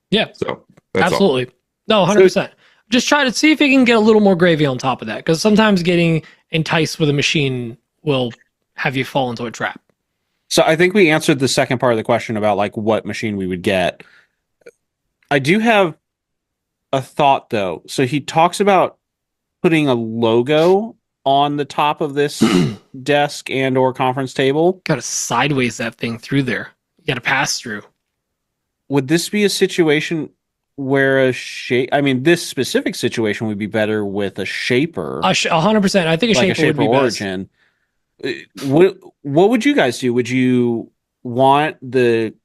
Yeah. So that's absolutely. No, 100%. Just try to see if you can get a little more gravy on top of that, because sometimes getting enticed with a machine will have you fall into a trap. So I think we answered the second part of the question about, like, what machine we would get. I do have a thought, though. So he talks about putting a logo on the top of this desk and or conference table. Got to sideways that thing through there. You got to pass through. Would this be a situation where this specific situation would be better with a shaper? 100%. I think a shaper would be origin. Best. What would you guys do? Would you want the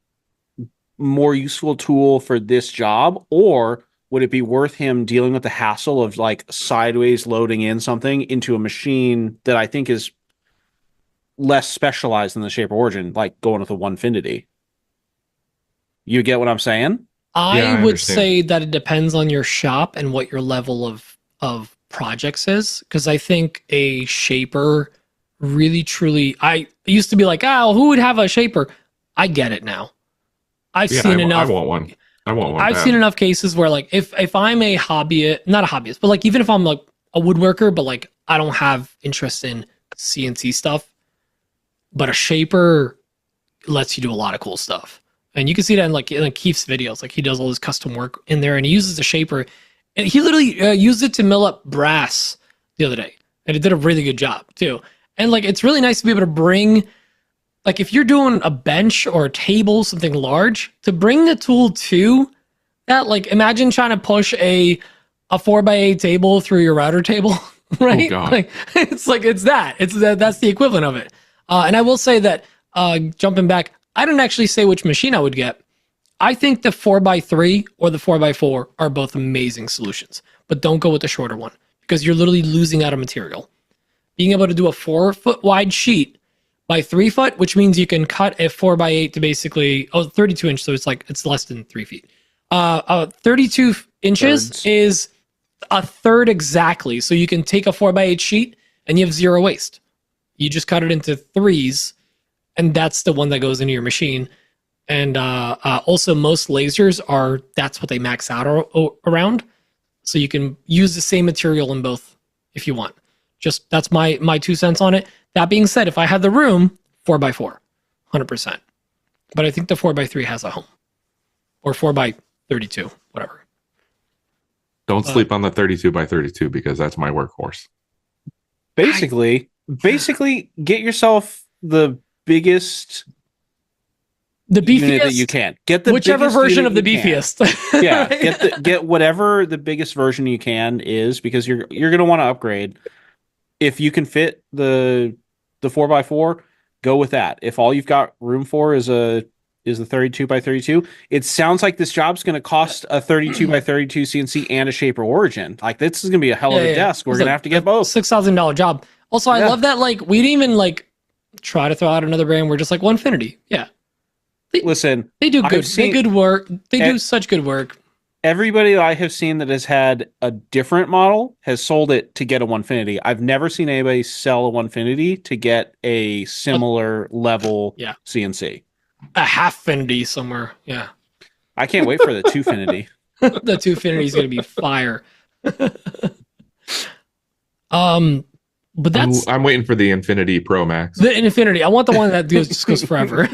more useful tool for this job, or would it be worth him dealing with the hassle of, like, sideways loading in something into a machine that I think is less specialized than the shaper origin, like going with a Onefinity? You get what I'm saying? I would say that it depends on your shop and what your level of projects is, because I think a shaper really truly, I used to be like, who would have a shaper? I get it now. I've seen enough. I want one. I've seen enough cases where, like, if I'm a hobbyist, not a hobbyist, but, like, even if I'm, like, a woodworker, but, like, I don't have interest in CNC stuff, but a shaper lets you do a lot of cool stuff. And you can see that in Keith's videos. Like, he does all his custom work in there, and he uses the shaper, and he literally used it to mill up brass the other day, and it did a really good job too. And, like, it's really nice to be able to bring, like, if you're doing a bench or a table, something large, to bring the tool to that. Like, imagine trying to push a 4x8 table through your router table, right? Oh, God. Like, it's that's the equivalent of it. And I will say that, jumping back, I didn't actually say which machine I would get. I think the 4x3 or the 4x4 are both amazing solutions, but don't go with the shorter one, because you're literally losing out of material. Being able to do a 4-foot wide sheet by 3 foot, which means you can cut a 4x8 to basically 32 inch, so it's less than 3 feet. 32 inches Thirds. is a third exactly, so you can take a 4x8 sheet and you have zero waste. You just cut it into threes, and that's the one that goes into your machine. And also, most lasers that's what they max out around, so you can use the same material in both if you want. Just that's my 2 cents on it. That being said, if I had the room, 4x4, 100%. But I think the 4x3 has a home, or 4x32, whatever. Don't sleep on the 32x32, because that's my workhorse. Basically, get yourself the biggest The beefiest unit that you can. Get the whichever biggest version of the unit you can. beefiest. Yeah, get whatever the biggest version you can is, because you're going to want to upgrade. If you can fit the 4x4, go with that. If all you've got room for is the 32x32, it sounds like this job's going to cost a 32x32 CNC and a shaper origin. Like, this is going to be a hell of a desk. We're going to have to get both. $6,000 job. Also, I love that, like, we didn't even, like, try to throw out another brand. We're just like, Onefinity. Yeah. Listen, They do good. I've seen- They do such good work. Everybody I have seen that has had a different model has sold it to get a Onefinity. I've never seen anybody sell a Onefinity to get a similar level CNC. A half-finity somewhere. Yeah. I can't wait for the 2finity. The 2finity is going to be fire. But that's I'm waiting for the Infinity Pro Max. the Infinity. I want the one that just goes forever.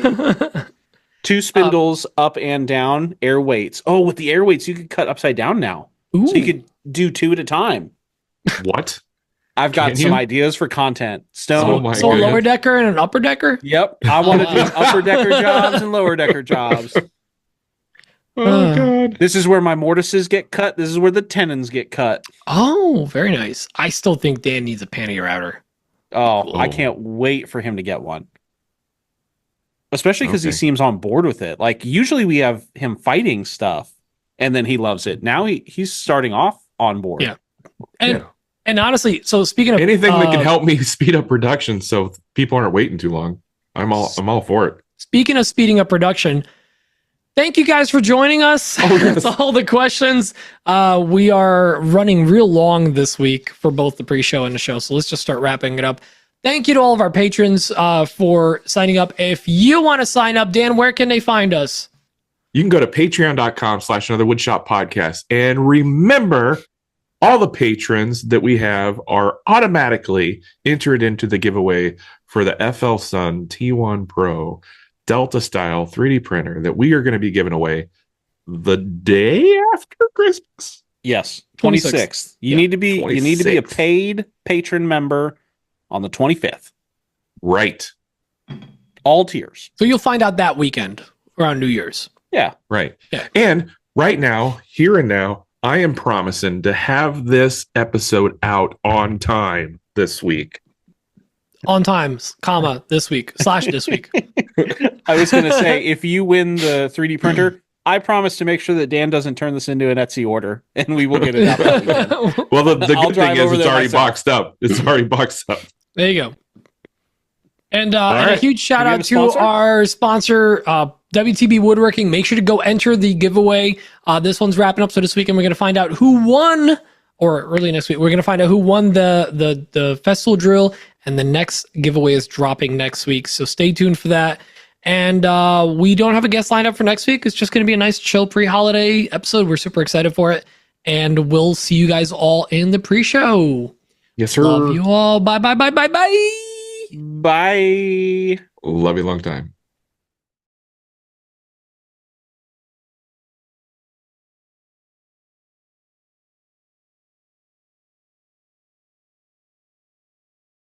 2 spindles up and down, air weights. Oh, with the air weights, you could cut upside down now. Ooh. So you could do 2 at a time. What? I've got Can some you? ideas for content. Stone. Oh my So a goodness. lower decker and an upper decker? Yep. I want to do upper decker jobs and lower decker jobs. Oh god. This is where my mortises get cut. This is where the tenons get cut. Oh, very nice. I still think Dan needs a panty router. Oh, I Oh. can't wait for him to get one. Especially because he Okay. seems on board with it. Like, usually we have him fighting stuff, and then he loves it. Now he's starting off on board. Yeah. And Yeah. and honestly, so speaking of Anything that can help me speed up production so people aren't waiting too long. I'm all for it. speaking of speeding up production, thank you guys for joining us. Oh, yes. That's all the questions. We are running real long this week for both the pre-show and the show, so let's just start wrapping it up. Thank you to all of our patrons for signing up. If you want to sign up, Dan, where can they find us? You can go to patreon.com/another woodshop podcast. And remember, all the patrons that we have are automatically entered into the giveaway for the FL Sun T1 Pro Delta style 3D printer that we are going to be giving away the day after Christmas. Yes. 26th. 26th. You need to be a 26th. paid patron member on the 25th. Right. All tiers. So you'll find out that weekend around New Year's. Yeah. Right. Yeah. And right now, here and now, I am promising to have this episode out on time this week. On time, comma, this week, / this week. I was going to say, if you win the 3D printer, I promise to make sure that Dan doesn't turn this into an Etsy order, and we will get it out that weekend. Well, the I'll good drive thing is over it's there already myself. boxed up. It's already boxed up. There you go. And, and a right. huge shout Do we have out a to sponsor? our sponsor, WTB Woodworking. Make sure to go enter the giveaway. This one's wrapping up. So this weekend, we're going to find out who won, or early next week, we're going to find out who won the festival drill. And the next giveaway is dropping next week. So stay tuned for that. And we don't have a guest lined up for next week. It's just going to be a nice chill pre-holiday episode. We're super excited for it. And we'll see you guys all in the pre-show. Yes, sir. Love you all. Bye, bye, bye, bye, bye. Bye. Love you long time.